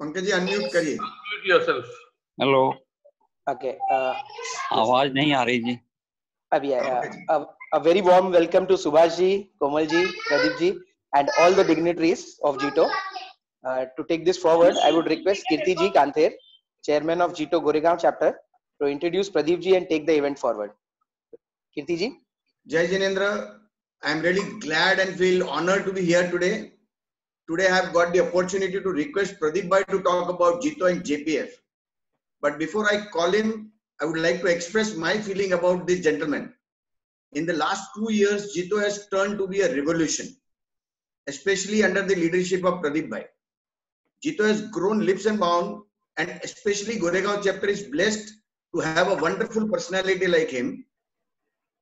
Pankaj ji unmute करिए। Unmute yourself. Hello, Okay. आवाज नहीं आ रही जी। अभी a very warm welcome to Subhash ji, Komal ji, Pradeep ji, and all the dignitaries of JITO. To take this forward, I would request Kirti ji Kanther, Chairman of JITO Goregaon chapter, to introduce Pradeep ji and take the event forward. Kirti ji. Jai Jinendra, I am really glad and feel honored to be here today. Today I have got the opportunity to request Pradeep bhai to talk about JITO and JPF. But before I call him, I would like to express my feeling about this gentleman. In the last 2 years, JITO has turned to be a revolution, especially under the leadership of Pradeep bhai. JITO has grown leaps and bounds, and especially Goregaon chapter is blessed to have a wonderful personality like him.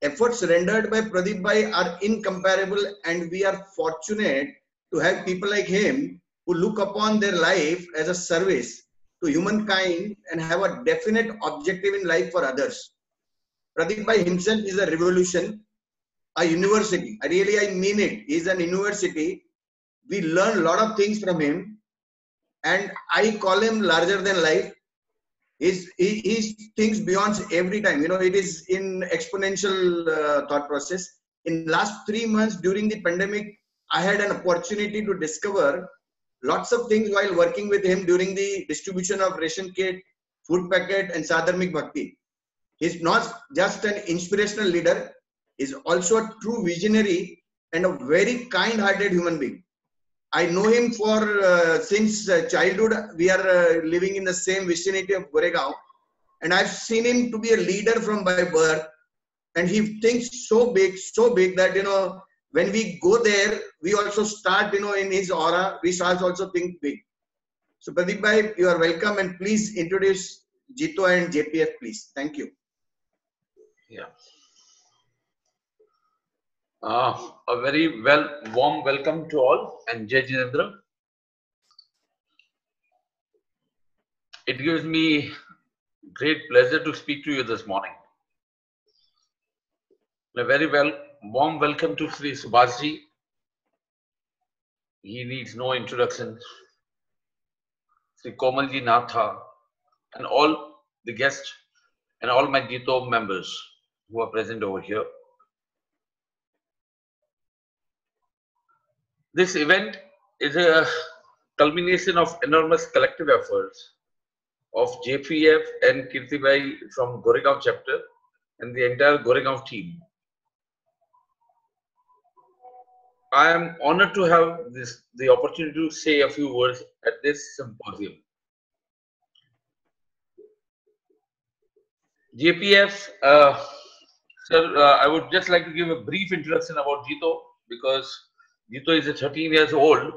Efforts rendered by Pradeep bhai are incomparable, and we are fortunate to have people like him who look upon their life as a service to humankind and have a definite objective in life for others. Pradeep bhai himself is a revolution, a university. I mean it. He is an university. We learn a lot of things from him, and I call him larger than life. He thinks beyond every time. You know, it is in exponential thought process. In last 3 months during the pandemic, I had an opportunity to discover lots of things while working with him during the distribution of ration kit, food packet, and Sadharmik Bhakti. He's not just an inspirational leader, he's also a true visionary and a very kind-hearted human being. I know him for since childhood. We are living in the same vicinity of Goregaon, and I've seen him to be a leader from by birth. And he thinks so big that, you know, when we go there, we also start, you know, in his aura, we start also think big. So Pradeep bhai, you are welcome, and please introduce JITO and JPF, please. Thank you. Yeah. A very warm welcome to all, and Jai Jinendra. It gives me great pleasure to speak to you this morning. A very warm welcome to Sri Subhash ji. He needs no introduction. Sri Komal ji Natha, and all the guests and all my JITO members who are present over here. This event is a culmination of enormous collective efforts of JPF and Kirti bhai from Goregaon chapter and the entire Goregaon team. I am honored to have the opportunity to say a few words at this symposium. JPF, sir, I would just like to give a brief introduction about JITO, because JITO is a 13 years old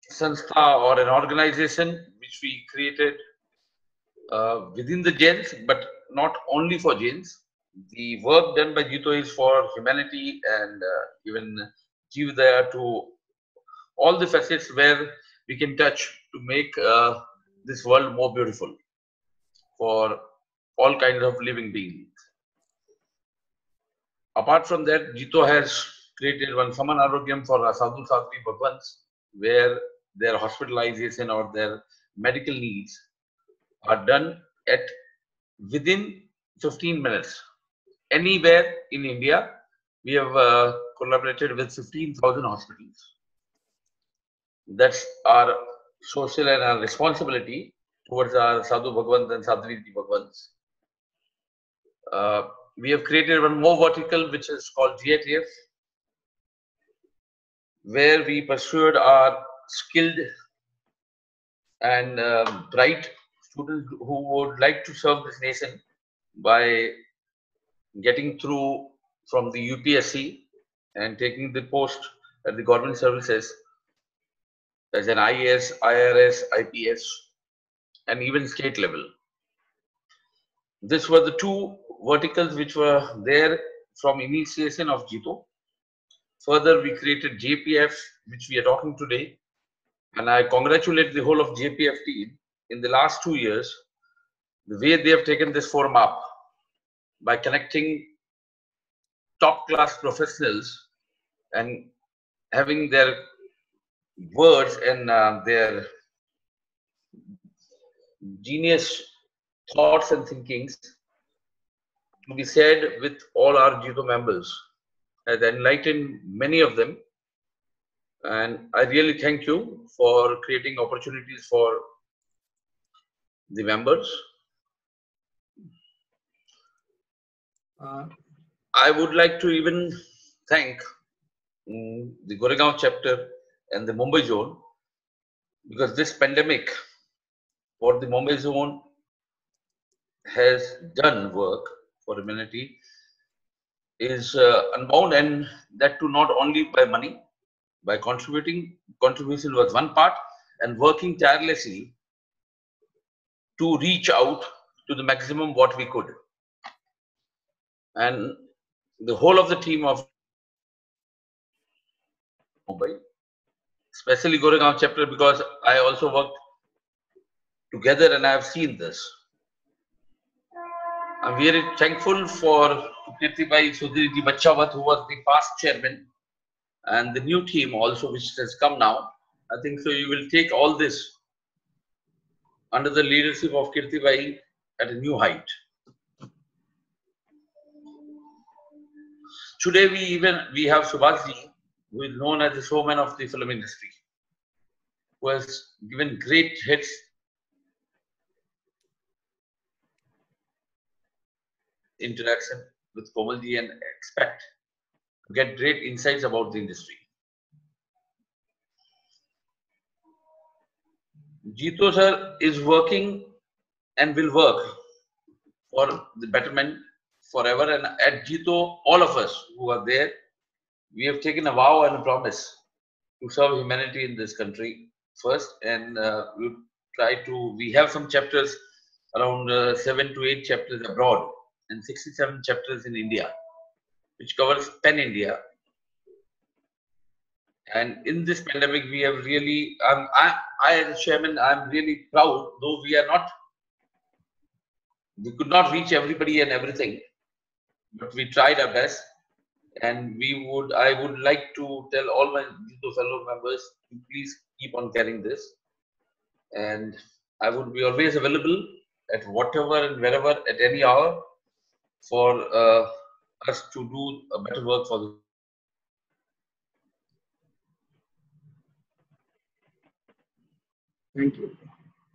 sanstha or an organization which we created within the Jains, but not only for Jains. The work done by JITO is for humanity and even Jeevdaya, to all the facets where we can touch to make this world more beautiful for all kinds of living beings. Apart from that, JITO has created one Saman Arogyam for Sadhu Sadhvi Bhagwans, where their hospitalization or their medical needs are done at within 15 minutes. Anywhere in India, we have collaborated with 15,000 hospitals. That's our social and our responsibility towards our Sadhu Bhagwans and Sadhvi Bhagwans. We have created one more vertical which is called GATF, where we pursued our skilled and bright students who would like to serve this nation by getting through from the UPSC and taking the post at the government services as an IAS, IRS, IPS, and even state level. These were the two verticals which were there from initiation of JITO. Further, we created JPF, which we are talking today, and I congratulate the whole of JPF team in the last 2 years, the way they have taken this forum up by connecting top class professionals and having their words and their genius thoughts and thinkings to be said with all our JITO members. Has enlightened many of them, and I really thank you for creating opportunities for the members. I would like to even thank the Goregaon chapter and the Mumbai zone, because this pandemic, what the Mumbai zone has done work for humanity is unbound, and that too not only by money, by contributing. Contribution was one part, and working tirelessly to reach out to the maximum what we could. And the whole of the team of Mumbai, especially Goregaon chapter, because I also worked together and I have seen this. I'm very thankful for Kirtibhai Sudhirji Bachawat, who was the past chairman, and the new team also which has come now. I think so you will take all this under the leadership of Kirtibhai at a new height. Today we have Subhashji, who is known as the showman of the film industry, who has given great hits interaction with Komalji and expect to get great insights about the industry. Jito sir is working and will work for the betterment forever, and at Jito, all of us who are there, we have taken a vow and a promise to serve humanity in this country first, and we have some chapters, around 7 to 8 chapters abroad and 67 chapters in India, which covers pan-India. And in this pandemic, we have really, I as a chairman, I'm really proud, though we could not reach everybody and everything, but we tried our best. And I would like to tell all my fellow members to please keep on carrying this. And I would be always available at whatever and wherever at any hour for us to do a better work for the. Thank you.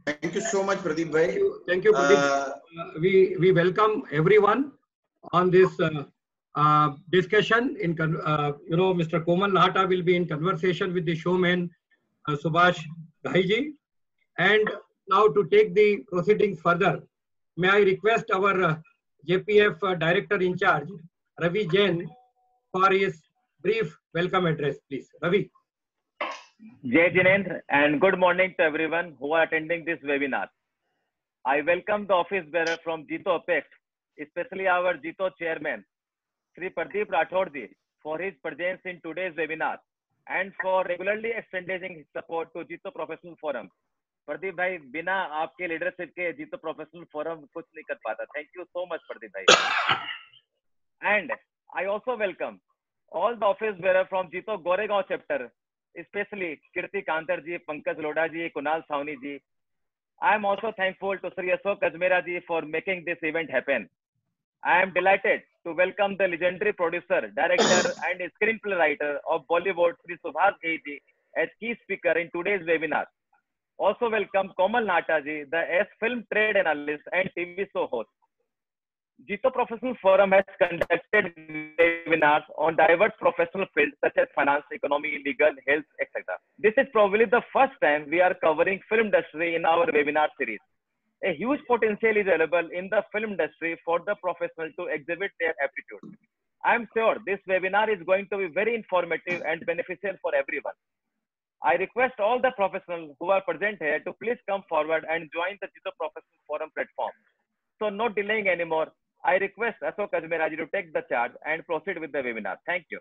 Thank you so much, Pradeep bhai. Thank you, Pradeep. We welcome everyone on this discussion. Mr. Komal Nahata will be in conversation with the showman Subhash Ghai. And now to take the proceedings further, may I request our JPF Director in charge, Ravi Jain, for his brief welcome address, please. Ravi. Jai Jinendra, and good morning to everyone who are attending this webinar. I welcome the office bearer from Jito Apex, especially our Jito chairman, Sri Pradeep Rathod ji, for his presence in today's webinar and for regularly extending his support to Jito Professional Forum. Pradeep bhai, बिना आपके leadership के Jito Professional Forum कुछ नहीं कर पाता. Thank you so much, Pradeep bhai. And I also welcome all the office bearer from Jito Goregaon chapter, especially Kirti Kantar ji, Pankaj Lodha ji, Kunal Sawni ji. I am also thankful to Sri Ashok Ajmera ji for making this event happen. I am delighted to welcome the legendary producer, director and screenplay writer of Bollywood, Sri Subhash Ghai ji, as key speaker in today's webinar. Also welcome Komal Nahata ji, the film trade analyst and TV show host. Jito Professional Forum has conducted webinars on diverse professional fields such as finance, economy, legal, health, etc. This is probably the first time we are covering film industry in our webinar series. A huge potential is available in the film industry for the professional to exhibit their aptitude. I am sure this webinar is going to be very informative and beneficial for everyone. I request all the professionals who are present here to please come forward and join the Jito Professional Forum platform. So no delaying anymore. I request Ashok Ajmera ji to take the charge and proceed with the webinar. Thank you.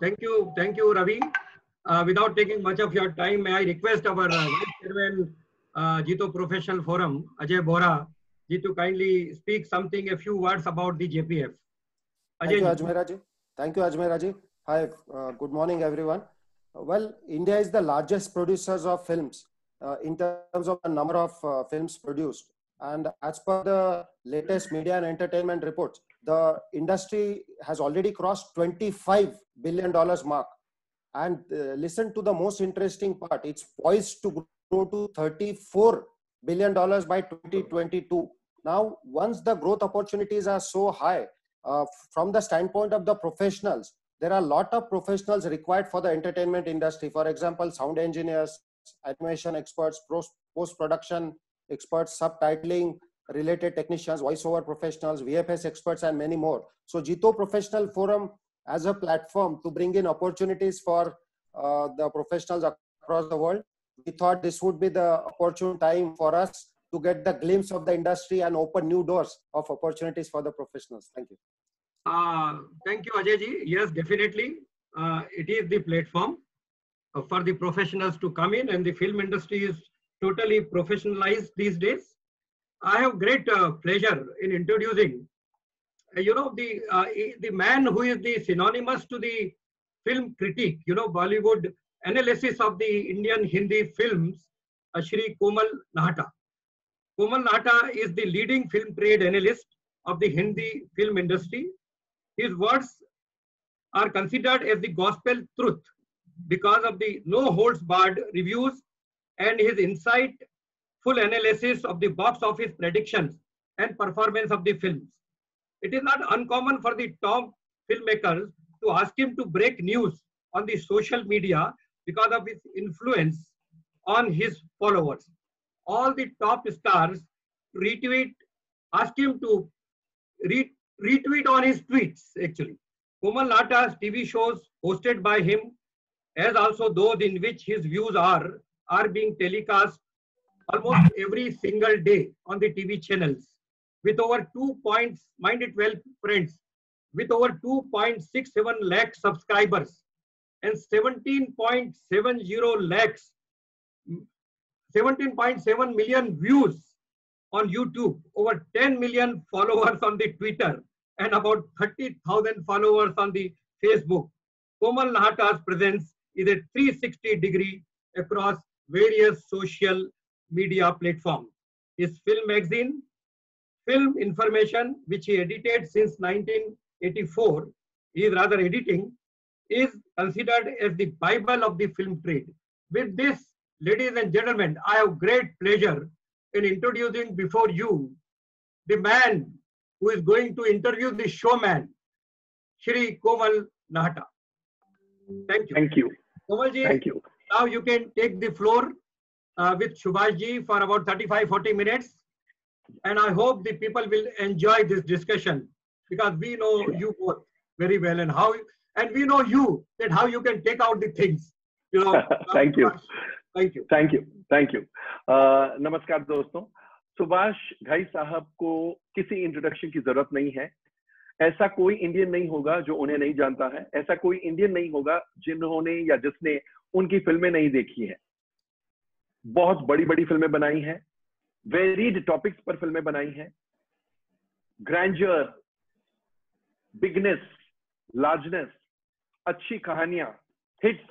Thank you, Ravi. Without taking much of your time, may I request our Vice Chairman Jito Professional Forum, Ajay Bora, ji to kindly speak a few words about the JPF. Thank you, Ajmera ji. Thank you, Ajmera ji. Hi, good morning, everyone. Well, India is the largest producers of films in terms of the number of films produced. And as per the latest media and entertainment reports, the industry has already crossed $25 billion mark. And listen to the most interesting part. It's poised to grow to $34 billion by 2022. Now, once the growth opportunities are so high, from the standpoint of the professionals, there are a lot of professionals required for the entertainment industry. For example, sound engineers, animation experts, post-production experts, subtitling related technicians, voiceover professionals, VFX experts, and many more. So Jito Professional Forum as a platform to bring in opportunities for the professionals across the world, we thought this would be the opportune time for us to get the glimpse of the industry and open new doors of opportunities for the professionals. Thank you. Thank you, Ajay ji. Yes, definitely. It is the platform for the professionals to come in, and the film industry is totally professionalized these days. I have great pleasure in introducing, the man who is the synonymous to the film critique, Bollywood analysis of the Indian Hindi films, Shri Komal Nahata. Komal Nahata is the leading film trade analyst of the Hindi film industry. His words are considered as the gospel truth because of the no holds barred reviews and his insightful analysis of the box office predictions and performance of the films. It is not uncommon for the top filmmakers to ask him to break news on the social media because of his influence on his followers. All the top stars ask him to retweet on his tweets, actually. Komal Nahata's TV shows hosted by him, as also those in which his views are being telecast almost every single day on the TV channels, with over 2.67 lakh subscribers and 17.7 million views on YouTube, over 10 million followers on the Twitter, and about 30,000 followers on the Facebook. Komal Nahata's presence is a 360-degree across various social media platforms. His film magazine, Film Information, which he edited since 1984, he is rather editing, is considered as the Bible of the film trade. With this, ladies and gentlemen, I have great pleasure in introducing before you the man who is going to interview the showman, Shri Komal Nahata. Thank you. Thank you. Komalji, thank you. Now you can take the floor with Subhashji for about 35-40 minutes. And I hope the people will enjoy this discussion because we know you both very well and we know you, that how you can take out the things. Thank you. Thank you. Thank you. Thank you. नमस्कार दोस्तों, सुभाष घई साहब को किसी introduction की जरूरत नहीं है। ऐसा कोई इंडियन नहीं होगा जो उन्हें नहीं जानता है। ऐसा कोई इंडियन नहीं होगा जिन्होंने या जिसने उनकी फिल्में नहीं देखी हैं। बहुत बड़ी बड़ी फिल्में बनाई हैं, वेरीड टॉपिक्स पर फिल्में बनाई हैं। ग्रैंडर, बिगनेस, लार्जनेस, अच्छी कहानियां, हिट्स,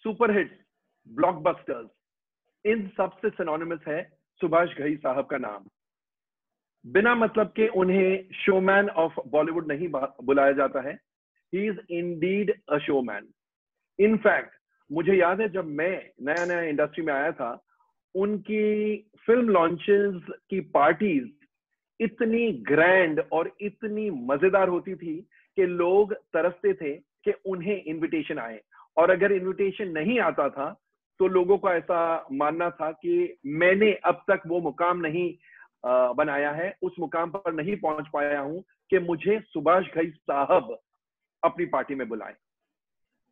सुपर हिट्स, ब्लॉकबस्टर्स, इन सब से सिनोनिमस है सुभाष घई साहब का नाम। बिना मतलब के उन्हें शोमैन ऑफ बॉलीवुड नहीं बुलाया जाता है। He is indeed a showman. In fact मुझे याद है जब मैं नया नया इंडस्ट्री में आया था, उनकी फिल्म लॉन्चेस की पार्टीज इतनी ग्रैंड और इतनी मजेदार होती थी कि लोग तरसते थे कि उन्हें इनविटेशन आए, और अगर इनविटेशन नहीं आता था तो लोगों को ऐसा मानना था कि मैंने अब तक वो मुकाम नहीं बनाया है, उस मुकाम पर नहीं पहुंच पाया हूं कि मुझे सुभाष घई साहब अपनी पार्टी में बुलाएं।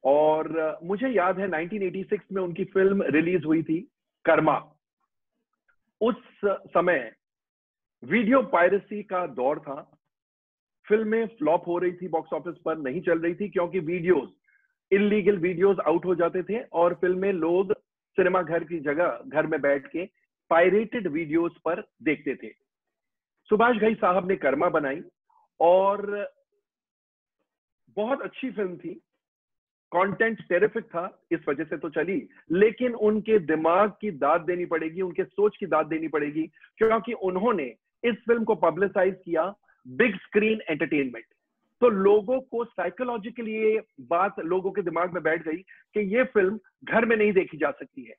और मुझे याद है 1986 में उनकी फिल्म रिलीज हुई थी कर्मा। उस समय वीडियो पायरेसी का दौर था, फिल्में फ्लॉप हो रही थी, बॉक्स ऑफिस पर नहीं चल रही थी क्योंकि वीडियोस, इलीगल वीडियोस आउट हो जाते थे और फिल्में लोग सिनेमा घर की जगह घर में बैठ के पायरेटेड वीडियोस पर देखते थे। सुभाष घई साहब ने कर्मा बनाई और बहुत अच्छी फिल्म थी। कंटेंट टेरिफिक था, इस वजह से तो चली, लेकिन उनके दिमाग की दाद देनी पड़ेगी, उनके सोच की दाद देनी पड़ेगी, क्योंकि उन्होंने इस फिल्म को पब्लिसाइज किया बिग स्क्रीन एंटरटेनमेंट। तो लोगों को साइकोलॉजिकली ये बात लोगों के दिमाग में बैठ गई कि ये फिल्म घर में नहीं देखी जा सकती है।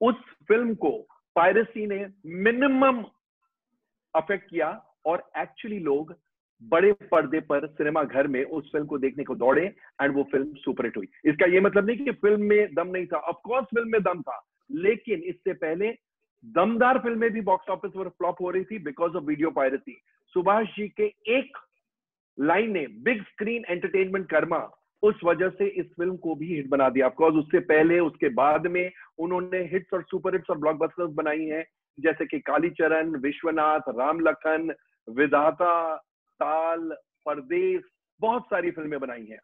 उस फिल्म को पायरेसी ने मिनिमम अफेक्ट किया और एक्चुअली लोग बड़े पर्दे पर सिनेमा घर में उस फिल्म को देखने को दौड़े एंड वो फिल्म सुपरहिट हुई। इसका ये मतलब नहीं कि फिल्म में दम नहीं था, ऑफ कोर्स फिल्म में दम था, लेकिन इससे पहले दमदार फिल्में भी बॉक्स ऑफिस पर फ्लॉप हो रही थी because of video piracy. Subhash ji के एक लाइन ने बिग स्क्रीन एंटरटेनमेंट कर्मा उस वजह से इस फिल्म को भी हिट बना दिया। ऑफकोर्स उससे पहले उसके बाद में उन्होंने हिट्स और सुपर हिट्स और ब्लॉकबस्टर्स बनाई हैं, जैसे कि कालीचरण, विश्वनाथ, राम लखन, विधाता, ताल, परदेश, बहुत सारी फिल्में बनाई हैं।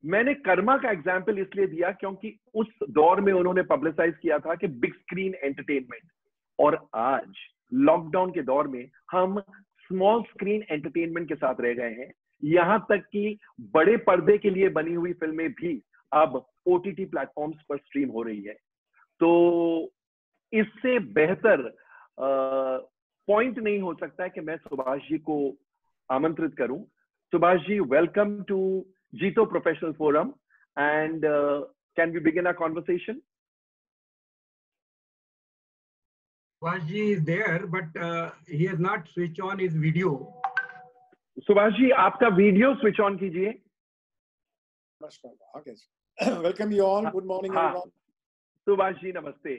मैंने कर्मा का एग्जाम्पल इसलिए दिया क्योंकि उस दौर में उन्होंने पब्लिसाइज किया था कि बिग स्क्रीन एंटरटेनमेंट, और आज लॉकडाउन के दौर में हम स्मॉल स्क्रीन एंटरटेनमेंट के साथ रह गए हैं। यहां तक कि बड़े पर्दे के लिए बनी हुई फिल्में भी अब ओटीटी प्लेटफॉर्म्स पर स्ट्रीम हो रही है। तो इससे बेहतर पॉइंट नहीं हो सकता है कि मैं सुभाष जी को आमंत्रित करूं। Subhash ji, welcome to Jito Professional Forum, and can we begin our conversation? Subhash ji is there, but he has not switched on his video. Subhash ji, आपका वीडियो स्विच ऑन कीजिए। नमस्कार। Okay. Welcome you all. Good morning everyone. Subhash ji नमस्ते।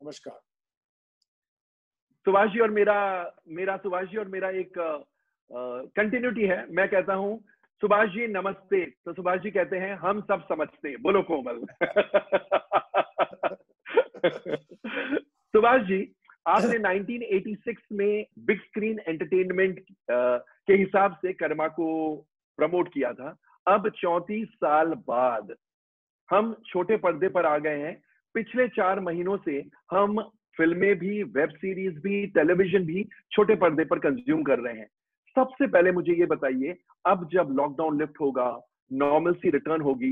नमस्कार। सुभाष जी और मेरा एक continuity है। मैं कहता हूं सुभाष जी नमस्ते, तो सुभाष जी कहते हैं हम सब समझते हैं। बोलो कोमल। सुभाष जी, आपने 1986 में बिग स्क्रीन एंटरटेनमेंट के हिसाब से कर्मा को प्रमोट किया था। अब 34 साल बाद हम छोटे पर्दे पर आ गए हैं। पिछले 4 महीनों से हम फिल्में भी, वेब सीरीज भी, टेलीविजन भी छोटे पर्दे पर कंज्यूम कर रहे हैं। सबसे पहले मुझे ये बताइए, अब जब लॉकडाउन लिफ्ट होगा, नॉर्मलसी रिटर्न होगी,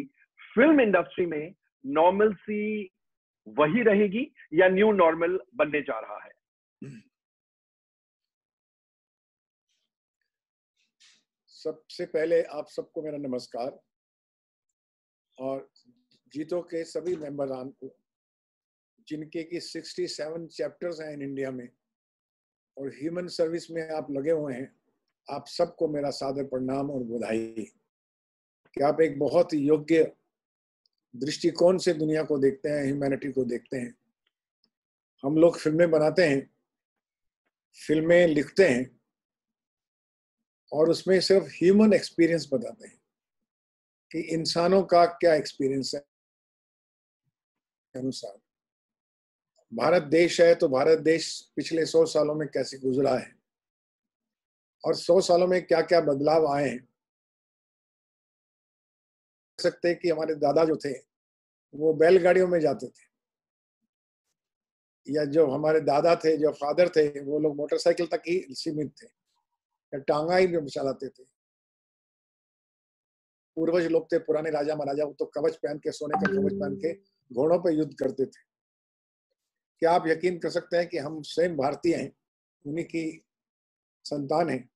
फिल्म इंडस्ट्री में नॉर्मलसी वही रहेगी या न्यू नॉर्मल बनने जा रहा है? सबसे पहले आप सबको मेरा नमस्कार, और जीतो के सभी मेंबरान को, जिनके की 67 चैप्टर्स हैं इन इंडिया में और ह्यूमन सर्विस में आप लगे हुए हैं, आप सबको मेरा सादर प्रणाम और बधाई कि आप एक बहुत योग्य दृष्टिकोण से दुनिया को देखते हैं, ह्यूमैनिटी को देखते हैं। हम लोग फिल्में बनाते हैं, फिल्में लिखते हैं और उसमें सिर्फ ह्यूमन एक्सपीरियंस बताते हैं कि इंसानों का क्या एक्सपीरियंस है। अनुसार भारत देश है तो भारत देश पिछले 100 सालों में कैसे गुजरा है और 100 सालों में क्या क्या बदलाव आए हैं। सकते हैं कि हमारे दादा जो थे वो बैलगाड़ियों में जाते थे, या जो हमारे दादा थे, जो फादर थे, वो लोग मोटरसाइकिल तक ही सीमित थे या टांगा ही चलाते थे। पूर्वज लोग थे, पुराने राजा महाराजा, वो तो कवच पहन के, सोने का कवच पहन के घोड़ों पे युद्ध करते थे। क्या आप यकीन कर सकते हैं कि हम स्वयं भारतीय हैं, उन्हीं की संतान हैं,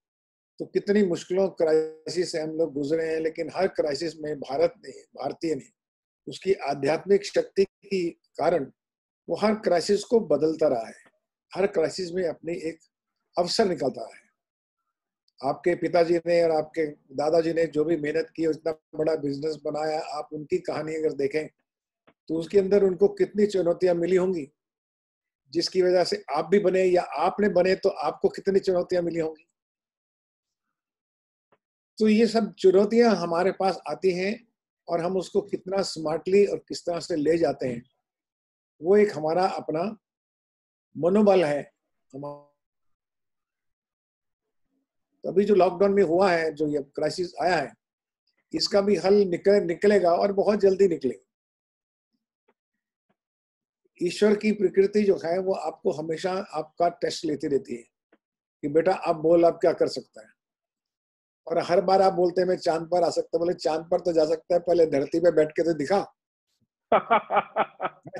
तो कितनी मुश्किलों, क्राइसिस से हम लोग गुजरे हैं, लेकिन हर क्राइसिस में भारतीय ने उसकी आध्यात्मिक शक्ति के कारण वो हर क्राइसिस को बदलता रहा है, हर क्राइसिस में अपनी एक अवसर निकलता रहा है। आपके पिताजी ने और आपके दादाजी ने जो भी मेहनत की, इतना बड़ा बिजनेस बनाया, आप उनकी कहानी अगर देखें तो उसके अंदर उनको कितनी चुनौतियां मिली होंगी, जिसकी वजह से आप भी बने, या आपने बने तो आपको कितनी चुनौतियां मिली होंगी। तो ये सब चुनौतियां हमारे पास आती हैं और हम उसको कितना स्मार्टली और किस तरह से ले जाते हैं, वो एक हमारा अपना मनोबल है। अभी जो लॉकडाउन में हुआ है, जो ये क्राइसिस आया है, इसका भी हल निकलेगा और बहुत जल्दी निकलेगा। ईश्वर की प्रकृति जो है वो आपको हमेशा आपका टेस्ट लेती रहती है कि बेटा आप बोल, आप क्या कर सकता है। और हर बार आप बोलते हैं मैं चांद पर आ सकता, बोले चांद पर तो जा सकता है, पहले धरती पे बैठ के तो दिखा।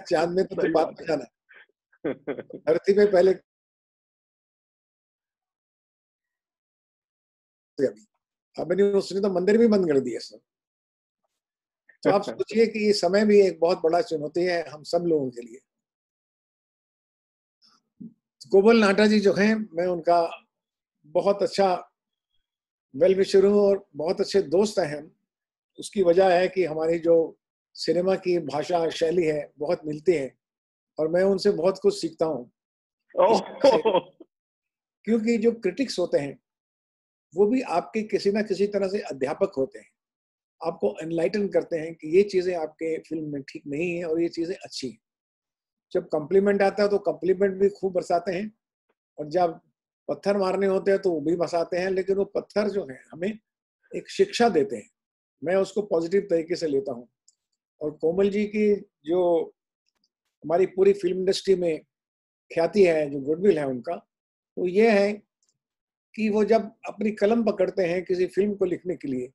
चांद में तो बाद में जाना, धरती पे पहले। अब उसने तो मंदिर भी बंद कर दिए सब। तो आप सोचिए कि ये समय भी एक बहुत बड़ा चुनौती है हम सब लोगों के लिए। कोमल नाहटा जी जो हैं, मैं उनका बहुत अच्छा वेल विशर हूँ और बहुत अच्छे दोस्त हैं हम। उसकी वजह है कि हमारी जो सिनेमा की भाषा शैली है बहुत मिलती है और मैं उनसे बहुत कुछ सीखता हूँ। क्योंकि जो क्रिटिक्स होते हैं वो भी आपके किसी ना किसी तरह से अध्यापक होते हैं, आपको एनलाइटन करते हैं कि ये चीजें आपके फिल्म में ठीक नहीं है और ये चीजें अच्छी हैं। जब कॉम्प्लीमेंट आता है तो कॉम्प्लीमेंट भी खूब बरसाते हैं, और जब पत्थर मारने होते हैं तो वो भी बरसाते हैं, लेकिन वो पत्थर जो है हमें एक शिक्षा देते हैं। मैं उसको पॉजिटिव तरीके से लेता हूँ। और कोमल जी की जो हमारी पूरी फिल्म इंडस्ट्री में ख्याति है, जो गुडविल है उनका, वो ये है कि वो जब अपनी कलम पकड़ते हैं किसी फिल्म को लिखने के लिए,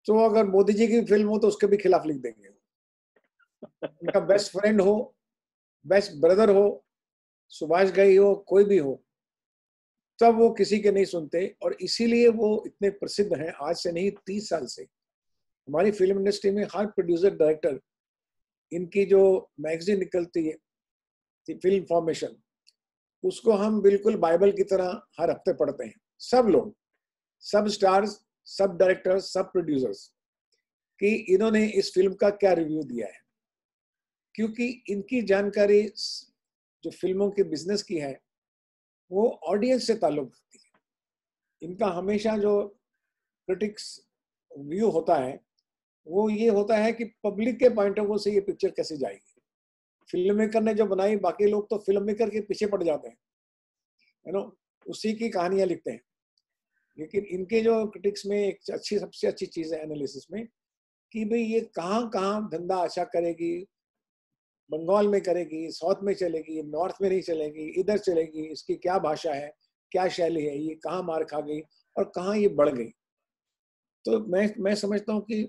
तो अगर मोदी जी की फिल्म हो तो उसके भी खिलाफ लिख देंगे। उनका बेस्ट फ्रेंड हो, बेस्ट ब्रदर हो, सुभाष घई हो, कोई भी हो, तब वो किसी के नहीं सुनते। और इसीलिए वो इतने प्रसिद्ध हैं। आज से नहीं 30 साल से हमारी फिल्म इंडस्ट्री में हर प्रोड्यूसर डायरेक्टर, इनकी जो मैगजीन निकलती है फिल्म फॉर्मेशन, उसको हम बिल्कुल बाइबल की तरह हर हफ्ते पढ़ते हैं। सब लोग, सब स्टार्स, सब डायरेक्टर्स, सब प्रोड्यूसर्स, कि इन्होंने इस फिल्म का क्या रिव्यू दिया है। क्योंकि इनकी जानकारी जो फिल्मों के बिजनेस की है वो ऑडियंस से ताल्लुक रखती है। इनका हमेशा जो क्रिटिक्स व्यू होता है वो ये होता है कि पब्लिक के पॉइंट ऑफ व्यू से ये पिक्चर कैसे जाएगी। फिल्म मेकर ने जो बनाई, बाकी लोग तो फिल्म मेकर के पीछे पड़ जाते हैं, है ना, उसी की कहानियां लिखते हैं। लेकिन इनके जो क्रिटिक्स में एक अच्छी, सबसे अच्छी चीज है एनालिसिस में, कि भाई ये कहाँ कहाँ धंधा अच्छा करेगी, बंगाल में करेगी, साउथ में चलेगी, नॉर्थ में नहीं चलेगी, इधर चलेगी, इसकी क्या भाषा है, क्या शैली है, ये कहाँ मार खा गई और कहाँ ये बढ़ गई। तो मैं समझता हूँ कि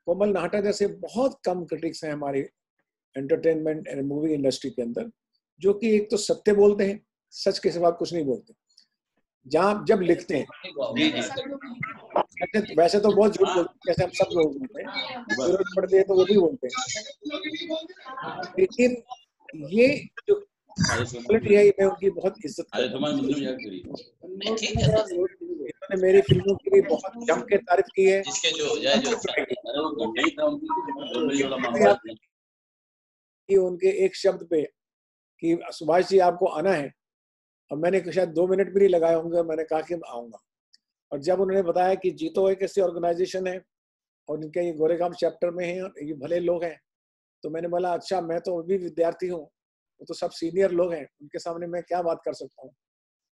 कोमल नाहटा जैसे बहुत कम क्रिटिक्स हैं हमारी एंटरटेनमेंट एंड मूवी इंडस्ट्री के अंदर, जो कि एक तो सत्य बोलते हैं, सच के सिवा कुछ नहीं बोलते। जहाँ जब लिखते हैं, वैसे तो बहुत झूठ बोलते हैं, जैसे हम सब लोग बोलते हैं, जरूरत पड़ती है तो वो भी बोलते हैं। लेकिन ये जो क्वालिटी है, मैं उनकी बहुत इज्जत करता हूं। इन्होंने मेरी फिल्मों की भी बहुत जम के तारीफ की है। कि उनके एक शब्द पे कि सुभाष जी आपको आना है, और मैंने शायद 2 मिनट भी नहीं लगाए होंगे, मैंने कहा कि मैं आऊंगा। और जब उन्होंने बताया कि जीतो एक ऐसी ऑर्गेनाइजेशन है और इनके ये गोरेगांव चैप्टर में है और ये भले लोग हैं, तो मैंने बोला अच्छा, मैं तो अभी विद्यार्थी हूँ, वो तो सब सीनियर लोग हैं, उनके सामने मैं क्या बात कर सकता हूँ।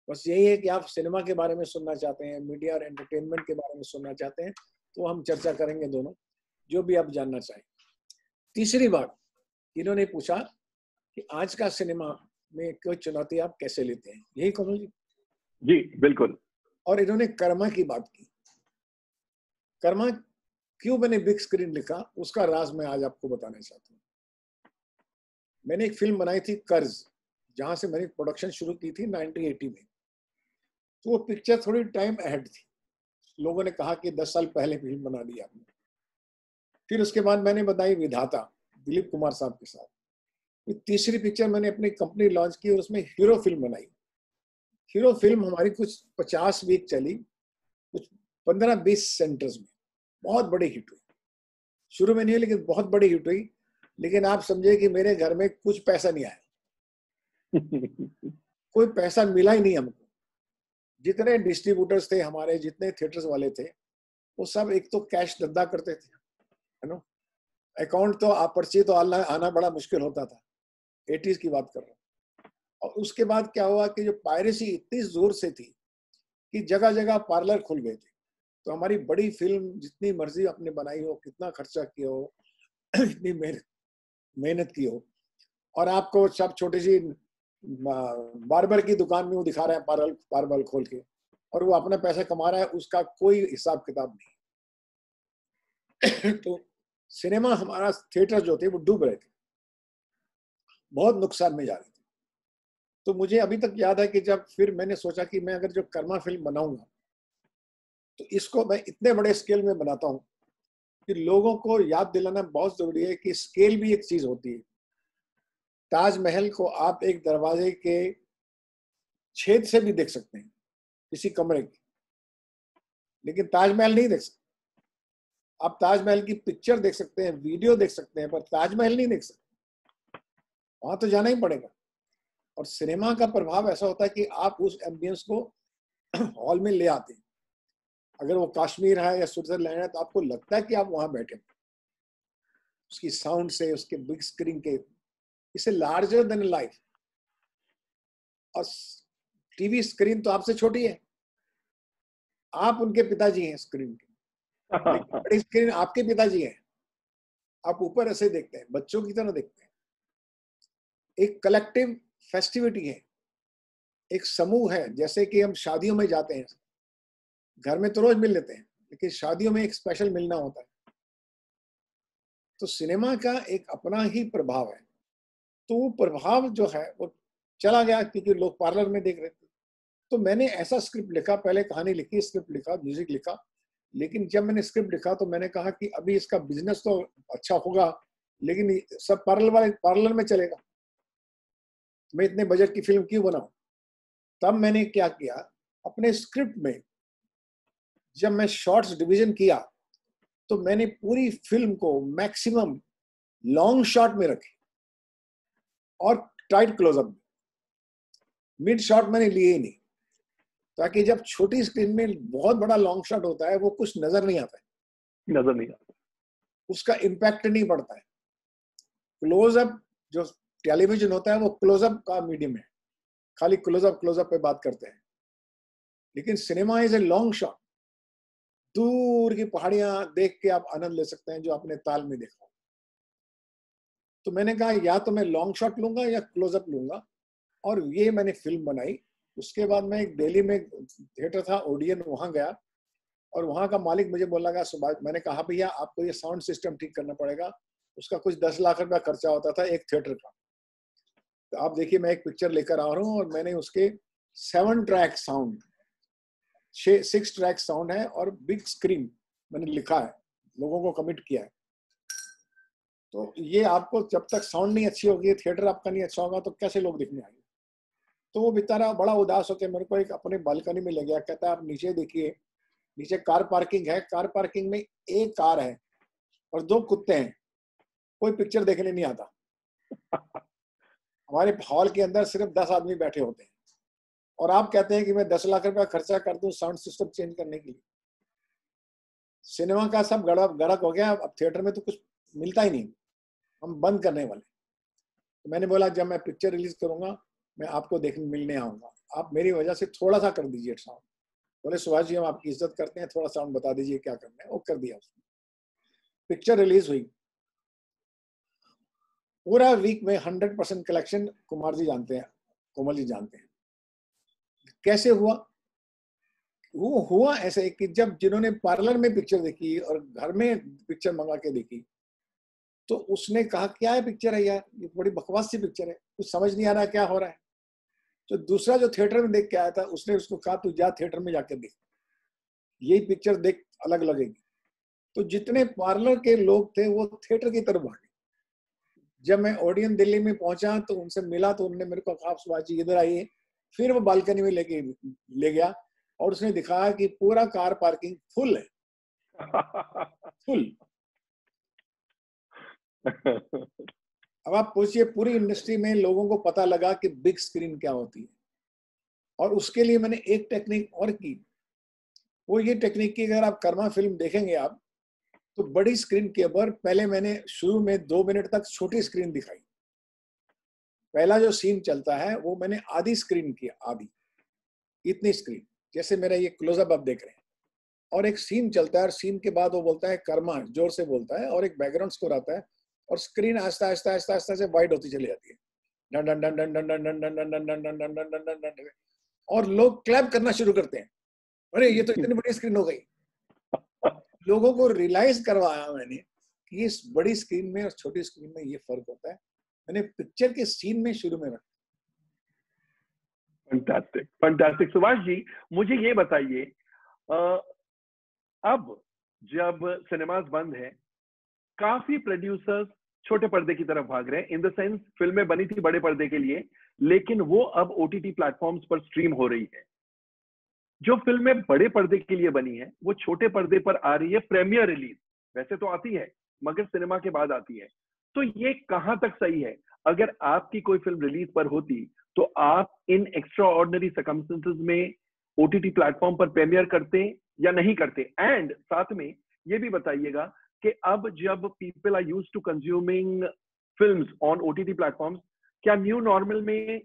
बस यही है कि आप सिनेमा के बारे में सुनना चाहते हैं, मीडिया और एंटरटेनमेंट के बारे में सुनना चाहते हैं, तो हम चर्चा करेंगे दोनों, जो भी आप जानना चाहें। तीसरी बात, इन्होंने पूछा कि आज का सिनेमा में कोई चुनौती आप कैसे लेते हैं, यही कोमल जी? जी बिल्कुल। और इन्होंने कर्मा की बात की। कर्मा क्यों मैंने बिग स्क्रीन लिखा, उसका राज मैं आज आपको बताना चाहता हूँ। मैंने एक फिल्म बनाई थी कर्ज, जहां से मैंने प्रोडक्शन शुरू की थी 1980 में। तो वो पिक्चर थोड़ी टाइम अहेड थी, लोगों ने कहा कि 10 साल पहले फिल्म बना दी आपने। फिर उसके बाद मैंने बनाई विधाता, दिलीप कुमार साहब के साथ। फिर तीसरी पिक्चर मैंने अपनी कंपनी लॉन्च की और उसमें हीरो फिल्म बनाई। हीरो फिल्म हमारी कुछ 50 वीक चली, कुछ 15-20 सेंटर्स में, बहुत बड़ी हिट हुई। शुरू में नहीं हुई लेकिन बहुत बड़ी हिट हुई। लेकिन आप समझे कि मेरे घर में कुछ पैसा नहीं आया। कोई पैसा मिला ही नहीं हमको। जितने डिस्ट्रीब्यूटर्स थे हमारे, जितने थिएटर्स वाले थे, वो सब एक तो कैश धंधा करते थे, है ना, अकाउंट तो पर्ची तो आना बड़ा मुश्किल होता था। 80s की बात कर रहा हूँ। और उसके बाद क्या हुआ कि जो पायरेसी इतनी जोर से थी कि जगह जगह पार्लर खुल गए थे। तो हमारी बड़ी फिल्म जितनी मर्जी आपने बनाई हो, कितना खर्चा किया हो, इतनी मेहनत की हो, और आपको सब छोटी सी बार्बर की दुकान में वो दिखा रहे हैं पार्लर खोल के, और वो अपना पैसा कमा रहा है, उसका कोई हिसाब किताब नहीं। तो सिनेमा, हमारा थिएटर जो थे वो डूब रहे थे, बहुत नुकसान में जा रहे थे। तो मुझे अभी तक याद है कि जब फिर मैंने सोचा कि मैं अगर जो कर्मा फिल्म बनाऊंगा तो इसको मैं इतने बड़े स्केल में बनाता हूं कि लोगों को याद दिलाना बहुत जरूरी है कि स्केल भी एक चीज होती है। ताजमहल को आप एक दरवाजे के छेद से भी देख सकते हैं, किसी कमरे की, लेकिन ताजमहल नहीं देख सकते। आप ताजमहल की पिक्चर देख सकते हैं, वीडियो देख सकते हैं, पर ताजमहल नहीं देख सकते, वहां तो जाना ही पड़ेगा। और सिनेमा का प्रभाव ऐसा होता है कि आप उस एम्बियंस को हॉल में ले आते हैं। अगर वो कश्मीर है या स्विट्जरलैंड है तो आपको लगता है कि आप वहां बैठे, उसकी साउंड से, उसके बिग स्क्रीन के, इसे लार्जर देन लाइफ। और टीवी स्क्रीन तो आपसे छोटी है, आप उनके पिताजी हैं स्क्रीन के, लेकिन बड़ी स्क्रीन आपके पिताजी हैं। आप ऊपर ऐसे देखते हैं, बच्चों की तरह देखते हैं। एक कलेक्टिव फेस्टिविटी है, एक समूह है। जैसे कि हम शादियों में जाते हैं, घर में तो रोज मिल लेते हैं, लेकिन शादियों में एक स्पेशल मिलना होता है। तो सिनेमा का एक अपना ही प्रभाव है। तो वो प्रभाव जो है वो चला गया, क्योंकि लोग पार्लर में देख रहे थे। तो मैंने ऐसा स्क्रिप्ट लिखा, पहले कहानी लिखी, स्क्रिप्ट लिखा, म्यूजिक लिखा, लेकिन जब मैंने स्क्रिप्ट लिखा तो मैंने कहा कि अभी इसका बिजनेस तो अच्छा होगा, लेकिन सब पार्लर में चलेगा, मैं इतने बजट की फिल्म क्यों बनाऊं। तब मैंने क्या किया, अपने स्क्रिप्ट में जब मैं शॉर्ट्स डिवीजन किया तो मैंने पूरी फिल्म को मैक्सिमम लॉन्ग शॉट में रखी और टाइट क्लोजअप। मिड शॉट मैंने लिए ही नहीं, ताकि जब छोटी स्क्रीन में बहुत बड़ा लॉन्ग शॉट होता है वो कुछ नजर नहीं आता है, उसका इम्पैक्ट नहीं पड़ता है। क्लोजअप जो टेलीविजन होता है वो क्लोजअप का मीडियम है, खाली क्लोजअप पे बात करते हैं। लेकिन cinema is a long shot, दूर की पहाड़ियां देख के आप आनंद ले सकते हैं जो आपने ताल में देखा। तो मैंने कहा या तो मैं लॉन्ग शॉट लूंगा या क्लोजअप लूंगा, और ये मैंने फिल्म बनाई। उसके बाद मैं एक दिल्ली में थिएटर था ओडियन, वहां गया और वहां का मालिक मुझे बोला सुभाष, मैंने कहा भैया आपको ये साउंड सिस्टम ठीक करना पड़ेगा, उसका कुछ 10 लाख रुपया खर्चा होता था एक थिएटर का। तो आप देखिए मैं एक पिक्चर लेकर आ रहा हूँ और मैंने उसके 7 ट्रैक साउंड, 6 ट्रैक साउंड है और बिग स्क्रीन मैंने लिखा है, लोगों को कमिट किया है। तो ये आपको जब तक साउंड नहीं अच्छी होगी, थिएटर आपका नहीं अच्छा होगा, तो कैसे लोग दिखने आएंगे। तो वो बेचारा बड़ा उदास होकर मेरे को एक अपने बालकनी में ले गया, कहता है आप नीचे देखिए, नीचे कार पार्किंग है, कार पार्किंग में एक कार है और 2 कुत्ते हैं, कोई पिक्चर देखने नहीं आता। हमारे हॉल के अंदर सिर्फ 10 आदमी बैठे होते हैं और आप कहते हैं कि मैं 10 लाख रुपया खर्चा कर दूं साउंड सिस्टम चेंज करने के लिए। सिनेमा का सब गड़क हो गया, अब थिएटर में तो कुछ मिलता ही नहीं, हम बंद करने वाले। तो मैंने बोला जब मैं पिक्चर रिलीज करूंगा मैं आपको देखने मिलने आऊंगा, आप मेरी वजह से थोड़ा सा कर दीजिए साउंड। बोले सुभाष जी हम आपकी इज्जत करते हैं, थोड़ा साउंड बता दीजिए क्या करना है। वो कर दिया उसने। पिक्चर रिलीज हुई, पूरा वीक में 100% कलेक्शन कुमार जी जानते हैं, कोमल जी जानते हैं कैसे हुआ। वो हुआ ऐसे कि जब जिन्होंने पार्लर में पिक्चर देखी और घर में पिक्चर मंगा के देखी तो उसने कहा क्या है पिक्चर है यार, ये बड़ी बकवास सी पिक्चर है, कुछ समझ नहीं आ रहा क्या हो रहा है। तो दूसरा जो थिएटर में देख के आया था उसने उसको कहा तू जा थिएटर में जाकर देख, यही पिक्चर देख अलग लगेगी। तो जितने पार्लर के लोग थे वो थिएटर की तरफ भागे। जब मैं ओडियन दिल्ली में पहुंचा तो उनसे मिला तो उन्होंने मेरे को कहा सुभाष जी इधर आइए। फिर वो बालकनी में ले गया और उसने दिखाया कि पूरा कार पार्किंग फुल है, फुल। अब आप पूछिए पूरी इंडस्ट्री में लोगों को पता लगा कि बिग स्क्रीन क्या होती है, और उसके लिए मैंने एक टेक्निक और की। वो ये टेक्निक की, अगर आप कर्मा फिल्म देखेंगे आप तो बड़ी स्क्रीन के ऊपर पहले मैंने शुरू में 2 मिनट तक छोटी स्क्रीन दिखाई। पहला जो सीन चलता है वो मैंने आधी स्क्रीन किया, आधी इतनी स्क्रीन, जैसे मेरा ये क्लोजअप आप देख रहे हैं। और एक सीन चलता है और सीन के बाद वो बोलता है कर्मा, जोर से बोलता है और एक बैकग्राउंड स्कोर आता है और स्क्रीन आहिस्ता आहिस्ता आहिस्ता आहिस्ता से वाइड होती चली जाती है, done done done done done done done done done done done done done done done, और लोग क्लैप करना शुरू करते हैं। अरे ये तो इतनी बड़ी स्क्रीन हो गई। लोगों को रियलाइज करवाया मैंने कि इस बड़ी स्क्रीन में और छोटी स्क्रीन में ये फर्क होता है। मैंने पिक्चर के सीन में शुरू में रखा। Fantastic, fantastic. सुभाष जी, मुझे ये बताइए, अब जब सिनेमास बंद है, काफी प्रोड्यूसर्स छोटे पर्दे की तरफ भाग रहे हैं। इन द सेंस फिल्में बनी थी बड़े पर्दे के लिए, लेकिन वो अब ओटीटी प्लेटफॉर्म्स पर स्ट्रीम हो रही है। जो फिल्में बड़े पर्दे के लिए बनी है वो छोटे पर्दे पर आ रही है प्रीमियर रिलीज। वैसे तो आती है मगर सिनेमा के बाद आती है। तो ये कहां तक सही है? अगर आपकी कोई फिल्म रिलीज पर होती तो आप इन एक्स्ट्रा ऑर्डिनरी सर्कमस्टेंसेस में ओटीटी प्लेटफॉर्म पर प्रीमियर करते या नहीं करते? एंड साथ में ये भी बताइएगा कि अब जब people are used to consuming films on OTT platforms, क्या न्यू नॉर्मल में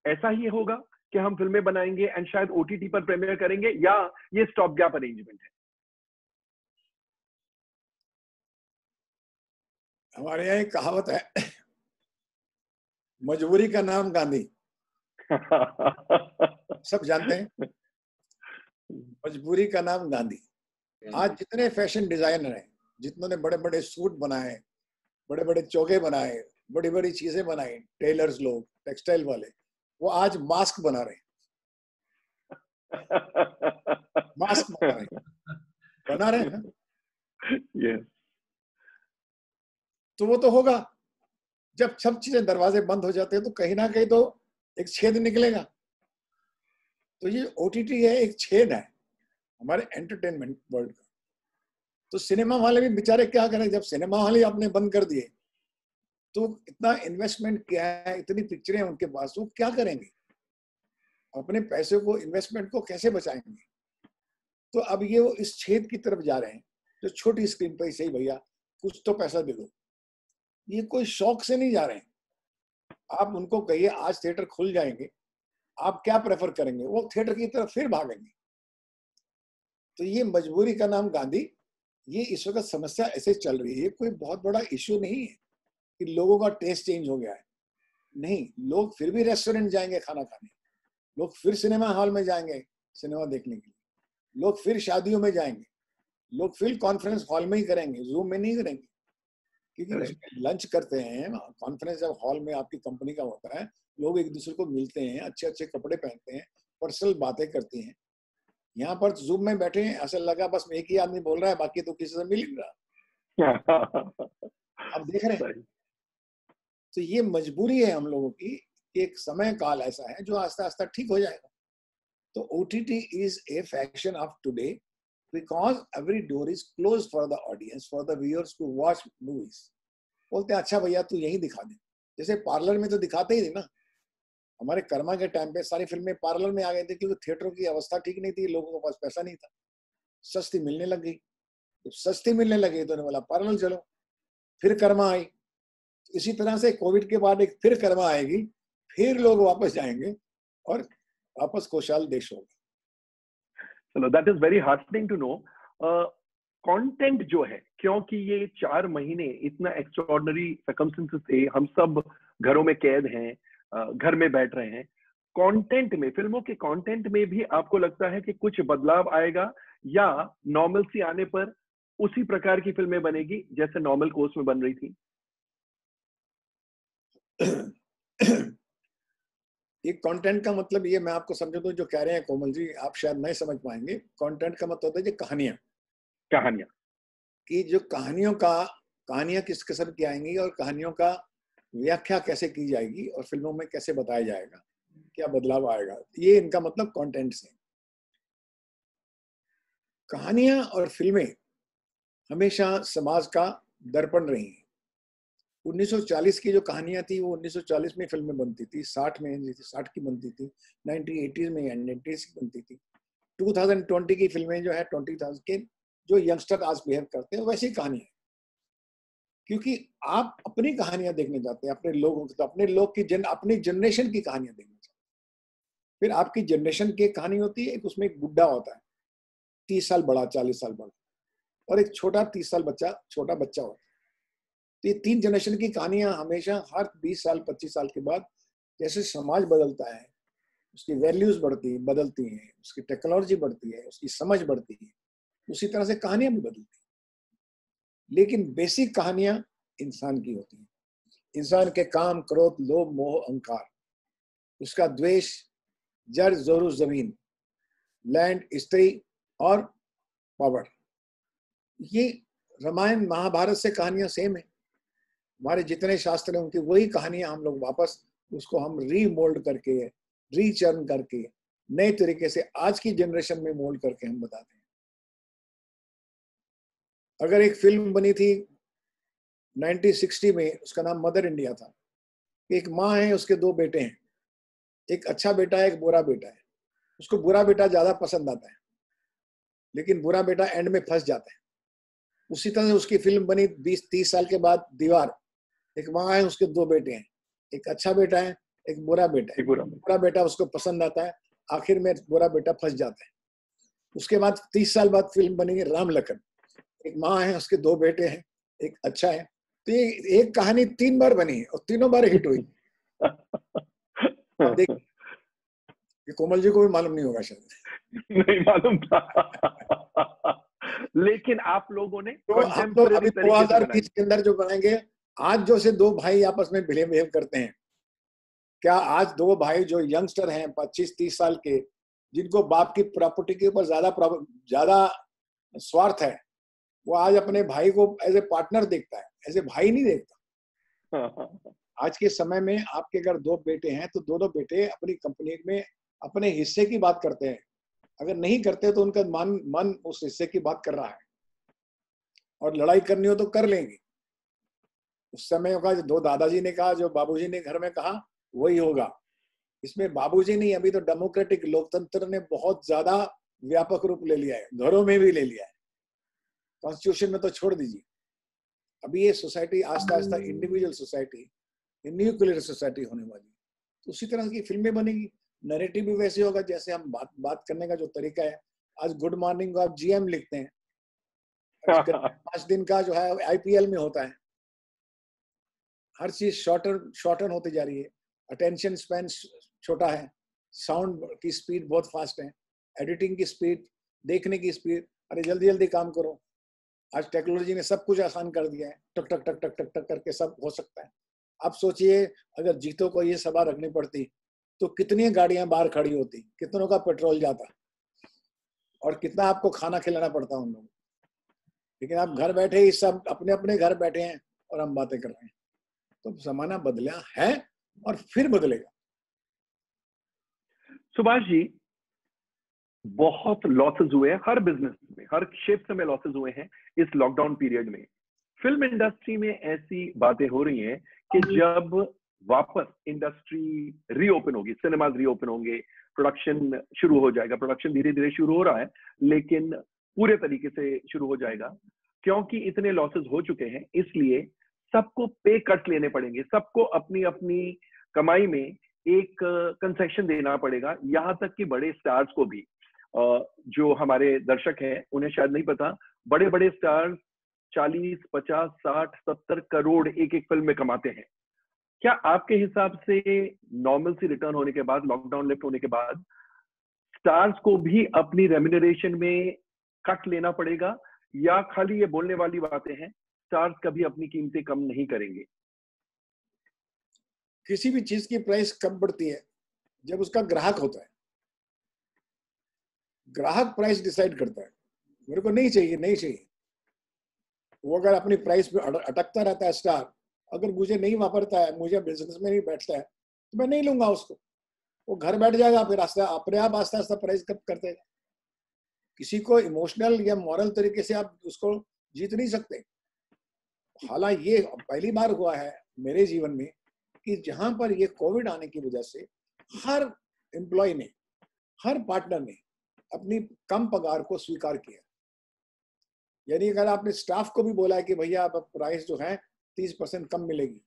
ऐसा ही होगा कि हम फिल्में बनाएंगे एंड शायद ओटीटी पर प्रीमियर करेंगे, या ये स्टॉप गैप अरेंजमेंट है? हमारे यहाँ एक कहावत है, मजबूरी का नाम गांधी। सब जानते हैं मजबूरी का नाम गांधी। आज जितने फैशन डिजाइनर हैं, जितनों ने बड़े बड़े सूट बनाए, बड़े बड़े चोगे बनाए, बड़ी बड़ी चीजें बनाई, टेलर्स लोग, टेक्सटाइल वाले, वो आज मास्क बना रहे हैं। मास्क बना रहे हैं। yes. तो वो तो होगा जब सब चीजें, दरवाजे बंद हो जाते हैं तो कहीं ना कहीं तो एक छेद निकलेगा। तो ये ओटीटी है, एक छेद है हमारे एंटरटेनमेंट वर्ल्ड का। तो सिनेमा वाले भी बेचारे क्या करें, जब सिनेमा वाले आपने बंद कर दिए तो इतना इन्वेस्टमेंट किया है, इतनी पिक्चरें उनके पास, वो क्या करेंगे? अपने पैसे को, इन्वेस्टमेंट को कैसे बचाएंगे? तो अब ये वो इस छेद की तरफ जा रहे हैं, जो छोटी स्क्रीन पर सही भैया कुछ तो पैसा दे दो। ये कोई शौक से नहीं जा रहे हैं। आप उनको कहिए आज थिएटर खुल जाएंगे, आप क्या प्रेफर करेंगे? वो थिएटर की तरफ फिर भागेंगे। तो ये मजबूरी का नाम गांधी, ये इस वक्त समस्या ऐसे चल रही है। ये कोई बहुत बड़ा इश्यू नहीं है कि लोगों का टेस्ट चेंज हो गया है। नहीं, लोग फिर भी रेस्टोरेंट जाएंगे खाना खाने, लोग फिर सिनेमा हॉल में जाएंगे सिनेमा देखने के लिए, लोग फिर शादियों में जाएंगे, लोग फिर कॉन्फ्रेंस हॉल में ही करेंगे, जूम में नहीं करेंगे। क्योंकि उसमें लंच करते हैं, कॉन्फ्रेंस जब हॉल में आपकी कंपनी का होता है, लोग एक दूसरे को मिलते हैं, अच्छे अच्छे कपड़े पहनते हैं, पर्सनल बातें करती हैं। यहाँ पर जूम में बैठे हैं, ऐसा लगा बस एक ही आदमी बोल रहा है, बाकी तो किसी से मिल नहीं रहा। आप देख रहे हैं। तो ये मजबूरी है हम लोगों की, एक समय काल ऐसा है जो आस्ता आस्ता ठीक हो जाएगा। तो OTT is a fashion of today because every door is closed for the audience, for the viewers to watch movies. बोलते हैं अच्छा भैया तू यही दिखा दे, जैसे पार्लर में तो दिखाते ही नहीं ना। हमारे कर्मा के टाइम पे सारी फिल्में पार्लर में आ गई थी, क्योंकि थिएटरों की अवस्था ठीक नहीं थी, लोगों के पास पैसा नहीं था, सस्ती मिलने लग गई। तो सस्ती मिलने लगी तो बोला पार्लर चलो, फिर कर्मा आई। इसी तरह से कोविड के बाद एक फिर कर्मा आएगी, फिर लोग वापस जाएंगे और वापस खुशहाल देश होगा। चलो, that is very heartening to know. Content जो है, क्योंकि ये 4 महीने इतना एक्स्ट्राऑर्डिनरी सर्कमस्टेंसेस थे, हम सब घरों में कैद हैं, घर में बैठ रहे हैं। कंटेंट में, फिल्मों के कंटेंट में भी आपको लगता है कि कुछ बदलाव आएगा, या नॉर्मलसी आने पर उसी प्रकार की फिल्में बनेगी जैसे नॉर्मल कोर्स में बन रही थी? ये कंटेंट का मतलब ये मैं आपको समझा दूं, जो कह रहे हैं कोमल जी, आप शायद नहीं समझ पाएंगे। कंटेंट का मतलब होता है कहानियां कि जो कहानियां किस किस्म की आएंगी और कहानियों का व्याख्या कैसे की जाएगी और फिल्मों में कैसे बताया जाएगा, क्या बदलाव आएगा, ये इनका मतलब कंटेंट से। कहानियां और फिल्में हमेशा समाज का दर्पण रही हैं। 1940 की जो कहानियां थी वो 1940 में फिल्में बनती थी, 60 में 60 की बनती थी, 1980s में 90s की बनती थी। 2020 की फिल्में जो है 20,000 के जो यंगस्टर आज बिहेव करते हैं वैसी कहानियां, क्योंकि आप अपनी कहानियां देखने जाते हैं, अपने लोगों की, तो अपने लोग की अपनी जनरेशन की कहानियां देखना चाहते हैं। फिर आपकी जनरेशन की कहानी होती है, एक उसमें एक बुढ़ा होता है 30 साल बड़ा, 40 साल बड़ा, और एक छोटा 30 साल छोटा बच्चा होता है। तो ये 3 जनरेशन की कहानियां हमेशा हर 20 साल 25 साल के बाद जैसे समाज बदलता है, उसकी वैल्यूज बढ़ती बदलती हैं, उसकी टेक्नोलॉजी बढ़ती है, उसकी समझ बढ़ती है, उसी तरह से कहानियां भी बदलती हैं। लेकिन बेसिक कहानियां इंसान की होती हैं। इंसान के काम, क्रोध, लोभ, मोह, अहंकार, उसका द्वेष, जड़, जोरू, जमीन, लैंड, स्त्री और पावर, ये रामायण महाभारत से कहानियां सेम है। हमारे जितने शास्त्र हैं उनकी वही कहानियां हम लोग वापस उसको हम रीमोल्ड करके, रीचर्न करके, नए तरीके से आज की जनरेशन में मोल्ड करके हम बताते हैं। अगर एक फिल्म बनी थी 1960 में, उसका नाम मदर इंडिया था। एक माँ है, उसके 2 बेटे हैं, एक अच्छा बेटा है, एक बुरा बेटा है। उसको बुरा बेटा ज्यादा पसंद आता है, लेकिन बुरा बेटा एंड में फंस जाता है। उसी तरह से उसकी फिल्म बनी 20-30 साल के बाद, दीवार। एक माँ है, उसके 2 बेटे हैं, एक अच्छा बेटा है, एक बुरा बेटा है। बुरा बेटा उसको पसंद आता है, आखिर में बुरा बेटा फंस जाता है। उसके बाद 30 साल बाद फिल्म बनी राम लखन। एक माँ है, उसके 2 बेटे हैं, एक अच्छा है। तो ये एक कहानी 3 बार बनी और तीनों बार हिट हुई। अब देख, ये कोमल जी को भी मालूम नहीं होगा शायद। नहीं मालूम था। लेकिन आप लोगों ने तो हम लोग अभी 2020 के अंदर जो बनाएंगे, आज जो से 2 भाई आपस में बिहेव करते हैं, क्या आज 2 भाई जो यंगस्टर हैं 25-30 साल के, जिनको बाप की प्रॉपर्टी के ऊपर ज्यादा स्वार्थ है, वो आज अपने भाई को एज ए पार्टनर देखता है, एज ए भाई नहीं देखता। आज के समय में आपके अगर 2 बेटे हैं तो दोनों बेटे अपनी कंपनी में अपने हिस्से की बात करते हैं। अगर नहीं करते तो उनका मन उस हिस्से की बात कर रहा है, और लड़ाई करनी हो तो कर लेंगे। उस समय का जो दादाजी ने कहा, जो बाबूजी ने घर में कहा, वही होगा। इसमें बाबूजी नहीं, अभी तो डेमोक्रेटिक लोकतंत्र ने बहुत ज्यादा व्यापक रूप ले लिया है, घरों में भी ले लिया है। कॉन्स्टिट्यूशन में तो छोड़ दीजिए। अभी ये सोसाइटी आस्ता आस्ता इंडिविजुअल सोसाइटी, न्यूक्लियर सोसाइटी होने वाली। तो उसी तरह की फिल्में बनेगी, नैरेटिव भी वैसे होगा जैसे हम बात करने का जो तरीका है। आज गुड मॉर्निंग को आप GM लिखते हैं, 5 दिन का जो है IPL में होता है। हर चीज शॉर्टन होती जा रही है, अटेंशन स्पैन छोटा है, साउंड की स्पीड बहुत फास्ट है, एडिटिंग की स्पीड, देखने की स्पीड, अरे जल्दी जल्दी काम करो। आज टेक्नोलॉजी ने सब कुछ आसान कर दिया है, टक टक टक टक टक टक करके सब हो सकता है। आप सोचिए, अगर जीतो को ये सभा रखनी पड़ती तो कितनी गाड़ियां बाहर खड़ी होती, कितनों का पेट्रोल जाता, और कितना आपको खाना खिलाना पड़ता उन लोगों। लेकिन आप घर बैठे ही सब अपने अपने घर बैठे हैं और हम बातें कर रहे हैं। तो जमाना बदला है और फिर बदलेगा। सुभाष जी, बहुत लॉसेस हुए हैं हर बिजनेस में, हर क्षेत्र में लॉसेस हुए हैं इस लॉकडाउन पीरियड में। फिल्म इंडस्ट्री में ऐसी बातें हो रही हैं कि जब वापस इंडस्ट्री रीओपन होगी, सिनेमाज रीओपन होंगे, प्रोडक्शन शुरू हो जाएगा। प्रोडक्शन धीरे धीरे शुरू हो रहा है, लेकिन पूरे तरीके से शुरू हो जाएगा। क्योंकि इतने लॉसेस हो चुके हैं, इसलिए सबको पे कट लेने पड़ेंगे, सबको अपनी अपनी कमाई में एक कंसेशन देना पड़ेगा। यहाँ तक कि बड़े स्टार्स को भी, जो हमारे दर्शक हैं उन्हें शायद नहीं पता, बड़े बड़े स्टार्स 40, 50, 60, 70 करोड़ एक एक फिल्म में कमाते हैं। क्या आपके हिसाब से नॉर्मल सी रिटर्न होने के बाद, लॉकडाउन लिफ्ट होने के बाद, स्टार्स को भी अपनी रेम्यूनरेशन में कट लेना पड़ेगा, या खाली ये बोलने वाली बातें हैं, स्टार्स कभी अपनी कीमतें कम नहीं करेंगे? किसी भी चीज की प्राइस कब बढ़ती है? जब उसका ग्राहक होता है। ग्राहक प्राइस डिसाइड करता है, मेरे को नहीं चाहिए, नहीं चाहिए। वो अगर अपनी प्राइस पे अटकता रहता है स्टार, अगर मुझे नहीं वापरता है, मुझे बिजनेस में नहीं बैठता है, तो मैं नहीं लूंगा उसको। वो घर बैठ जाएगा, फिर अपने आप आस्ता आस्ता प्राइस कब करते हैं। किसी को इमोशनल या मॉरल तरीके से आप उसको जीत नहीं सकते। हालांकि ये पहली बार हुआ है मेरे जीवन में कि जहां पर ये कोविड आने की वजह से हर एम्प्लॉय ने, हर पार्टनर ने अपनी कम पगार को स्वीकार किया। यानी अगर आपने स्टाफ को भी बोला है कि भैया आप प्राइस जो है 30% कम मिलेगी,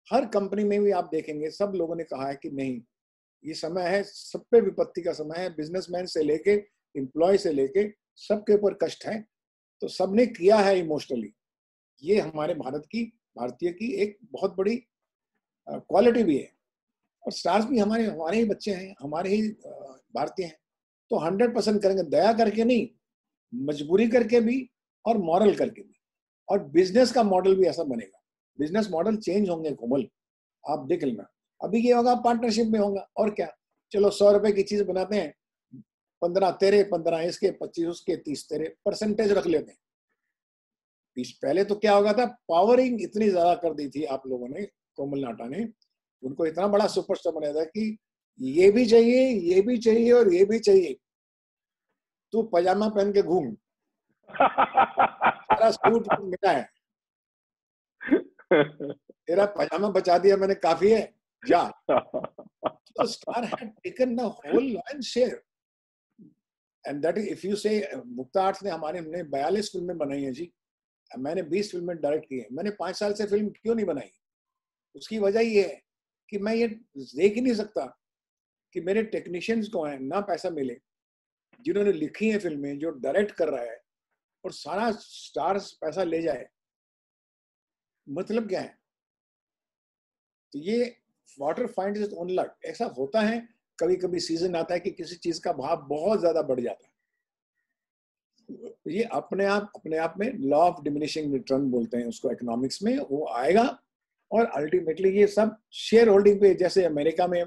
हर कंपनी में भी आप देखेंगे सब लोगों ने कहा है कि नहीं, ये समय है, सब पे विपत्ति का समय है, बिजनेसमैन से लेके एम्प्लॉय से लेके सबके ऊपर कष्ट है, तो सबने किया है इमोशनली। ये हमारे भारतीय की एक बहुत बड़ी क्वालिटी भी है और स्टार्स भी हमारे हमारे ही बच्चे हैं, हमारे ही भारतीय हैं, तो 100% करेंगे, दया करके नहीं, मजबूरी करके भी और मॉरल करके भी। और बिजनेस का मॉडल भी ऐसा बनेगा, बिजनेस मॉडल चेंज होंगे कोमल, आप देख लेना। अभी ये होगा पार्टनरशिप में होगा, और क्या, चलो 100 रुपए की चीज बनाते हैं, 15 तेरे, 15 इसके, 25 उसके, 30 तेरे, परसेंटेज रख लेते हैं। पहले तो क्या होगा था, पावरिंग इतनी ज्यादा कर दी थी आप लोगों ने, कोमल नाटा ने, उनको इतना बड़ा सुपरस्टार बनाया था कि ये भी चाहिए, ये भी चाहिए और ये भी चाहिए, तू पजामा पहन के घूम, सारा सूट मिला है, तेरा पजामा बचा दिया मैंने, काफी है, जा। तो star had taken the whole lion share, and that if you say, Mukta arts ने हमने 42 फिल्में बनाई हैं जी, मैंने 20 फिल्में डायरेक्ट की है। मैंने 5 साल से फिल्म क्यों नहीं बनाई, उसकी वजह ये है कि मैं ये देख ही नहीं सकता कि मेरे टेक्नीशियंस को हैं ना पैसा मिले, जिन्होंने लिखी है फिल्में, जो डायरेक्ट कर रहा है, और सारा स्टार्स पैसा ले जाए, मतलब क्या है। तो ये water finds its own luck, ऐसा होता है। कभी कभी सीजन आता है कि किसी चीज का भाव बहुत ज्यादा बढ़ जाता है, ये अपने आप में लॉ ऑफ डिमिनिशिंग रिटर्न बोलते हैं उसको इकोनॉमिक्स में, वो आएगा। और अल्टीमेटली ये सब शेयर होल्डिंग पे, जैसे अमेरिका में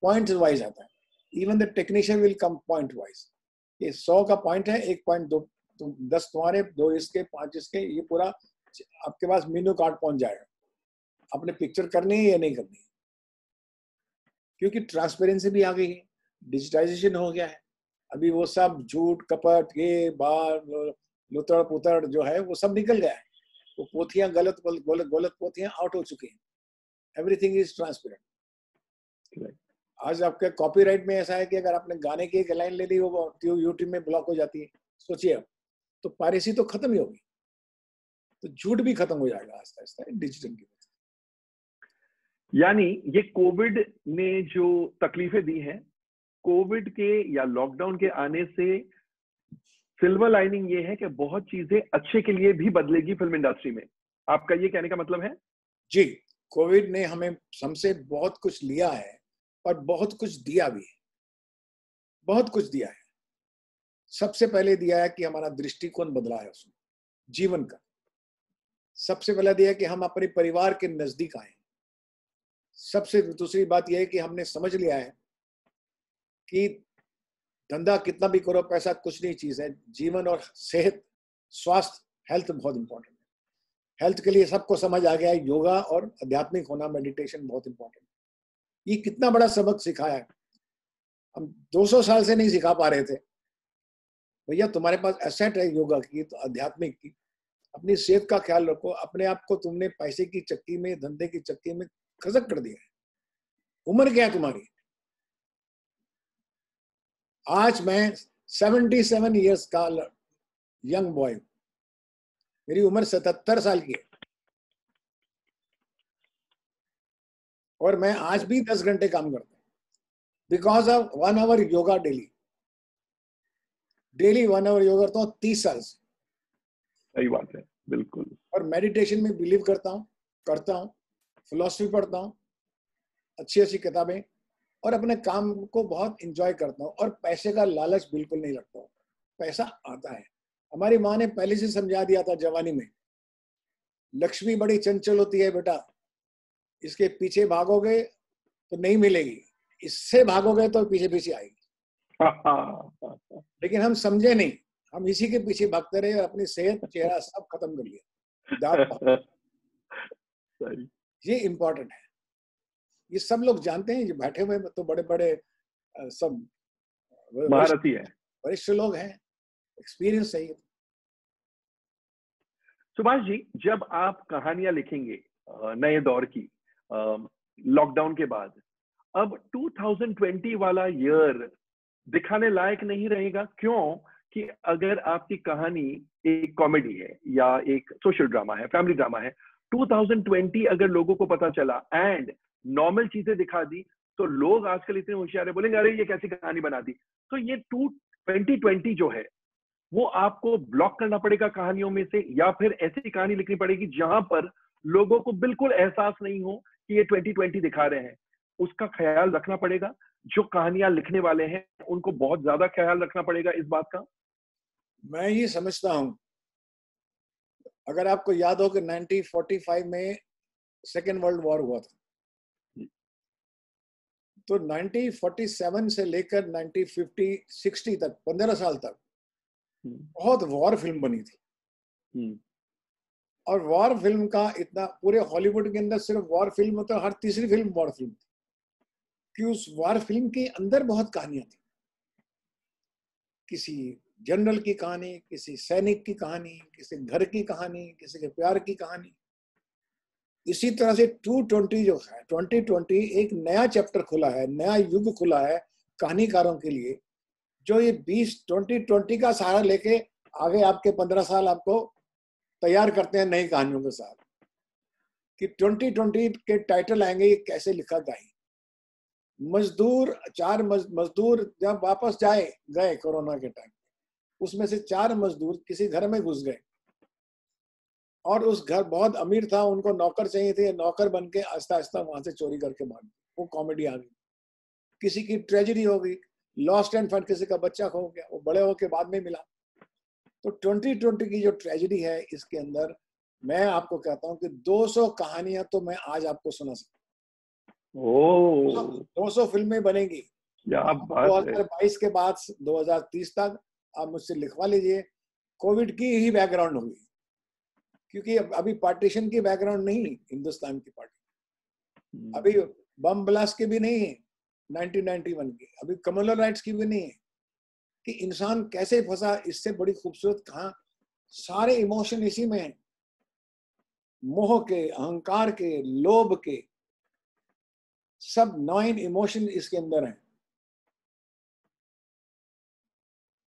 पॉइंट वाइज आता है, even the technician will come point wise. ये 100 का पॉइंट है, 1 पॉइंट 2, 10 तुम्हारे, 2 इसके, 5 इसके, ये पूरा आपके पास मेनू कार्ड पहुंच जाएगा। आपने पिक्चर करनी है या नहीं करनी है, क्योंकि ट्रांसपेरेंसी भी आ गई है, डिजिटाइजेशन हो गया है। अभी वो सब झूठ कपट, ये बार लुतड़ पुतड़ जो है वो सब निकल गया है, वो पोथियां गलत पोथियां आउट हो चुकी हैं, एवरीथिंग इज ट्रांसपेरेंट। आज आपके कॉपीराइट में ऐसा है कि अगर आपने गाने की एक लाइन ले ली, वो यूट्यूब में ब्लॉक हो जाती है, सोचिए अब, तो पायरेसी तो खत्म ही होगी, तो झूठ भी खत्म हो जाएगा आस्ते आस्ते डिजिटल की वजह से। यानी ये कोविड ने जो तकलीफें दी हैं, कोविड के या लॉकडाउन के आने से सिल्वर लाइनिंग ये है कि बहुत चीजें अच्छे के लिए भी बदलेगी फिल्म इंडस्ट्री में। आपका ये कहने का मतलब है? जी, कोविड ने हमें हमसे बहुत कुछ लिया है और बहुत कुछ दिया भी है, बहुत कुछ दिया है। सबसे पहले दिया है कि हमारा दृष्टिकोण बदला है उसमें, जीवन का। सबसे पहले दिया है कि हम अपने परिवार के नजदीक आए। सबसे दूसरी बात यह है कि हमने समझ लिया है कि धंधा कितना भी करो, पैसा कुछ नहीं चीज है, जीवन और सेहत, स्वास्थ्य, हेल्थ बहुत इंपॉर्टेंट है। हेल्थ के लिए सबको समझ आ गया है, योगा और आध्यात्मिक होना, मेडिटेशन बहुत इंपॉर्टेंट है। ये कितना बड़ा सबक सिखाया है, हम 200 साल से नहीं सिखा पा रहे थे। भैया तुम्हारे पास एसेट है योगा की, तो आध्यात्मिक की, अपनी सेहत का ख्याल रखो। अपने आप को तुमने पैसे की चक्की में, धंधे की चक्की में खजक कर दिया है। उम्र क्या है तुम्हारी? आज मैं 77 इयर्स का यंग बॉय, मेरी उम्र 77 साल की है, और मैं आज भी 10 घंटे काम करता हूं because of 1 hour yoga daily. Daily 1 hour yoga करता हूँ 30 साल से। सही बात है, बिल्कुल। और मेडिटेशन में बिलीव करता हूँ, फिलॉसफी पढ़ता हूँ, अच्छी अच्छी किताबें, और अपने काम को बहुत एंजॉय करता हूँ, और पैसे का लालच बिल्कुल नहीं रखता हूँ। पैसा आता है, हमारी माँ ने पहले से समझा दिया था जवानी में, लक्ष्मी बड़ी चंचल होती है बेटा, इसके पीछे भागोगे तो नहीं मिलेगी, इससे भागोगे तो पीछे पीछे आएगी। लेकिन हम समझे नहीं, हम इसी के पीछे भागते रहे और अपनी सेहत, चेहरा सब खत्म कर लिया। ये इम्पोर्टेंट है, ये सब लोग जानते हैं, ये बैठे हुए तो बड़े बड़े सब महारथी है, वरिष्ठ लोग हैं, एक्सपीरियंस चाहिए। सुभाष जी, जब आप कहानियां लिखेंगे नए दौर की लॉकडाउन के बाद, अब 2020 वाला ईयर दिखाने लायक नहीं रहेगा। क्यों? कि अगर आपकी कहानी एक कॉमेडी है या एक सोशल ड्रामा है, फैमिली ड्रामा है, 2020 अगर लोगों को पता चला एंड नॉर्मल चीजें दिखा दी, तो लोग आजकल इतने होशियार है, बोलेंगे अरे ये कैसी कहानी बना दी। तो ये 2020 जो है वो आपको ब्लॉक करना पड़ेगा कहानियों में से, या फिर ऐसी कहानी लिखनी पड़ेगी जहां पर लोगों को बिल्कुल एहसास नहीं हो कि ये 2020 दिखा रहे हैं। उसका ख्याल रखना पड़ेगा। जो कहानियां लिखने वाले हैं उनको बहुत ज्यादा ख्याल रखना पड़ेगा इस बात का। मैं ये समझता हूं, अगर आपको याद हो कि 1945 में सेकेंड वर्ल्ड वॉर हुआ था, तो 1947 से लेकर 1950-60 तक 15 साल तक बहुत वॉर फिल्म बनी थी। और वॉर फिल्म का इतना, पूरे हॉलीवुड के अंदर सिर्फ वॉर फिल्म, तो हर तीसरी फिल्म वॉर फिल्म थी, कि उस वॉर फिल्म के अंदर बहुत कहानियां थी। किसी जनरल की कहानी, किसी सैनिक की कहानी, किसी घर की कहानी, किसी के प्यार की कहानी। इसी तरह से 220 जो है, 2020 एक नया चैप्टर खुला है, नया युग खुला है कहानीकारों के लिए, जो ये 2020 का सहारा लेके आगे आपके 15 साल आपको तैयार करते हैं नई कहानियों के साथ, कि 2020 के टाइटल आएंगे ये कैसे लिखा गया। मजदूर, 4 मजदूर जब वापस गए कोरोना के टाइम, उसमें से 4 मजदूर किसी घर में घुस गए, और उस घर बहुत अमीर था, उनको नौकर चाहिए थे, नौकर बन के आस्ता आस्ता वहां से चोरी करके भाग गए। वो कॉमेडी आ गई। किसी की ट्रेजेडी हो गई, लॉस्ट एंड फाउंड, किसी का बच्चा खो गया, वो बड़े होके बाद में मिला। तो 2020 की जो ट्रेजेडी है, इसके अंदर मैं आपको कहता हूं कि 200 कहानियां तो मैं आज आपको सुना सकता हूं। 200 फिल्में बनेगी 2022 के बाद 2030 तक। आप मुझसे लिखवा लीजिए, कोविड की ही बैकग्राउंड होगी, क्योंकि अभी पार्टीशन की बैकग्राउंड नहीं हिंदुस्तान की पार्टी, अभी बम ब्लास्ट की भी नहीं है 1991 की, अभी कम्युनल राइट्स की भी नहीं है, कि इंसान कैसे फंसा। इससे बड़ी खूबसूरत कहां, सारे इमोशन इसी में है, मोह के, अहंकार के, लोभ के, सब 9 इमोशन इसके अंदर हैं।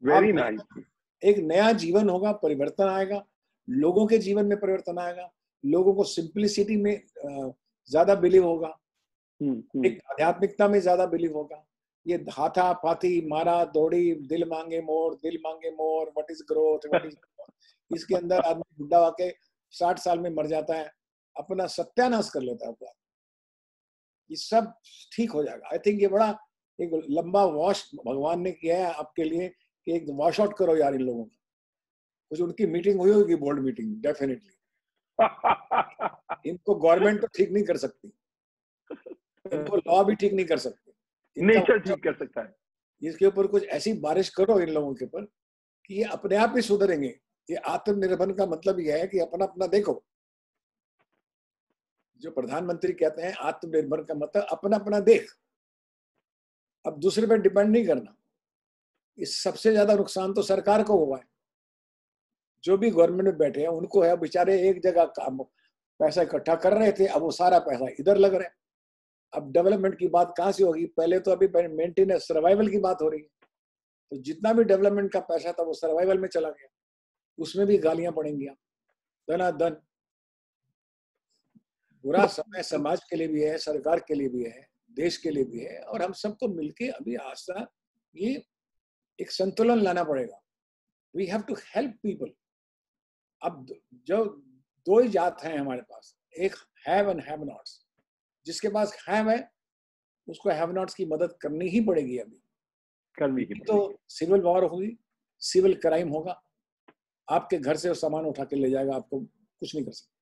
Very nice. एक नया जीवन होगा, परिवर्तन आएगा, लोगों के जीवन में परिवर्तन आएगा, लोगों को सिंप्लिसिटी में ज्यादा बिलीव होगा, एक आध्यात्मिकता में ज्यादा बिलीव होगा। ये हाथा पाथी, मारा दौड़ी, दिल मांगे मोर, व्हाट इज ग्रोथ, इसके अंदर आदमी बुढ़ा होके 60 साल में मर जाता है, अपना सत्यानाश कर लेता है पूरा। ये सब ठीक हो जाएगा। आई थिंक ये बड़ा एक लंबा वॉश भगवान ने किया है आपके लिए, कि एक वॉश आउट करो यार इन लोगों की। कुछ उनकी मीटिंग हुई होगी, बोर्ड मीटिंग, डेफिनेटली। इनको गवर्नमेंट तो ठीक नहीं कर सकती, इनको लॉ भी ठीक नहीं कर सकते, नेचर ठीक कर सकता है। इसके ऊपर कुछ ऐसी बारिश करो इन लोगों के ऊपर कि ये अपने आप ही सुधरेंगे। ये आत्मनिर्भर का मतलब यह है कि अपना अपना देखो। जो प्रधानमंत्री कहते हैं आत्मनिर्भर का मतलब अपना अपना देख, अब दूसरे पर डिपेंड नहीं करना। इस सबसे ज्यादा नुकसान तो सरकार को हुआ है। जो भी गवर्नमेंट में बैठे हैं उनको है, बेचारे एक जगह काम पैसा इकट्ठा कर रहे थे, अब वो सारा पैसा इधर लग रहा है। अब डेवलपमेंट की बात कहाँ से होगी? पहले तो अभी मेंटेनेंस, सर्वाइवल की बात हो रही है। तो जितना भी डेवलपमेंट का पैसा था वो सर्वाइवल में चला गया, उसमें भी गालियां पड़ेंगी। धनाधन बुरा समय समाज के लिए भी है, सरकार के लिए भी है, देश के लिए भी है, और हम सबको मिलके अभी आस्था ये एक संतुलन लाना पड़ेगा। We have to help people. अब जो 2 ही जात हैं हमारे पास, एक हैव एंड हैव नॉट्स। जिसके पास हैव है उसको हैव नॉट्स की मदद करनी ही पड़ेगी। अभी करनी ही तो सिविल वॉर होगी, सिविल क्राइम होगा, आपके घर से सामान उठा के ले जाएगा, आपको कुछ नहीं कर सकते।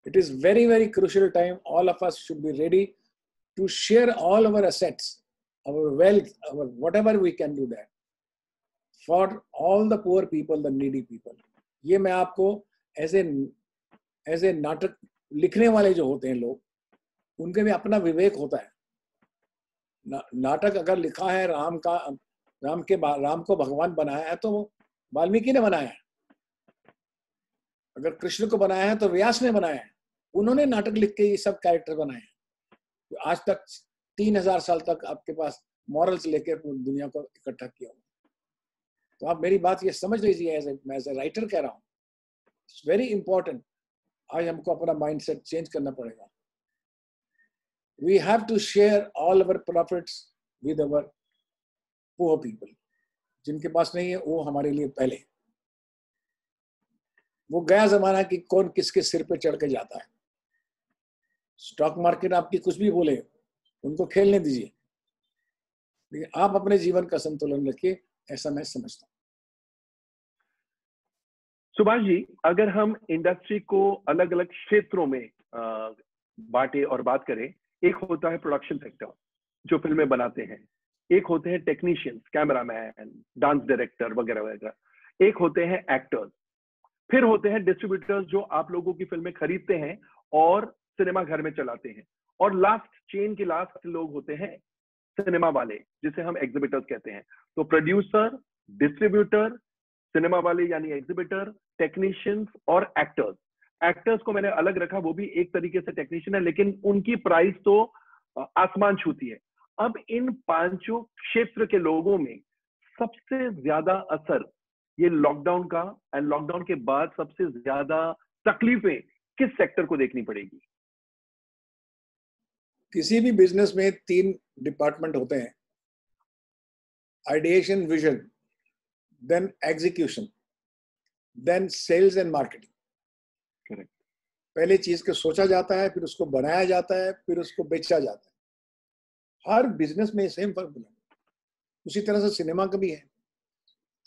It is very, very crucial time. All of us should be ready to share all our assets, our wealth, our whatever we can do that for all the poor people, the needy people. ये मैं आपको as a नाटक लिखने वाले जो होते हैं लोग, उनके भी अपना विवेक होता है। नाटक अगर लिखा है राम को भगवान बनाया है तो वो वाल्मीकि ने बनाया है। अगर कृष्ण को बनाया है तो व्यास ने बनाया है। उन्होंने नाटक लिख के ये सब कैरेक्टर बनाए हैं। आज तक 3000 साल तक आपके पास मॉरल्स लेके दुनिया को इकट्ठा किया हुआ। तो आप मेरी बात ये समझ लीजिए, मैं एज ए राइटर कह रहा हूँ, इट्स वेरी इंपॉर्टेंट। आज हमको अपना माइंडसेट चेंज करना पड़ेगा। We have to share all our profits with our poor people. जिनके पास नहीं है वो हमारे लिए पहले। वो गया जमाना कि कौन किसके सिर पे चढ़ के जाता है। स्टॉक मार्केट आपकी कुछ भी बोले, उनको खेलने दीजिए, लेकिन आप अपने जीवन का संतुलन रखिए, ऐसा मैं समझता हूँ। सुभाष जी, अगर हम इंडस्ट्री को अलग अलग क्षेत्रों में बांटे और बात करें, एक होता है प्रोडक्शन सेक्टर जो फिल्में बनाते हैं, एक होते हैं टेक्नीशियंस, कैमरामैन, डांस डायरेक्टर वगैरह वगैरह, एक होते हैं एक्टर्स, फिर होते हैं डिस्ट्रीब्यूटर्स जो आप लोगों की फिल्में खरीदते हैं और सिनेमा घर में चलाते हैं, और लास्ट चेन के लास्ट लोग होते हैं सिनेमा वाले, जिसे हम एग्जिबिटर्स कहते हैं। तो प्रोड्यूसर, डिस्ट्रीब्यूटर, सिनेमा वाले यानी एग्जिबिटर, टेक्नीशियंस और एक्टर्स। एक्टर्स को मैंने अलग रखा, वो भी एक तरीके से टेक्नीशियन है, लेकिन उनकी प्राइस तो आसमान छूती है। अब इन पांचों क्षेत्र के लोगों में सबसे ज्यादा असर ये लॉकडाउन का, एंड लॉकडाउन के बाद सबसे ज्यादा तकलीफें किस सेक्टर को देखनी पड़ेगी? किसी भी बिजनेस में 3 डिपार्टमेंट होते हैं, ideation, vision, then execution, then sales and marketing. Correct. पहले चीज को सोचा जाता है, फिर उसको बनाया जाता है, फिर उसको बेचा जाता है। हर बिजनेस में सेम फर्क बना। उसी तरह से सिनेमा का भी है।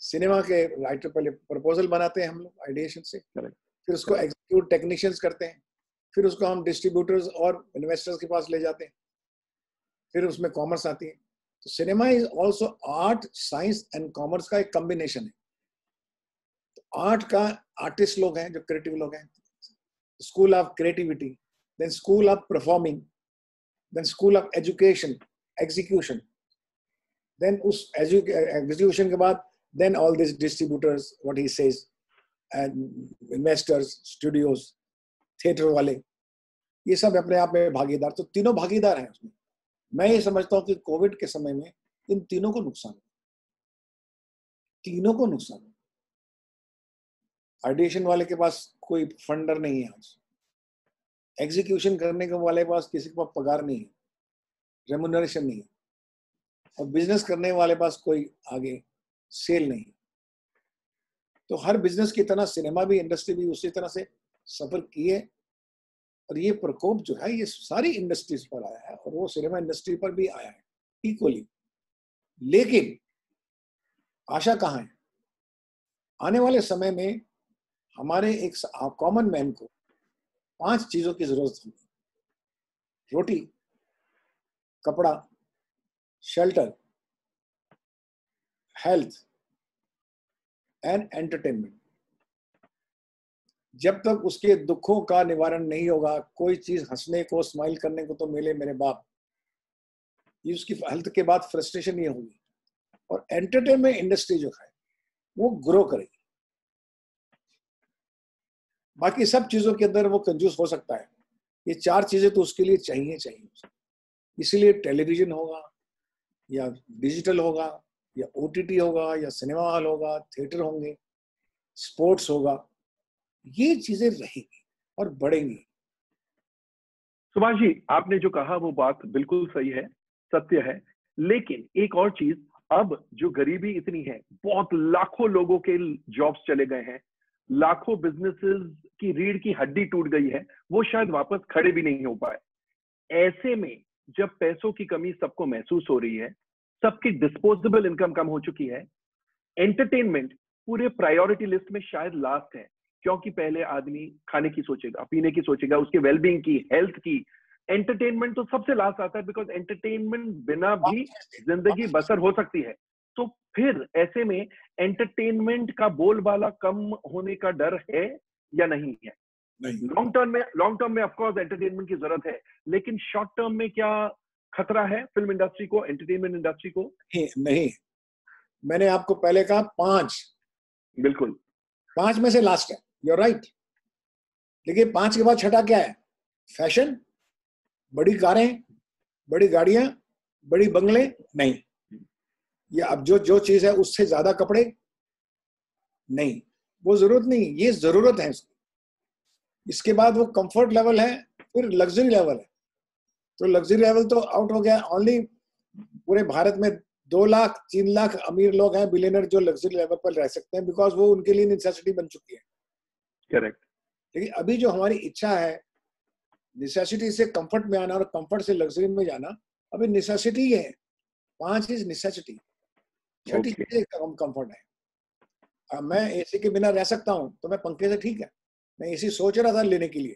सिनेमा के राइटर पहले प्रपोजल बनाते हैं हम लोग आइडिएशन से, फिर उसको एग्जीक्यूट टेक्नीशियंस करते हैं, फिर उसको हम डिस्ट्रीब्यूटर्स और इन्वेस्टर्स के पास ले जाते हैं, फिर उसमें कॉमर्स आती है। तो cinema is also art, science and commerce का एक कॉम्बिनेशन है। तो आर्ट का आर्टिस्ट लोग हैं जो क्रिएटिव लोग हैं, school of creativity, then school of performing, then school of education, execution, then उस एग्जीक्यूशन के बाद then all these distributors, what he says, and investors, studios, theater वाले, ये सब अपने आप में भागीदार। तो तीनों भागीदार हैं उसमें। मैं ये समझता हूँ कि कोविड के समय में इन तीनों को नुकसान हुआ, तीनों को नुकसान हुआ। आइडिएशन वाले के पास कोई फंडर नहीं है आज, एग्जीक्यूशन करने के वाले के पास किसी के पास पगार नहीं है, रेम्यूनरेशन नहीं है, और बिजनेस करने वाले पास कोई आगे सेल नहीं। तो हर बिजनेस की तरह सिनेमा भी, इंडस्ट्री भी उसी तरह से सफर की है। और ये प्रकोप जो है ये सारी इंडस्ट्रीज पर आया है, और वो सिनेमा इंडस्ट्री पर भी आया है इक्वली। लेकिन आशा कहाँ है? आने वाले समय में हमारे एक कॉमन मैन को 5 चीजों की जरूरत होगी: रोटी, कपड़ा, शेल्टर, हेल्थ एंड एंटरटेनमेंट। जब तक उसके दुखों का निवारण नहीं होगा, कोई चीज हंसने को, स्माइल करने को तो मिले मेरे बाप, ये उसकी हेल्थ के बाद फ्रस्ट्रेशन ये होगी। और एंटरटेनमेंट इंडस्ट्री जो है वो ग्रो करेगी। बाकी सब चीजों के अंदर वो कंजूस हो सकता है, ये 4 चीजें तो उसके लिए चाहिए। इसीलिए टेलीविजन होगा या डिजिटल होगा या OTT होगा या सिनेमा हॉल होगा, थिएटर होंगे, स्पोर्ट्स होगा, ये चीजें रहेंगी और बढ़ेंगी। सुभाष जी, आपने जो कहा वो बात बिल्कुल सही है, सत्य है। लेकिन एक और चीज, अब जो गरीबी इतनी है, बहुत लाखों लोगों के जॉब्स चले गए हैं, लाखों बिजनेसेस की रीढ़ की हड्डी टूट गई है, वो शायद वापस खड़े भी नहीं हो पाए। ऐसे में जब पैसों की कमी सबको महसूस हो रही है, सबकी डिस्पोजेबल इनकम कम हो चुकी है, एंटरटेनमेंट पूरे प्रायोरिटी लिस्ट में शायद लास्ट है। क्योंकि पहले आदमी खाने की सोचेगा, पीने की सोचेगा, उसके वेलबींग की, हेल्थ की। एंटरटेनमेंट तो सबसे लास्ट आता है, बिकॉज एंटरटेनमेंट बिना भी जिंदगी बसर हो सकती है। तो फिर ऐसे में एंटरटेनमेंट का बोलबाला कम होने का डर है या नहीं है? लॉन्ग टर्म में ऑफ कोर्स एंटरटेनमेंट की जरूरत है, लेकिन शॉर्ट टर्म में क्या खतरा है फिल्म इंडस्ट्री को, एंटरटेनमेंट इंडस्ट्री को? नहीं, मैंने आपको पहले कहा 5, बिल्कुल 5 में से लास्ट है, यू आर राइट। लेकिन 5 के बाद छठा क्या है? फैशन, बड़ी कारें, बड़ी गाड़ियां, बड़ी बंगले नहीं। ये अब जो चीज है उससे ज्यादा कपड़े नहीं, वो जरूरत नहीं, ये जरूरत है इसकी। इसके बाद वो कंफर्ट लेवल है, फिर लग्जरी लेवल है। तो लग्जरी लेवल तो आउट हो गया। ओनली पूरे भारत में 2 लाख 3 लाख अमीर लोग हैं, बिलियनर, जो लग्जरी लेवल पर रह सकते हैं, बिकॉज वो उनके लिए नेसेसिटी बन चुकी है। करेक्ट। लेकिन अभी जो हमारी इच्छा है नेसेसिटी से कंफर्ट में आना और कंफर्ट से लग्जरी में जाना, अभी नेसेसिटी है, 5 इज नेसेसिटी, छठी Okay. चीज कंफर्ट है। अब मैं एसी के बिना रह सकता हूँ तो मैं पंखे से ठीक है, मैं एसी सोच रहा था लेने के लिए,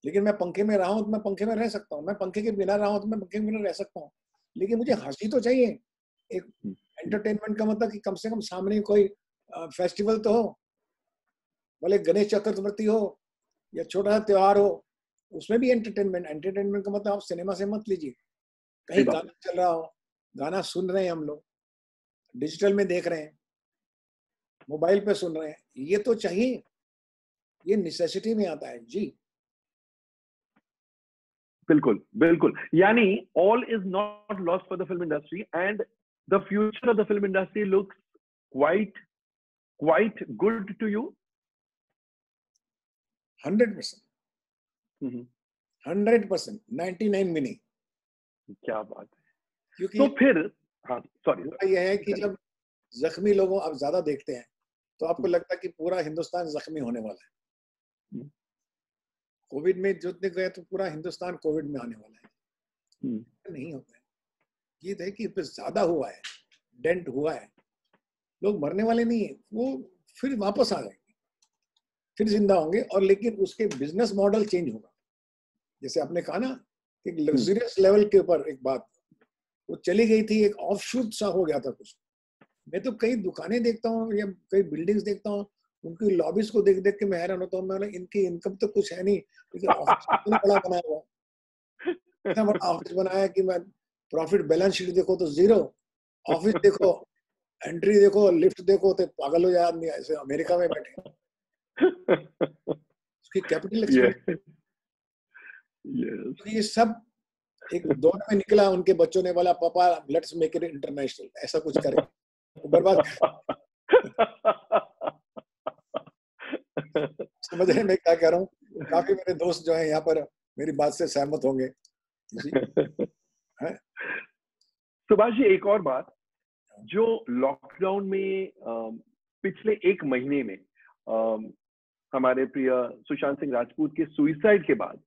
लेकिन मैं पंखे में रहा हूँ तो मैं पंखे में रह सकता हूँ, मैं पंखे के बिना रहा हूँ तो मैं पंखे के बिना रह सकता हूँ, लेकिन मुझे हंसी तो चाहिए। एक एंटरटेनमेंट का मतलब कि कम से कम सामने कोई फेस्टिवल तो हो, भले गणेश चतुर्थी हो या छोटा सा त्योहार हो, उसमें भी एंटरटेनमेंट का मतलब आप सिनेमा से मत लीजिए, कहीं सही बात। गाना चल रहा हो, गाना सुन रहे हैं हम लोग, डिजिटल में देख रहे हैं, मोबाइल पे सुन रहे हैं, ये तो चाहिए, ये नेसेसिटी में आता है जी। बिल्कुल बिल्कुल, यानी all is not lost for the film industry and the future of the film industry looks quite good to you. 100%, 100%, 99 में नहीं। क्या बात है। क्योंकि तो फिर हाँ सॉरी, यह है कि जब जख्मी लोगों आप ज्यादा देखते हैं तो आपको लगता है कि पूरा हिंदुस्तान जख्मी होने वाला है। कोविड में जितने गए तो पूरा हिंदुस्तान कोविड में आने वाला है, नहीं होता है। ये है कि ज्यादा हुआ है, डेंट हुआ है, लोग मरने वाले नहीं है, वो फिर वापस आ जाएंगे, फिर जिंदा होंगे, और लेकिन उसके बिजनेस मॉडल चेंज होगा। जैसे आपने कहा ना कि लग्जरियस लेवल के ऊपर एक बात वो चली गई थी, एक ऑफशूट सा हो गया था कुछ। मैं तो कई दुकानें देखता हूँ या कई बिल्डिंग्स देखता हूँ, उनकी लॉबीज को देख देख के मैं हैरान होता हूँ, मैं इनकी इनकम तो कुछ है नहीं, लेकिन ऑफिस इतना बड़ा बनाया हुआ, इतना बड़ा ऑफिस बनाया कि मैं प्रॉफिट बैलेंस शीट देखो तो जीरो, ऑफिस देखो, एंट्री देखो, लिफ्ट देखो तो पागल हो जाए आदमी, ऐसे अमेरिका में बैठे। उसकी कैपिटल एक्सपेंडिचर, ये सब एक दौर में निकला, उनके बच्चों ने बोला पापा लेट्स मेक इट इंटरनेशनल, ऐसा कुछ करें, बर्बाद। समझ रहे मैं क्या कह रहा हूँ? काफी मेरे दोस्त जो हैं यहाँ पर मेरी बात से सहमत होंगे। सुभाष जी, एक और बात, जो लॉकडाउन में पिछले 1 महीने में हमारे प्रिय सुशांत सिंह राजपूत के सुइसाइड के बाद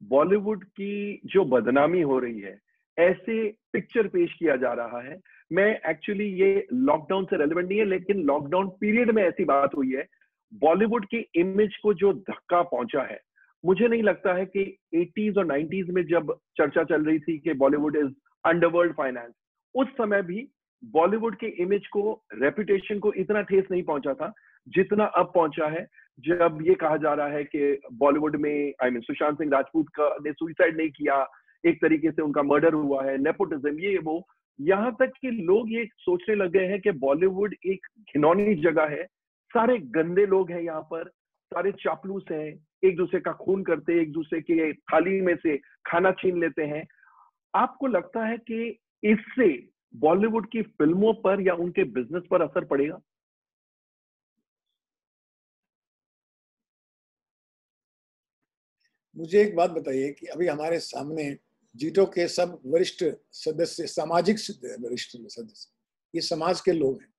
बॉलीवुड की जो बदनामी हो रही है, ऐसे पिक्चर पेश किया जा रहा है। मैं एक्चुअली ये लॉकडाउन से रेलेवेंट नहीं है, लेकिन लॉकडाउन पीरियड में ऐसी बात हुई है, बॉलीवुड की इमेज को जो धक्का पहुंचा है, मुझे नहीं लगता है कि 80s और 90s में जब चर्चा चल रही थी कि बॉलीवुड इज अंडरवर्ल्ड फाइनेंस, उस समय भी बॉलीवुड के इमेज को, रेपुटेशन को इतना ठेस नहीं पहुंचा था जितना अब पहुंचा है, जब ये कहा जा रहा है कि बॉलीवुड में सुशांत सिंह राजपूत का ने सुसाइड नहीं किया, एक तरीके से उनका मर्डर हुआ है, नेपोटिज्म, ये वो, यहाँ तक कि लोग ये सोचने लग गए हैं कि बॉलीवुड एक घिनौनी जगह है, सारे गंदे लोग हैं यहाँ पर, सारे चापलूस हैं, एक दूसरे का खून करते हैं, एक दूसरे के थाली में से खाना छीन लेते हैं। आपको लगता है कि इससे बॉलीवुड की फिल्मों पर या उनके बिजनेस पर असर पड़ेगा? मुझे एक बात बताइए कि अभी हमारे सामने जीटो के सब वरिष्ठ सदस्य, सामाजिक वरिष्ठ सदस्य, ये समाज के लोग हैं,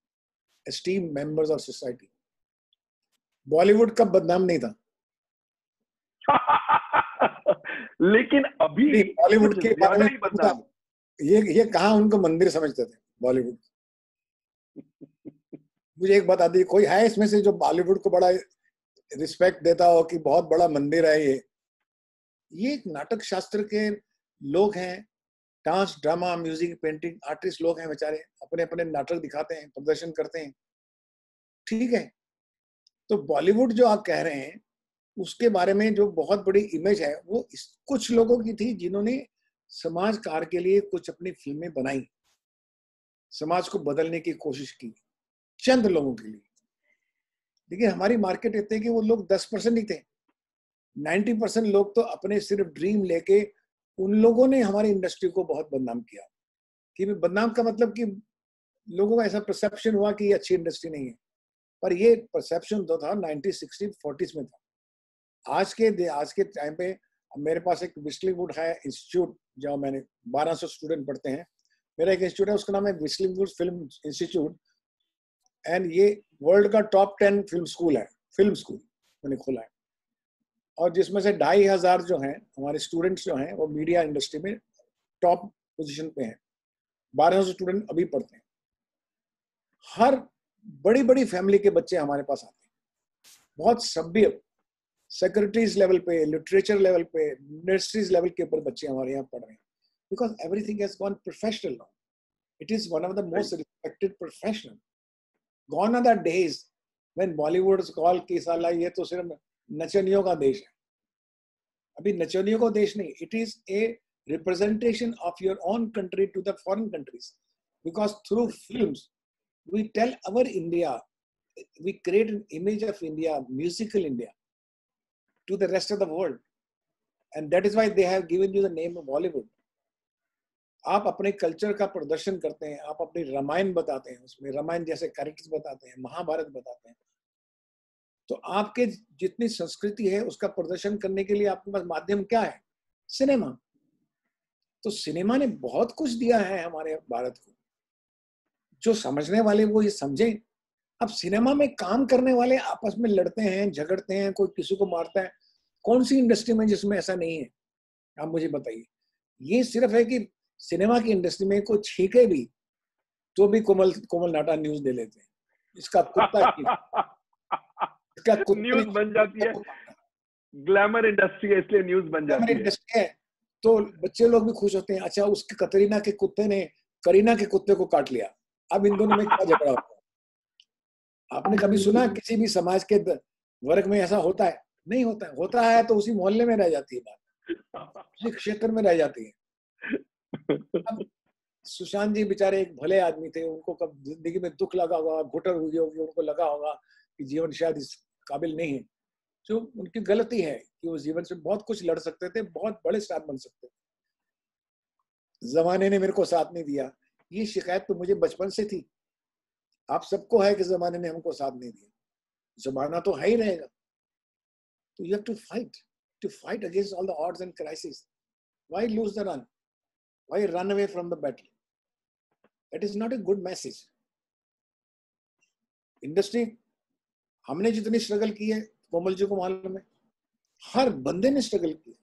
esteem members of society. Bollywood कब बदनाम नहीं था? लेकिन अभी बॉलीवुड के बारे में बदनाम, ये कहाँ उनको मंदिर समझते थे बॉलीवुड? मुझे एक बात आती है, कोई है इसमें से जो बॉलीवुड को बड़ा रिस्पेक्ट देता हो कि बहुत बड़ा मंदिर है ये एक नाटक शास्त्र के लोग हैं, dance, drama, music, painting artist लोग हैं बेचारे, अपने अपने नाटक दिखाते हैं, प्रदर्शन करते हैं, ठीक है। तो बॉलीवुड जो आप कह रहे हैं उसके बारे में जो बहुत बड़ी इमेज है वो कुछ लोगों की थी जिन्होंने समाज कार्य के लिए कुछ अपनी फिल्में बनाई, समाज को बदलने की कोशिश की, चंद लोगों के लिए। लेकिन हमारी मार्केट इतने कि वो लोग 10% ही थे, 90% लोग तो अपने सिर्फ ड्रीम लेके, उन लोगों ने हमारी इंडस्ट्री को बहुत बदनाम किया। कि बदनाम का मतलब कि लोगों का ऐसा परसेप्शन हुआ कि ये अच्छी इंडस्ट्री नहीं है, पर ये परसेप्शन तो था 1960-40s में था। आज के टाइम पे मेरे पास एक विस्लिंगवुड है इंस्टीट्यूट, जहाँ मैंने 1200 स्टूडेंट पढ़ते हैं। मेरा एक इंस्टीट्यूट है, उसका नाम है विस्लिंगवुड फिल्म इंस्टीट्यूट, एंड ये वर्ल्ड का टॉप 10 फिल्म स्कूल मैंने खोला है। और जिसमें से 2500 जो हैं हमारे स्टूडेंट्स जो हैं वो मीडिया इंडस्ट्री में टॉप पोजीशन पे हैं, 1200 स्टूडेंट अभी पढ़ते हैं। हर बड़ी बड़ी फैमिली के बच्चे हमारे पास आते हैं, बहुत सभ्य सेक्रेटरीज लेवल पे, लिटरेचर लेवल पे, यूनिवर्सिटीज लेवल के ऊपर बच्चे हमारे यहाँ पढ़ रहे हैं, because everything has gone professional now. It is one of the most respected profession. Gone are the days when Bollywood call की साला ये तो सिर्फ नचनियों का देश है। अभी नचनियों का देश नहीं, it is a representation of your own country to the foreign countries, because through films we tell our India, we create an image of India, musical India, to the rest of the world, and that is why they have given you the name of Bollywood. आप अपने culture का प्रदर्शन करते हैं, आप अपनी रामायण बताते हैं, उसमें रामायण जैसे कैरेक्टर्स बताते हैं, महाभारत बताते हैं, तो आपके जितनी संस्कृति है उसका प्रदर्शन करने के लिए आपके पास माध्यम क्या है? सिनेमा। तो सिनेमा ने बहुत कुछ दिया है हमारे भारत को। जो समझने वाले वो ये समझें। अब सिनेमा में काम करने वाले आपस में लड़ते हैं, झगड़ते हैं, कोई किसी को मारता है। कौन सी इंडस्ट्री में जिसमें ऐसा नहीं है? आप मुझे बताइए। ये सिर्फ है कि सिनेमा की इंडस्ट्री में कोई छींके भी तो भी कोमल नाटा न्यूज दे लेते हैं। इसका कुत्ता न्यूज बन जाती है। ग्लैमर इंडस्ट्री है इसलिए न्यूज बन जाती है। तो बच्चे लोग भी खुश होते हैं। अच्छा, उसके कतरीना के कुत्ते ने करीना के कुत्ते को काट लिया, अब इन दोनों में क्या झगड़ा होता है? आपने कभी सुना किसी भी समाज के वर्ग में ऐसा होता है? नहीं होता है। होता है तो उसी मोहल्ले में रह जाती है बात, उसी क्षेत्र में रह जाती है। अब सुशांत जी बेचारे एक भले आदमी थे, उनको कब जिंदगी में दुख लगा होगा, घुटन हुई होगी, उनको लगा होगा कि जीवन शायद इस काबिल नहीं है। जो उनकी गलती है कि वो जीवन से बहुत कुछ लड़ सकते थे, बहुत बड़े स्टार बन सकते थे। जमाने ने मेरे को साथ नहीं दिया। ये शिकायत तो मुझे बचपन से थी। आप सबको है कि जमाने ने हमको साथ नहीं दिया। जमाना तो है ही रहेगा। तो you have to fight against all the odds and crisis. Why lose the run? Why run away from the battle? That is not a good message. Industry हमने जितनी स्ट्रगल की है, कोमल जी को मालूम है, हर बंदे ने स्ट्रगल किया।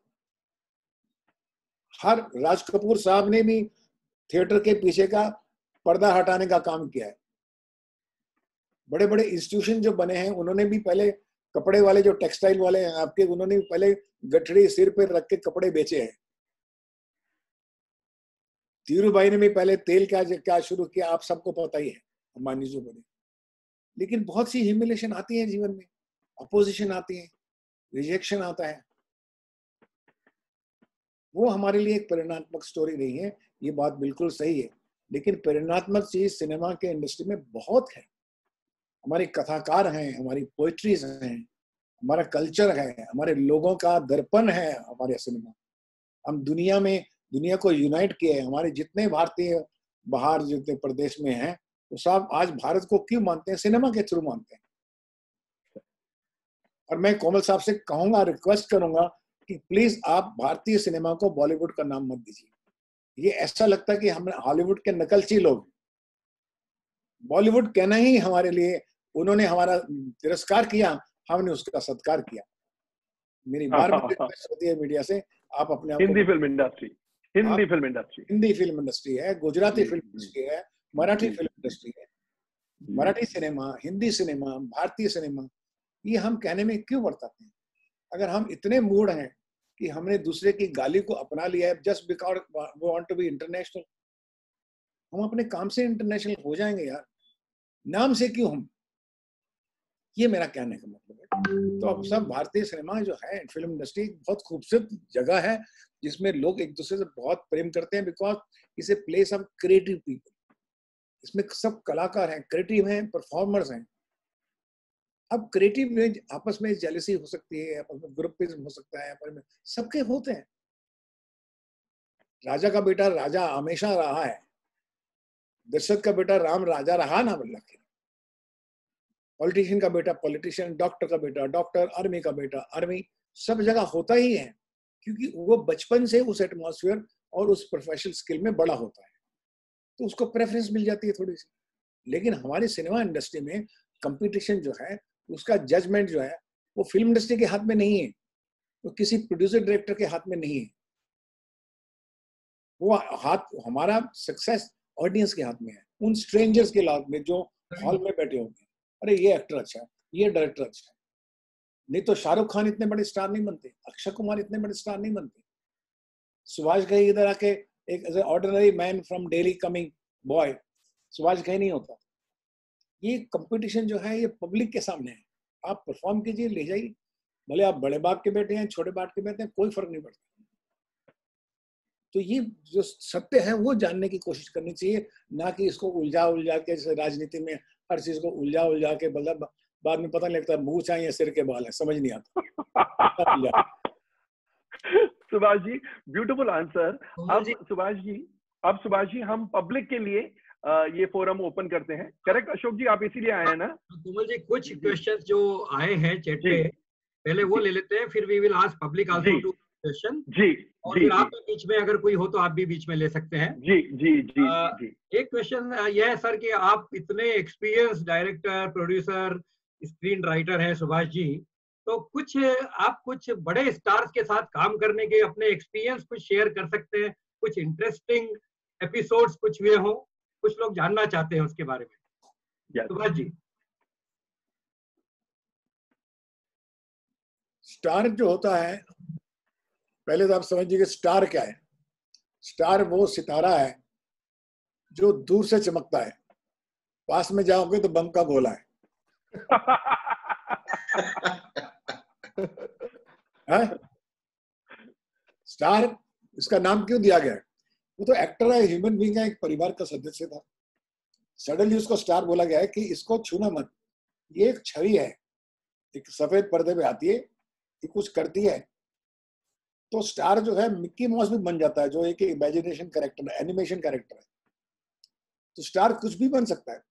हर राज कपूर साहब ने भी थिएटर के पीछे का पर्दा हटाने का काम किया है। बड़े बड़े इंस्टीट्यूशन जो बने हैं, उन्होंने भी पहले कपड़े वाले जो टेक्सटाइल वाले हैं आपके, उन्होंने भी पहले गठड़ी सिर पे रख के कपड़े बेचे हैं। धीरूभाई ने भी पहले तेल क्या शुरू किया, आप सबको पता ही है, अंबानी जी बने। लेकिन बहुत सी ह्यूमिलेशन आती है जीवन में, अपोजिशन आती है, रिजेक्शन आता है। वो हमारे लिए एक प्रेरणात्मक स्टोरी नहीं है, ये बात बिल्कुल सही है। लेकिन प्रेरणात्मक चीज सिनेमा के इंडस्ट्री में बहुत है। हमारे कथाकार हैं, हमारी पोइट्रीज हैं, हमारा कल्चर है, हमारे लोगों का दर्पण है हमारे सिनेमा। हम दुनिया को यूनाइट किए हैं। हमारे जितने भारतीय बाहर जितने प्रदेश में हैं, वो सब आज भारत को क्यों मानते हैं? सिनेमा के थ्रू मानते हैं। और मैं कोमल साहब से कहूंगा, रिक्वेस्ट करूंगा कि प्लीज आप भारतीय सिनेमा को बॉलीवुड का नाम मत दीजिए। ये ऐसा लगता है कि हम हॉलीवुड के नकलची लोग। बॉलीवुड कहना ही हमारे लिए, उन्होंने हमारा तिरस्कार किया, हमने उसका सत्कार किया। मेरी बार-बार रिक्वेस्ट होती है मीडिया से, आप अपने हिंदी फिल्म इंडस्ट्री है, गुजराती फिल्म इंडस्ट्री है, मराठी फिल्म इंडस्ट्री है, मराठी सिनेमा, हिंदी सिनेमा, भारतीय सिनेमा, ये हम कहने में क्यों बरताते हैं? अगर हम इतने मूड हैं कि हमने दूसरे की गाली को अपना लिया है just because we want to be international, हम अपने काम से इंटरनेशनल हो जाएंगे यार, नाम से क्यों हम? ये मेरा कहने का मतलब है। तो अब सब भारतीय सिनेमा जो है, फिल्म इंडस्ट्री बहुत खूबसूरत जगह है जिसमें लोग एक दूसरे से बहुत प्रेम करते हैं, because is a place of creative people. इसमें सब कलाकार हैं, क्रिएटिव हैं, परफॉर्मर्स हैं। अब क्रिएटिव में आपस में जेलसी हो सकती है, आपस में ग्रुपिज्म हो सकता है, आपस में सबके होते हैं। राजा का बेटा राजा हमेशा रहा है, दशरथ का बेटा राम राजा रहा ना बोला के। पॉलिटिशियन का बेटा पॉलिटिशियन, डॉक्टर का बेटा डॉक्टर, आर्मी का बेटा आर्मी, सब जगह होता ही है, क्योंकि वो बचपन से उस एटमॉस्फेयर और उस प्रोफेशनल स्किल में बड़ा होता है, तो उसको प्रेफरेंस मिल जाती है थोड़ी सी। लेकिन हमारी सिनेमा इंडस्ट्री में कंपटीशन जो है, उसका जजमेंट जो है, वो फिल्म इंडस्ट्री के हाथ में नहीं है, वो किसी प्रोड्यूसर डायरेक्टर के हाथ में नहीं है। वो हाथ, हमारा सक्सेस ऑडियंस के हाथ में है, उन स्ट्रेंजर्स के हाथ में जो हॉल में बैठे होंगे, अरे ये एक्टर अच्छा है, ये डायरेक्टर अच्छा है। नहीं तो शाहरुख खान इतने बड़े स्टार नहीं बनते, अक्षय कुमार इतने बड़े स्टार नहीं बनते, सुभाष घई इधर आके एक ordinary man from Delhi coming boy Subhash Ghai नहीं होता। ये कंपटीशन जो है ये पब्लिक के सामने है, आप परफॉर्म कीजिए, ले जाइए, भले आप बड़े बाप के बेटे हैं, छोटे बाप के बेटे हैं, कोई फर्क नहीं पड़ता। तो ये जो सत्य है वो जानने की कोशिश करनी चाहिए, ना कि इसको उलझा के, जैसे राजनीति में हर चीज को उलझा के, मतलब बाद में पता नहीं लगता मुंह चाहिए सिर के बाल है, समझ नहीं आता। Subhash ji, beautiful answer. अब सुभाष जी हम पब्लिक के लिए ये फोरम ओपन करते हैं, करेक्ट अशोक जी? आप इसीलिए आए हैं ना? कोमल जी, कुछ क्वेश्चंस जो आए हैं चैट पे पहले वो ले लेते हैं, फिर we will ask public also to question. जी और फिर आप बीच में अगर कोई हो तो आप भी बीच में ले सकते हैं। जी जी जी जी। एक क्वेश्चन यह है सर कि आप इतने experience director, producer, screen writer हैं सुभाष जी, तो आप कुछ बड़े स्टार्स के साथ काम करने के अपने एक्सपीरियंस कुछ शेयर कर सकते हैं? कुछ इंटरेस्टिंग एपिसोड्स कुछ हुए हो, कुछ लोग जानना चाहते हैं उसके बारे में। सुभाष जी। स्टार जो होता है, पहले तो आप समझिए कि स्टार क्या है। स्टार वो सितारा है जो दूर से चमकता है, पास में जाओगे तो बम का गोला है। स्टार इसका नाम क्यों दिया गया है? वो तो एक्टर है, ह्यूमन बीइंग है, एक परिवार का सदस्य था। सडनली उसको स्टार बोला गया है कि इसको छूना मत, ये एक छवि है, एक सफेद पर्दे पे आती है, ये कुछ करती है। तो स्टार जो है मिक्की माउस भी बन जाता है, जो एक इमेजिनेशन कैरेक्टर है, एनिमेशन कैरेक्टर है। तो स्टार कुछ भी बन सकता है,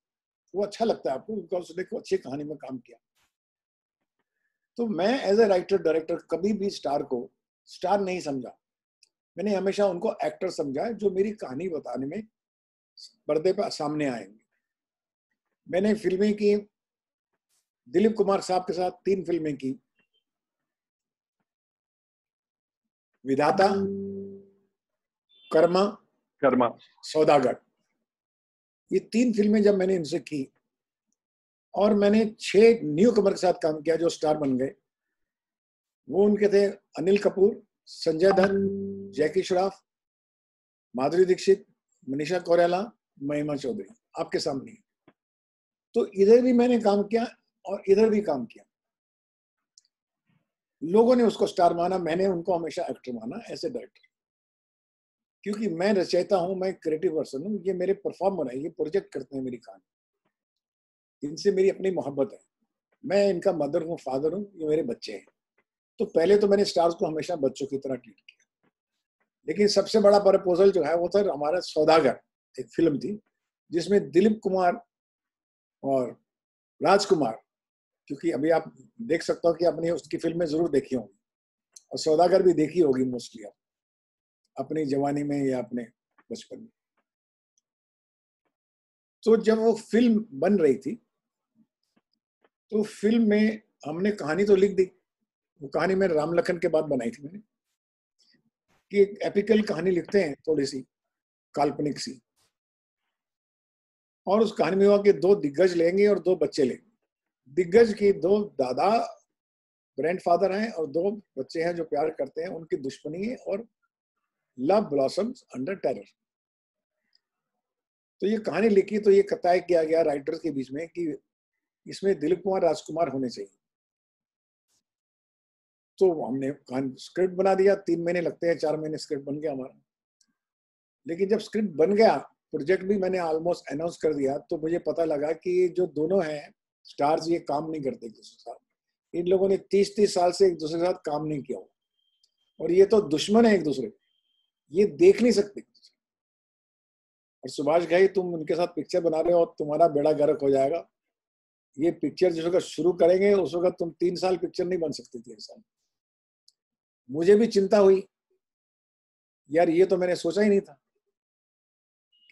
वो अच्छा लगता है आपको, बिकॉज उसने को अच्छी कहानी में काम किया। तो मैं एज ए राइटर डायरेक्टर कभी भी स्टार को स्टार नहीं समझा, मैंने हमेशा उनको एक्टर समझा जो मेरी कहानी बताने में पर्दे पर सामने आएंगे। मैंने फिल्में की, दिलीप कुमार साहब के साथ 3 फिल्में की, विधाता, कर्मा, सौदागर। ये 3 फिल्में जब मैंने इनसे की और मैंने 6 न्यू कमर के साथ काम किया जो स्टार बन गए। वो उनके थे अनिल कपूर, संजय दत्त, जैकी श्रॉफ, माधुरी दीक्षित, मनीषा कोइराला, महिमा चौधरी, आपके सामने। तो इधर भी मैंने काम किया और इधर भी काम किया। लोगों ने उसको स्टार माना, मैंने उनको हमेशा एक्टर माना एज ए डायरेक्टर, क्योंकि मैं रचयिता हूं, मैं क्रिएटिव पर्सन हूं। ये मेरे परफॉर्मर है, ये प्रोजेक्ट करते हैं मेरी कहानी, इनसे मेरी अपनी मोहब्बत है, मैं इनका मदर हूँ, फादर हूँ, ये मेरे बच्चे हैं। तो पहले तो मैंने स्टार्स को हमेशा बच्चों की तरह ट्रीट किया। लेकिन सबसे बड़ा प्रपोजल जो है वो था हमारा सौदागर, एक फिल्म थी जिसमें दिलीप कुमार और राजकुमार, क्योंकि अभी आप देख सकते हो कि आपने उसकी फिल्में जरूर देखी होंगी और सौदागर भी देखी होगी मोस्टली आप अपनी जवानी में या अपने बचपन में। तो जब वो फिल्म बन रही थी तो फिल्म में हमने कहानी तो लिख दी, वो कहानी मैंने राम लखन के बाद बनाई थी मैंने, कि एक एपिकल कहानी लिखते हैं थोड़ी सी काल्पनिक सी, और उस कहानी में हुआ कि 2 दिग्गज लेंगे और 2 बच्चे लेंगे। दिग्गज की 2 दादा ग्रैंडफादर हैं और 2 बच्चे हैं जो प्यार करते हैं, उनकी दुश्मनी है और लव ब्लॉसम्स अंडर टेरर। तो ये कहानी लिखी तो ये तय किया गया राइटर्स के बीच में कि इसमें दिलीप कुमार राजकुमार होने चाहिए। तो हमने स्क्रिप्ट बना दिया, 3 महीने लगते हैं, 4 महीने स्क्रिप्ट बन गया हमारा। लेकिन जब स्क्रिप्ट बन गया, प्रोजेक्ट भी मैंने ऑलमोस्ट अनाउंस कर दिया, तो मुझे पता लगा कि जो दोनों हैं स्टार्स ये काम नहीं करते एक दूसरे के साथ। इन लोगों ने 30 साल से एक दूसरे के साथ काम नहीं किया और ये तो दुश्मन है एक दूसरे, ये देख नहीं सकते। और सुभाष घई तुम उनके साथ पिक्चर बना रहे हो, तुम्हारा बेड़ा गर्क हो जाएगा। ये पिक्चर जिस वक्त शुरू करेंगे उस वक्त तुम 3 साल पिक्चर नहीं बन सकती 3 साल। मुझे भी चिंता हुई, यार ये तो मैंने सोचा ही नहीं था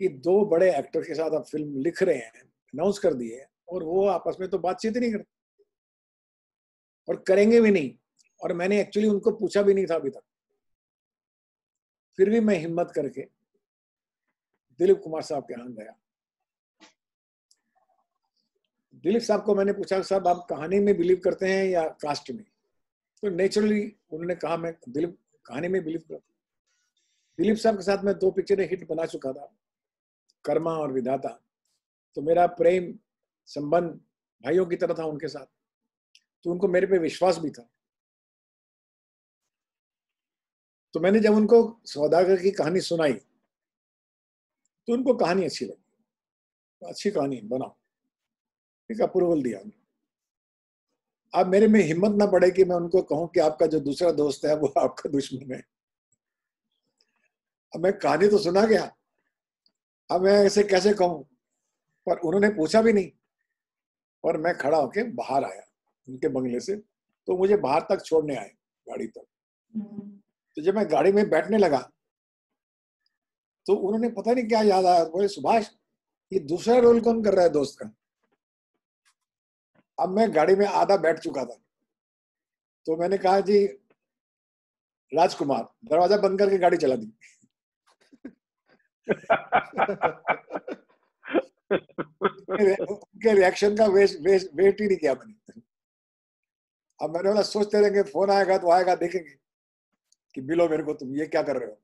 कि 2 बड़े एक्टर के साथ आप फिल्म लिख रहे हैं, अनाउंस कर दिए और वो आपस में तो बातचीत ही नहीं करते और करेंगे भी नहीं। और मैंने एक्चुअली उनको पूछा भी नहीं था अभी तक। फिर भी मैं हिम्मत करके दिलीप कुमार साहब के यहाँ गया। दिलीप साहब को मैंने पूछा साहब आप कहानी में बिलीव करते हैं या कास्ट में? तो नेचुरली उन्होंने कहा मैं दिलीप कहानी में बिलीव करता हूँ। दिलीप साहब के साथ मैं 2 पिक्चरें हिट बना चुका था, कर्मा और विधाता। तो मेरा प्रेम संबंध भाइयों की तरह था उनके साथ, तो उनको मेरे पे विश्वास भी था। तो मैंने जब उनको सौदागर की कहानी सुनाई तो उनको कहानी अच्छी लगी, तो अच्छी कहानी बनाओ, ठीक, अप्रूवल दिया। अब मेरे में हिम्मत ना पड़े कि मैं उनको कहूं कि आपका जो दूसरा दोस्त है वो आपका दुश्मन है। अब मैं कहानी तो सुना गया, अब मैं ऐसे कैसे कहूं? पर उन्होंने पूछा भी नहीं, और मैं खड़ा होके बाहर आया उनके बंगले से, तो मुझे बाहर तक छोड़ने आए, गाड़ी तक। तो जब मैं गाड़ी में बैठने लगा तो उन्होंने पता नहीं क्या याद आया, बोले सुभाष ये दूसरा रोल कौन कर रहा है दोस्त का? अब मैं गाड़ी में आधा बैठ चुका था, तो मैंने कहा जी राजकुमार, दरवाजा बंद करके गाड़ी चला दी। उनके रिएक्शन का वेट ही नहीं किया मैंने। अब मैंने बोला सोचते रहेंगे, फोन आएगा तो आएगा, देखेंगे कि मिलो मेरे को, तुम ये क्या कर रहे हो?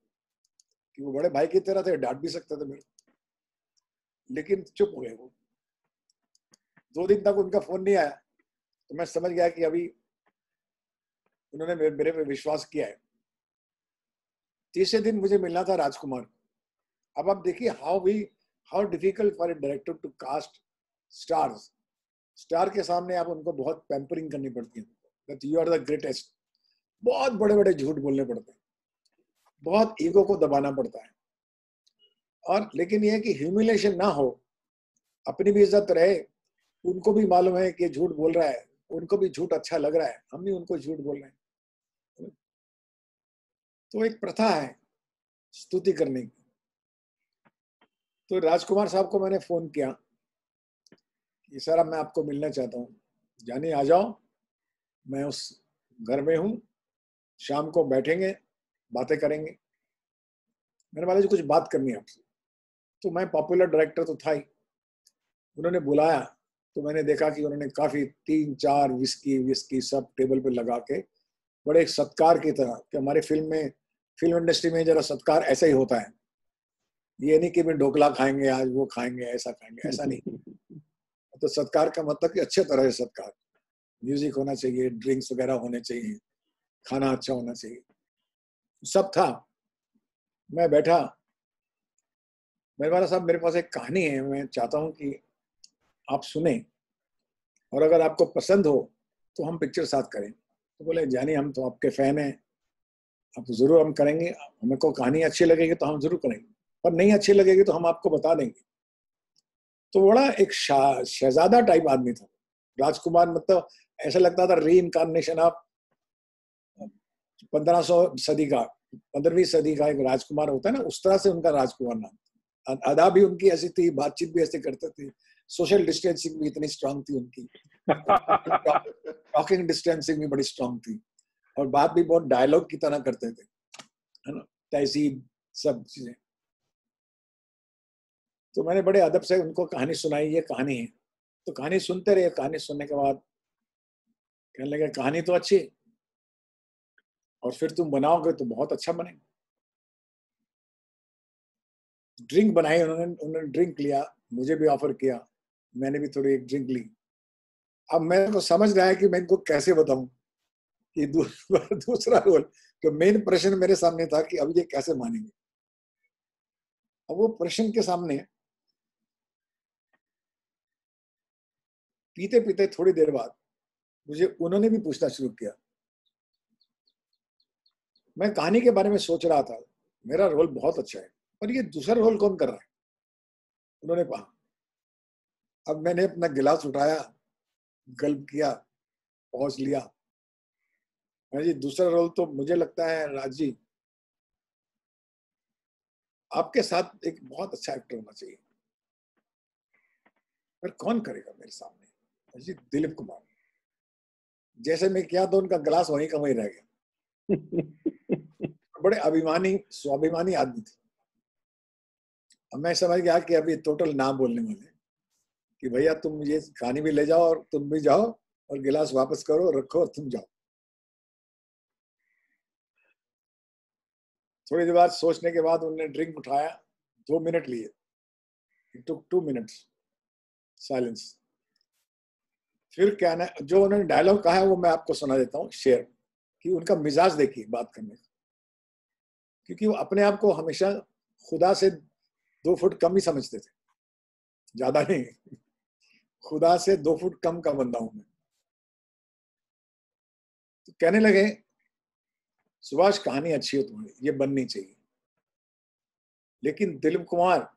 कि वो बड़े भाई की तरह थे, डांट भी सकते थे मेरे को, लेकिन चुप हो गए वो। 2 दिन तक उनका फोन नहीं आया, तो मैं समझ गया कि अभी उन्होंने मेरे पे विश्वास किया है। तीसरे दिन मुझे मिलना था राजकुमार। अब आप देखिए how difficult for a director to cast stars. Star के सामने आप उनको बहुत पैम्परिंग करनी पड़ती है, that you are the greatest. बहुत बड़े बड़े झूठ बोलने पड़ते हैं, बहुत ईगो को दबाना पड़ता है। और लेकिन यह है कि ह्यूमिलेशन ना हो, अपनी भी इज्जत रहे। उनको भी मालूम है कि झूठ बोल रहा है, उनको भी झूठ अच्छा लग रहा है, हम भी उनको झूठ बोल रहे हैं। तो एक प्रथा है स्तुति करने की। तो राजकुमार साहब को मैंने फोन किया कि सर अब मैं आपको मिलना चाहता हूँ, जानिए आ जाओ, मैं उस घर में हूँ, शाम को बैठेंगे, बातें करेंगे। मैंने बोला जी कुछ बात करनी है आपसे। तो मैं पॉपुलर डायरेक्टर तो था ही, उन्होंने बुलाया तो मैंने देखा कि उन्होंने काफी 3-4 विस्की सब टेबल पे लगा के, बड़े एक सत्कार की तरह, कि हमारे फिल्म इंडस्ट्री में जरा सत्कार ऐसा ही होता है। ये नहीं कि मैं ढोकला खाएंगे आज, वो खाएंगे, ऐसा खाएंगे, ऐसा नहीं। तो सत्कार का मतलब कि अच्छे तरह से सत्कार, म्यूजिक होना चाहिए, ड्रिंक्स वगैरह होने चाहिए, खाना अच्छा होना चाहिए, सब था। मैं बैठा, मेरे वाला साहब मेरे पास एक कहानी है, मैं चाहता हूं कि आप सुने, और अगर आपको पसंद हो तो हम पिक्चर साथ करें। तो बोले जानी हम तो आपके फैन हैं, अब जरूर हम करेंगे, हमें को कहानी अच्छी लगेगी तो हम जरूर करेंगे, पर नहीं अच्छी लगेगी तो हम आपको बता देंगे। तो बड़ा एक शहजादा टाइप आदमी था राजकुमार, मतलब ऐसा लगता था री इनकारनेशन ऑफ 1500 सदी का, 15वीं सदी का एक राजकुमार होता है ना, उस तरह से उनका राजकुमार नाम। अदा भी उनकी ऐसी थी, बातचीत भी ऐसे करते थे, सोशल डिस्टेंसिंग भी इतनी स्ट्रांग थी उनकी, टॉकिंग डिस्टेंसिंग भी बड़ी स्ट्रांग थी, और बात भी बहुत डायलॉग की तरह करते थे, है ना, तहसीब सब चीजें। तो मैंने बड़े अदब से उनको कहानी सुनाई, ये कहानी है। तो कहानी सुनते रहे, कहानी सुनने के बाद कहने लगे कहानी तो अच्छी, और फिर तुम बनाओगे तो बहुत अच्छा बनेगा। ड्रिंक बनाई उन्होंने ड्रिंक लिया, मुझे भी ऑफर किया, मैंने भी थोड़ी एक ड्रिंक ली। अब मेरे को समझ रहा है कि मैं इनको कैसे बताऊं कि दूसरा रोल, तो मेन प्रश्न मेरे सामने था कि अब ये कैसे मानेंगे। अब वो प्रश्न के सामने पीते पीते थोड़ी देर बाद मुझे उन्होंने भी पूछना शुरू किया। मैं कहानी के बारे में सोच रहा था, मेरा रोल बहुत अच्छा है, पर ये दूसरा रोल कौन कर रहा है? उन्होंने कहा। अब मैंने अपना गिलास उठाया, गल्प किया, पहुंच लिया। जी दूसरा रोल तो मुझे लगता है राज जी आपके साथ एक बहुत अच्छा एक्टर होना चाहिए, पर कौन करेगा मेरे सामने? जी दिलीप कुमार। जैसे मैं किया तो उनका गिलास वहीं का वहीं रह गया। बड़े अभिमानी स्वाभिमानी आदमी थे। अब मैं समझ गया कि अभी टोटल ना बोलने वाले कि भैया तुम ये कहानी भी ले जाओ और तुम भी जाओ और गिलास वापस करो, रखो और तुम जाओ। थोड़ी देर बाद सोचने के बाद उन्होंने ड्रिंक उठाया, 2 मिनट लिए, इट टुक 2 मिनट्स साइलेंस। फिर क्या ना, जो उन्होंने डायलॉग कहा है वो मैं आपको सुना देता हूँ शेयर, कि उनका मिजाज देखिए बात करने का, क्योंकि वो अपने आप को हमेशा खुदा से 2 फुट कम ही समझते थे, ज्यादा नहीं, खुदा से 2 फुट कम का बंदा हूं मैं। तो कहने लगे सुभाष कहानी अच्छी है तुम्हारी, ये बननी चाहिए, लेकिन दिलीप कुमार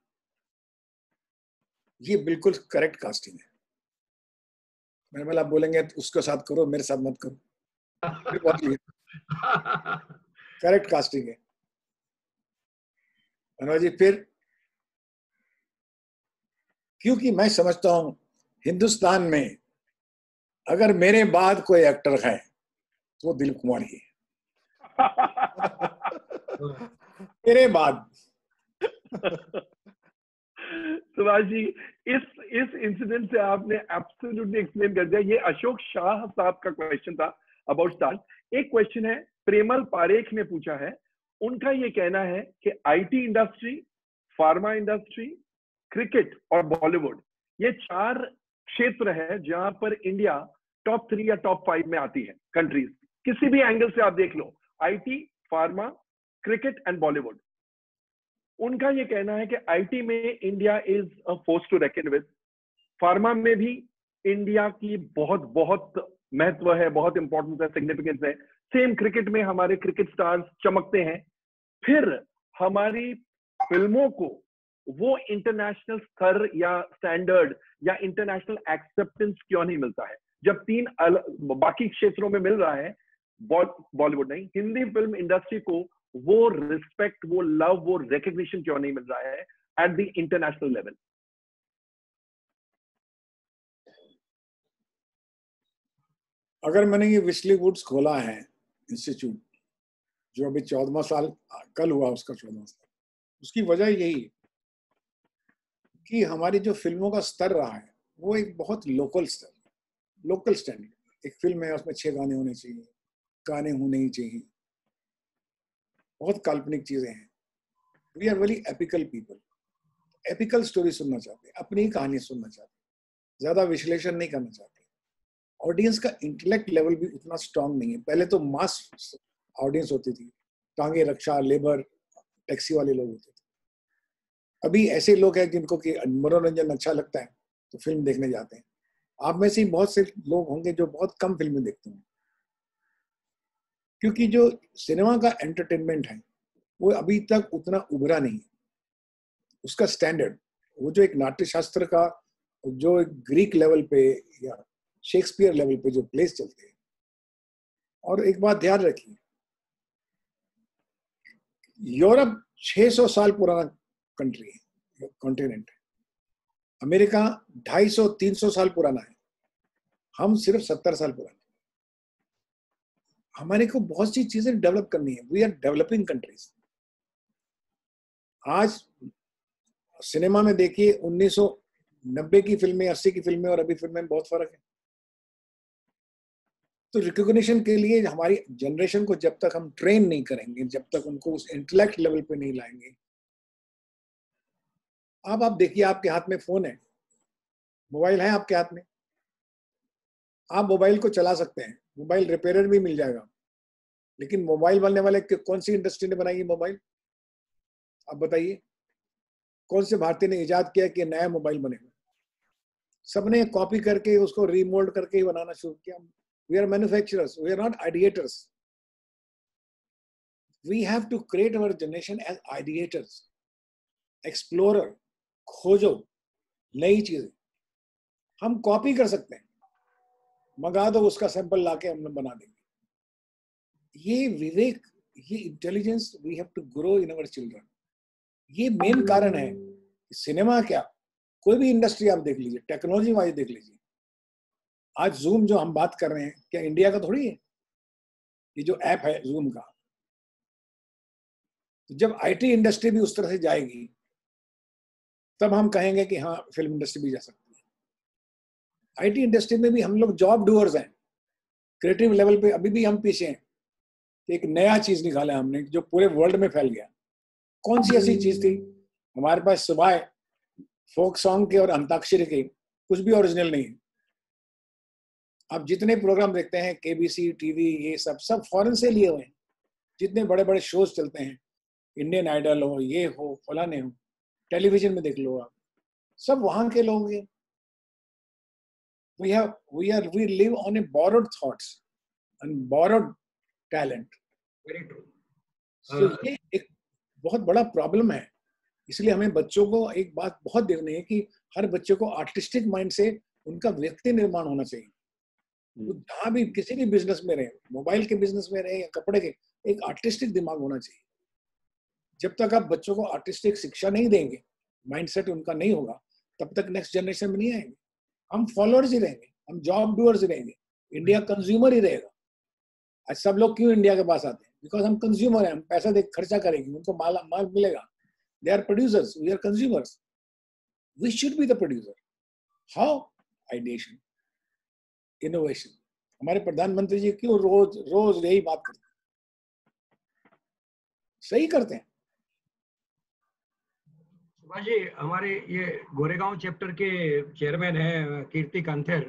ये बिल्कुल करेक्ट कास्टिंग है। मैंने बोला बोलेंगे तो उसके साथ करो, मेरे साथ मत करो, करेक्ट कास्टिंग है। मनोज जी फिर, क्योंकि मैं समझता हूं हिंदुस्तान में अगर मेरे बाद कोई एक्टर है तो वो दिलीप कुमार ही है। मेरे बाद। सुभाष जी, इस इंसिडेंट से आपने एब्सोल्युटली एक्सप्लेन कर दिया। ये अशोक शाह साहब का क्वेश्चन था अबाउट स्टार। एक क्वेश्चन है प्रेमल पारेख ने पूछा है, उनका ये कहना है कि IT industry, pharma industry, cricket और बॉलीवुड, ये 4 क्षेत्र है जहां पर इंडिया टॉप 3 या टॉप 5 में आती है कंट्रीज, किसी भी एंगल से आप देख लो, IT, pharma, cricket and Bollywood. उनका ये कहना है कि आईटी में India is a force to reckon with, pharma में भी इंडिया की बहुत बहुत महत्व है, बहुत इंपॉर्टेंस है, सिग्निफिकेंस है। सेम क्रिकेट में हमारे क्रिकेट स्टार्स चमकते हैं। फिर हमारी फिल्मों को वो इंटरनेशनल स्तर या स्टैंडर्ड या इंटरनेशनल एक्सेप्टेंस क्यों नहीं मिलता है, जब 3 बाकी क्षेत्रों में मिल रहा है, बॉलीवुड नहीं, हिंदी फिल्म इंडस्ट्री को वो रिस्पेक्ट, वो लव, वो रिकग्निशन क्यों नहीं मिल रहा है एट द इंटरनेशनल लेवल? अगर मैंने ये विस्ली वुड्स खोला है इंस्टीट्यूट, जो अभी 14वां साल कल हुआ उसका 14वां साल, उसकी वजह यही कि हमारी जो फिल्मों का स्तर रहा है वो एक बहुत लोकल स्तर, लोकल स्टैंडर्ड। एक फिल्म है उसमें 6 गाने होने चाहिए, गाने होने ही चाहिए, बहुत काल्पनिक चीजें हैं। We are very epical people, epical story सुनना चाहते हैं, अपनी ही कहानी सुनना चाहते हैं, ज्यादा विश्लेषण नहीं करना चाहते। ऑडियंस का इंटेलेक्ट लेवल भी उतना स्ट्रांग नहीं है। पहले तो मास ऑडियंस होती थी, टांगे रक्षा, लेबर, टैक्सी वाले लोग होते थे। अभी ऐसे लोग हैं जिनको कि मनोरंजन अच्छा लगता है तो फिल्म देखने जाते हैं। आप में से बहुत से लोग होंगे जो बहुत कम फिल्में देखते हैं, क्योंकि जो सिनेमा का एंटरटेनमेंट है वो अभी तक उतना उभरा नहीं है। उसका स्टैंडर्ड, वो जो एक नाट्य शास्त्र का, जो ग्रीक लेवल पे या शेक्सपियर लेवल पे जो प्लेस चलते हैं। और एक बात ध्यान रखिए, यूरोप 600 साल पुराना कंट्री है, कॉन्टिनेंट है। अमेरिका 250-300 साल पुराना है, हम सिर्फ 70 साल पुराने। हमारे को बहुत सी चीजें डेवलप करनी है। We are developing countries. आज सिनेमा में देखिए 1990 की फिल्में, 80 की फिल्में और अभी फिल्में में बहुत फर्क है। तो रिकॉग्निशन के लिए हमारी जनरेशन को जब तक हम ट्रेन नहीं करेंगे, जब तक उनको उस इंटेलेक्ट लेवल पे नहीं लाएंगे। आप देखिए, आपके हाथ में फोन है, मोबाइल है आपके हाथ में, आप मोबाइल को चला सकते हैं, मोबाइल रिपेयरर भी मिल जाएगा। लेकिन मोबाइल बनने वाले कौन सी इंडस्ट्री ने बनाई है मोबाइल? आप बताइए, कौन से भारतीय ने इजाद किया कि नया मोबाइल बनेगा? सबने कॉपी करके उसको रीमोल्ड करके ही बनाना शुरू किया। We are manufacturers, we are not ideators. We have to create our generation as ideators, explorer, खोजो नई चीजें। हम कॉपी कर सकते हैं, मंगा दो, उसका सैंपल लाके हम बना देंगे। ये विवेक, ये intelligence we have to grow in our children. ये मेन कारण है। सिनेमा क्या, कोई भी इंडस्ट्री आप देख लीजिए, टेक्नोलॉजी वाइज देख लीजिए। आज जूम जो हम बात कर रहे हैं, क्या इंडिया का थोड़ी है? ये जो ऐप है जूम का, तो जब आईटी इंडस्ट्री भी उस तरह से जाएगी तब हम कहेंगे कि हाँ फिल्म इंडस्ट्री भी जा सकती है। आईटी इंडस्ट्री में भी हम लोग जॉब डूअर्स हैं, क्रिएटिव लेवल पे अभी भी हम पीछे हैं। एक नया चीज निकाला हमने जो पूरे वर्ल्ड में फैल गया। कौन सी ऐसी चीज थी हमारे पास सिवाय फोक सॉन्ग के और अंताक्षरी के? कुछ भी ओरिजिनल नहीं है। आप जितने प्रोग्राम देखते हैं केबीसी टीवी, ये सब फॉरेन से लिए हुए हैं। जितने बड़े बड़े शोज चलते हैं, इंडियन आइडल हो, ये हो, फलाने हो, टेलीविजन में देख लो आप, सब वहां के लोग हैं। we live on a borrowed thoughts and borrowed talent. Very true. So ये एक बहुत बड़ा प्रॉब्लम है। इसलिए हमें बच्चों को एक बात बहुत देखनी है कि हर बच्चे को आर्टिस्टिक माइंड से उनका व्यक्ति निर्माण होना चाहिए। वो जहाँ भी किसी भी बिजनेस में रहे, मोबाइल के बिजनेस में रहे या कपड़े के, एक आर्टिस्टिक दिमाग होना चाहिए। जब तक आप बच्चों को आर्टिस्टिक शिक्षा नहीं देंगे, माइंडसेट उनका नहीं होगा, तब तक नेक्स्ट जनरेशन में नहीं आएंगे। हम फॉलोअर्स ही रहेंगे, हम जॉब डूअर्स ही रहेंगे, इंडिया कंज्यूमर ही रहेगा। आज सब लोग क्यों इंडिया के पास आते हैं? बिकॉज हम कंज्यूमर हैं, हम पैसा दे खर्चा करेंगे, उनको माल मिलेगा। They are producers, we are consumers, we should be the producer. How? Ideation, innovation. हमारे प्रधानमंत्री जी क्यों रोज यही बात करते हैं? सही करते हैं। सुभाष जी, हमारे ये गोरेगांव चैप्टर के चेयरमैन है कीर्ति कांथेर।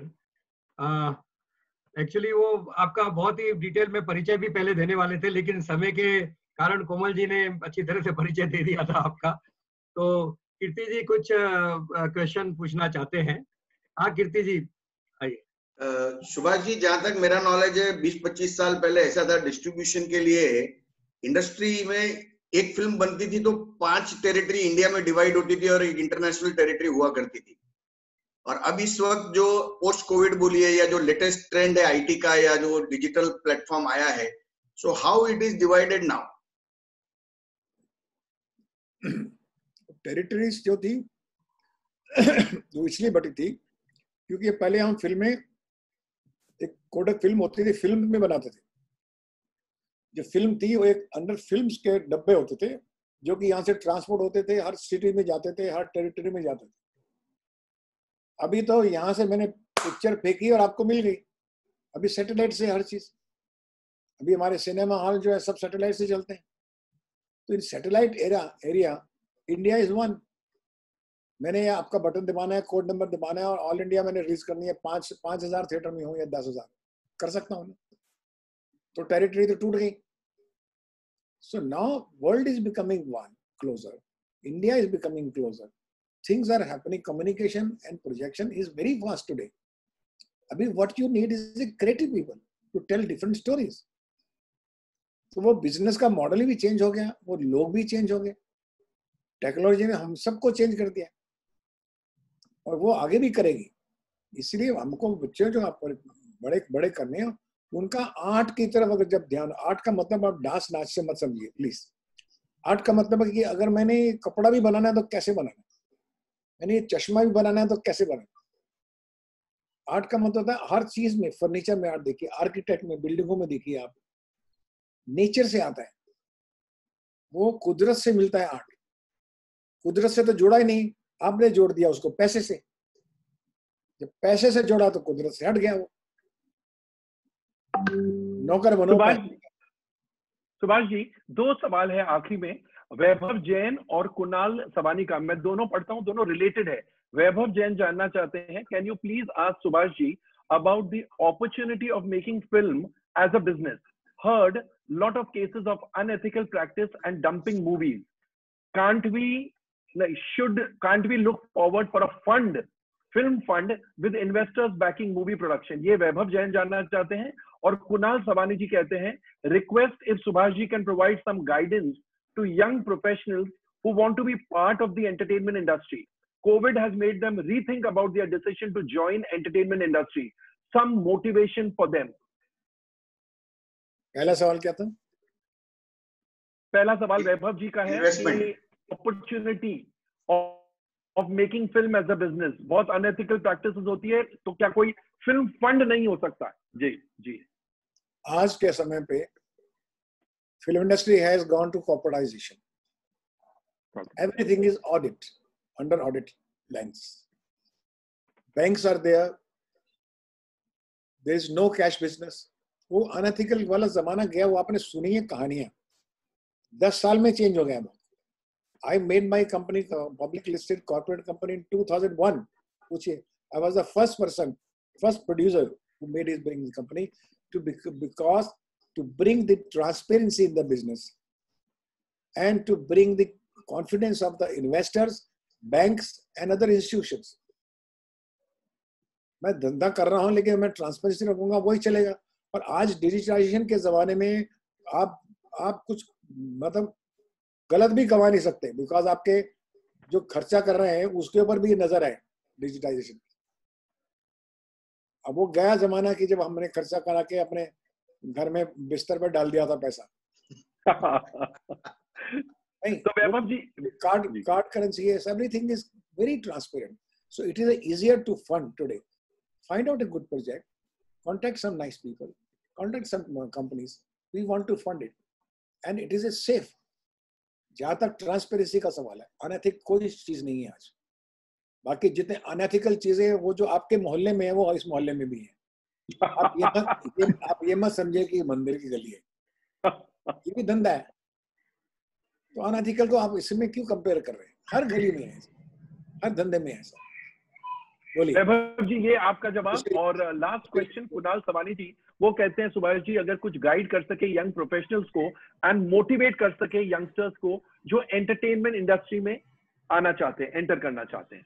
एक्चुअली वो आपका बहुत ही डिटेल में परिचय भी पहले देने वाले थे, लेकिन समय के कारण कोमल जी ने अच्छी तरह से परिचय दे दिया था आपका। तो कीर्ति जी कुछ क्वेश्चन पूछना चाहते हैं। हाँ कीर्ति जी आइए। सुभाष जी, जहां तक मेरा नॉलेज है, 20-25 साल पहले ऐसा था, डिस्ट्रीब्यूशन के लिए इंडस्ट्री में एक फिल्म बनती थी तो 5 टेरिटरी इंडिया में डिवाइड होती थी और एक इंटरनेशनल टेरिटरी हुआ करती थी। और अब इस वक्त जो पोस्ट कोविड बोलिए या जो लेटेस्ट ट्रेंड है आईटी का या जो डिजिटल प्लेटफॉर्म आया है, so how it is divided now? Territories जो थी वो इसलिए बटी थी क्योंकि पहले हम फिल्में, एक कोडक फिल्म होती थी, फिल्म में बनाते थे। जो फिल्म थी वो एक अंदर फिल्म्स के डब्बे होते थे जो कि यहाँ से ट्रांसपोर्ट होते थे, हर सिटी में जाते थे, हर टेरिटरी में जाते थे। अभी तो यहाँ से मैंने पिक्चर फेंकी और आपको मिल गई। अभी सैटेलाइट से हर चीज, अभी हमारे सिनेमा हॉल जो है सब सैटेलाइट से चलते हैं। तो in satellite area India is one. मैंने आपका बटन दबाना है, कोड नंबर दबाना है और ऑल इंडिया मैंने रिलीज करनी है। 5,000 थिएटर में हो या 10,000 कर सकता हूँ। तो टेरिटरी तो टूट गई। So now world is becoming one, closer, India is becoming closer, things are happening, communication and projection is very fast today. Abhi what you need is a creative people to tell different stories. तो वो business का model भी change हो गया, वो लोग भी change हो गए, टेक्नोलॉजी ने हम सबको चेंज कर दिया और वो आगे भी करेगी। इसलिए हमको बच्चे जो आप बड़े बड़े करने हैं उनका आर्ट की तरफ अगर जब ध्यान, आर्ट का मतलब आप डांस नाच से मत समझिए प्लीज। आर्ट का मतलब है कि अगर मैंने कपड़ा भी बनाना है तो कैसे बनाना, मैंने ये चश्मा भी बनाना है तो कैसे बनाना। आर्ट का मतलब होता है हर चीज में, फर्नीचर में आर्ट देखिए, आर्किटेक्ट में, बिल्डिंगों में देखिए आप, नेचर से आता है, वो कुदरत से मिलता है आर्ट। कुदरत से तो जुड़ा ही नहीं, आपने जोड़ दिया उसको पैसे से। जब पैसे से जोड़ा तो कुदरत से हट गया वो। नौकर बनो। सुभाष जी, 2 सवाल है आखिरी में। वैभव जैन और कुणाल सवानी का, मैं दोनों पढ़ता हूं, दोनों रिलेटेड है। वैभव जैन जानना चाहते हैं, can you please ask Subhash ji about the opportunity of making film as a business? Heard lot of cases of unethical practice and dumping movies. Can't we look forward for a fund, film fund with investors backing movie production? ये वैभव जैन जानना चाहते हैं। और कुणाल सवानी जी कहते हैं, request if Subhash ji can provide some guidance to young professionals who want to be part of the entertainment industry. COVID has made them rethink about their decision to join entertainment industry. Some motivation for them. पहला सवाल क्या था? पहला सवाल वैभव जी का है कि opportunity of making film as a business, बहुत अनएथिकल प्रैक्टिसेस होती है, तो क्या कोई फिल्म फंड नहीं हो सकता? जी जी। आज के समय पे film industry has gone to corporatisation. Everything is audit, under audit lens. Banks are there. There is no cash business. वो अनएथिकल वाला जमाना गया, वो आपने सुनी है कहानियां, 10 साल में चेंज हो गया वो. I made my company public listed corporate company in 2001, which I was the first producer who made his bring the company to bring the transparency in the business and to bring the confidence of the investors, banks and other institutions. मैं धंधा कर रहा हूं लेकिन मैं transparency रखूंगा, वही चलेगा. और आज डिजिटलाइजेशन के जमाने में आप कुछ मतलब गलत भी कमा नहीं सकते, बिकॉज आपके जो खर्चा कर रहे हैं उसके ऊपर भी नजर है डिजिटाइजेशन. अब वो गया जमाना कि जब हमने खर्चा करा के अपने घर में बिस्तर पर डाल दिया था पैसा. नहीं तो वैभव जी, कार्ड करेंसी है, everything is very transparent. So it is easier to fund today. Find out a good project, contact some nice people, contact some companies. We want to fund it, and it is a safe. जहाँ तक transparency का सवाल है, अनैतिक कोई चीज नहीं है आज. बाकी जितने अनएथिकल चीजें हैं वो जो आपके मोहल्ले में है वो इस मोहल्ले में भी है. आप ये मत समझे कि मंदिर की गली है, ये भी धंधा है. तो अनएथिकल को आप इसमें क्यों कंपेयर कर रहे हैं? हर गली में है, हर धंधे में है. वैभव जी, ये आपका जवाब. और लास्ट क्वेश्चन कुणाल सवानी जी, वो कहते हैं सुभाष जी अगर कुछ गाइड कर सके यंग प्रोफेशनल्स को एंड मोटिवेट कर सके यंगस्टर्स को जो एंटरटेनमेंट इंडस्ट्री में आना चाहते हैं, एंटर करना चाहते हैं.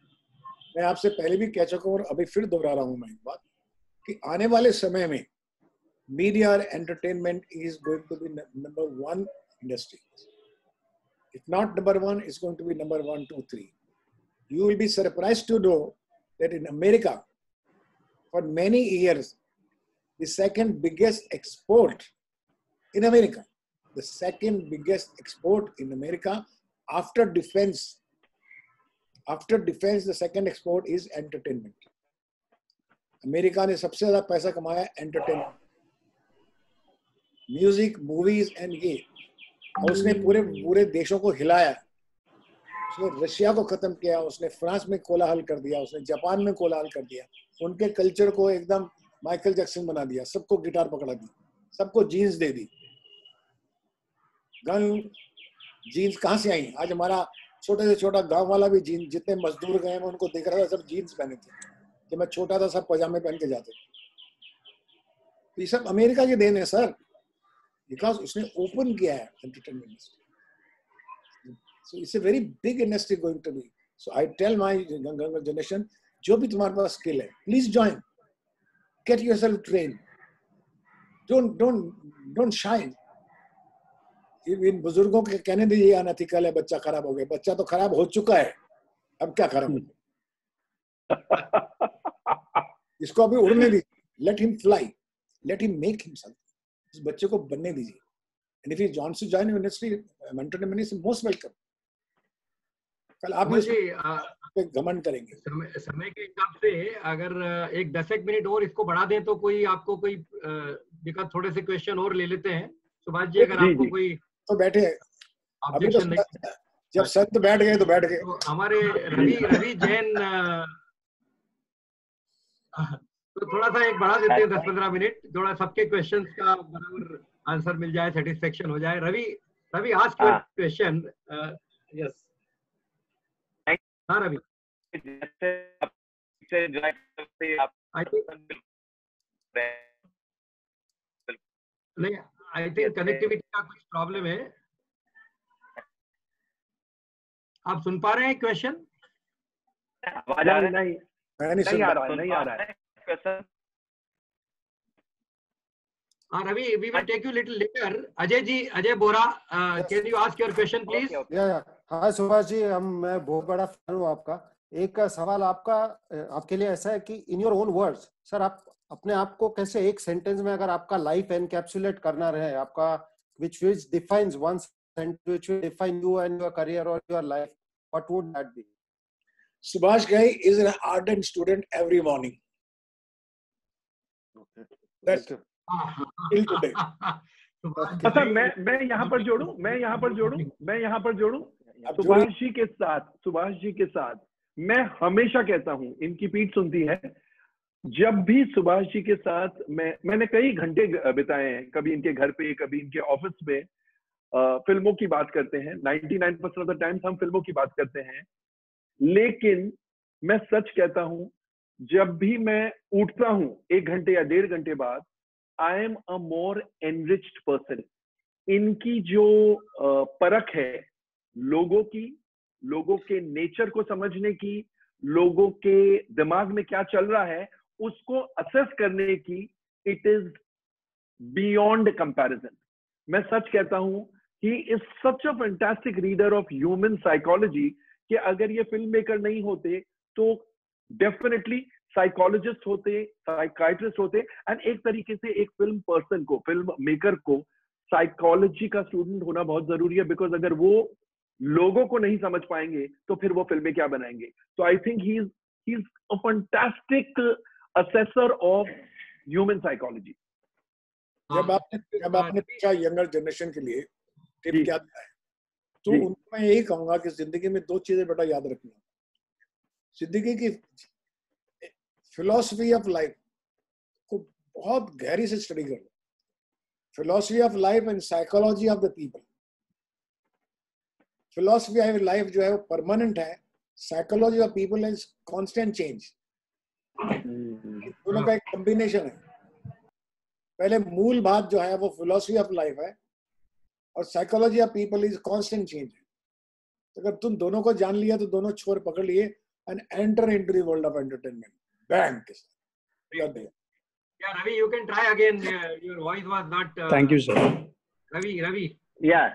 मैं आपसे पहले भी कह चुका हूं और अभी फिर दोहरा रहा हूं मैं एक बात कि आने वाले समय में मीडिया और entertainment is going to be number 1 industry. If not number 1, it's going to be number 1, 2, 3. You will be surprised to know that in America, for many years, the second biggest export in America, the after defense, the second export is entertainment. America ने सबसे ज़्यादा पैसा कमाया entertainment, music, movies and ये. और उसने पूरे देशों को हिलाया. उसने रशिया को खत्म किया, उसने फ्रांस में कोलाहल कर दिया, उसने जापान में कोलाहल कर दिया. उनके कल्चर को एकदम माइकल जैक्सन बना दिया. सबको गिटार पकड़ा दी, सबको जीन्स दे दी. गन जीन्स कहाँ से आई? आज हमारा छोटे से छोटा गांव वाला भी जीन्स, जितने मजदूर गए मैं उनको देख रहा था, सब जीन्स पहने थे. जब मैं छोटा था सब पजामे पहन के जाते. ये सब अमेरिका की देन है सर, बिकॉज उसने ओपन किया है entertainment. So it's a very big industry going to be. So I tell my younger generation, जो भी तुम्हारे पास स्किल है, please join. Get yourself trained. Don't shy. इन बुजुर्गों के कहने दीजिए अनएथिकल है, बच्चा खराब हो गया. बच्चा तो खराब हो चुका है, अब क्या खराब हो गया? इसको अभी उड़ने दीजिए. Let him fly. Let him make himself. इस बच्चे को बनने दीजिए. And if he wants to join the industry, entertainment is most welcome. कल आप भी घमंड करेंगे. समय के हिसाब से अगर एक 10 मिनट और इसको बढ़ा दें तो कोई आपको कोई दिक्कत, थोड़े से क्वेश्चन और ले लेते हैं सुभाष जी. अगर आपको कोई तो बैठे, अभी तो जब संत बैठ गए तो बैठ गए. तो हमारे रवि जैन, तो थोड़ा सा एक बढ़ा देते हैं 10-15 मिनट, थोड़ा सबके क्वेश्चंस का बराबर आंसर मिल जाए, सेटिस्फेक्शन हो जाए. Ravi ask your question. Yes. हाँ रवि. नहीं, आई थिंक कनेक्टिविटी का कुछ प्रॉब्लम है. आप सुन पा रहे हैं क्वेश्चन? नहीं आ रहा है question. Ravi, we will take you little later. Ajay Bora, can you ask your question, please? हाँ सुभाष जी, मैं बहुत बड़ा फैन हूँ आपका. एक सवाल आपके लिए ऐसा है कि in your own words sir, आप अपने आप को कैसे एक सेंटेंस में अगर आपका लाइफ एनकैप्सुलेट करना रहे, आपका which defines one sentence which will define you and your career or your life, what would that be? Subhash Ghai is an ardent student every morning. Okay. That's till today. अच्छा, मैं यहाँ पर जोड़ूं. सुभाष जी के साथ मैं हमेशा कहता हूं, इनकी पीठ सुनती है, जब भी सुभाष जी के साथ मैंने कई घंटे बिताए हैं, कभी इनके घर पे, कभी इनके ऑफिस में, फिल्मों की बात करते हैं। 99% ऑफ द टाइम्स हम फिल्मों की बात करते हैं, लेकिन मैं सच कहता हूं, जब भी मैं उठता हूं 1 घंटे या 1.5 घंटे बाद, I am a more enriched person. इनकी जो परख है लोगों की, लोगों के नेचर को समझने की, लोगों के दिमाग में क्या चल रहा है उसको असेस करने की, इट इज बियॉन्ड कंपैरिजन। मैं सच कहता हूं, he is such a fantastic reader of human psychology कि अगर ये फिल्म मेकर नहीं होते तो डेफिनेटली साइकोलॉजिस्ट होते, साइकाइट्रिस्ट होते, एंड एक तरीके से एक फिल्म पर्सन को, फिल्म मेकर को साइकोलॉजी का स्टूडेंट होना बहुत जरूरी है, बिकॉज अगर वो लोगों को नहीं समझ पाएंगे तो फिर वो फिल्में क्या बनाएंगे। तो I think he is a fantastic assessor of human psychology. जब आपने पूछा यंगर जनरेशन के लिए टिप क्या है, तो उनको मैं यही कहूंगा कि जिंदगी में 2 चीजें बेटा याद रखना। जिंदगी की फिलॉसफी ऑफ लाइफ को बहुत गहरी से स्टडी कर लो। Philosophy of life and psychology of the people. Philosophy of life जो है वो परमानेंट है, psychology of people is constant change. दोनों का एक कॉम्बिनेशन है। पहले मूल बात जो है वो फिलॉसफी ऑफ लाइफ है और psychology of people is constant change है। तो अगर तुम दोनों को जान लिया तो दोनों छोर पकड़ लिए and enter into the world of entertainment bang के साथ। Yeah, Ravi, you can try again. Your voice was not. Thank you, sir. Ravi. Yeah.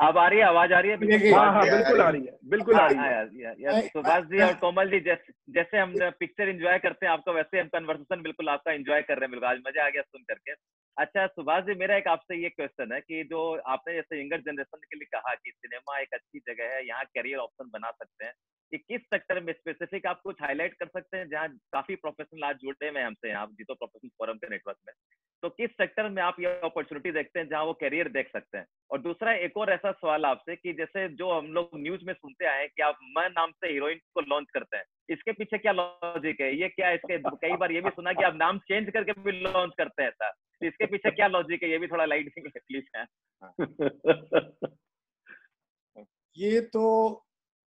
अब आ रही है, आवाज आ रही है? हाँ, बिल्कुल आ रही है, बिल्कुल आ रही है। सुभाष जी और कोमल जी, जैसे हम पिक्चर एंजॉय करते हैं आपका, वैसे हम कन्वर्सेशन बिल्कुल आपका एंजॉय कर रहे हैं। बिल्कुल आज मजा आ गया सुन करके। अच्छा सुभाष जी, मेरा एक आपसे ये क्वेश्चन है कि जो आपने जैसे यंगर जनरेशन के लिए कहा कि सिनेमा एक अच्छी जगह है, यहाँ करियर ऑप्शन बना सकते हैं, कि किस सेक्टर में स्पेसिफिक आप कुछ हाईलाइट कर सकते हैं जहाँ काफी प्रोफेशनल आज जुड़े हुए हैं हमसे, यहाँ जीतो प्रोफेशनल फोरम के नेटवर्क में, तो किस सेक्टर में आप ये अपॉर्चुनिटी देखते हैं जहाँ वो करियर देख सकते हैं? और दूसरा एक और ऐसा सवाल आपसे कि जैसे जो हम लोग न्यूज में सुनते आए कि आप मैं नाम से हीरोइन को लॉन्च करते हैं, इसके पीछे क्या लॉजिक है? ये क्या इसके, कई बार ये भी सुना कि आप नाम चेंज करके भी लॉन्च करते हैं ऐसा, तो इसके पीछे क्या लॉजिक है? ये भी थोड़ा लाइट देंगे प्लीज। ये तो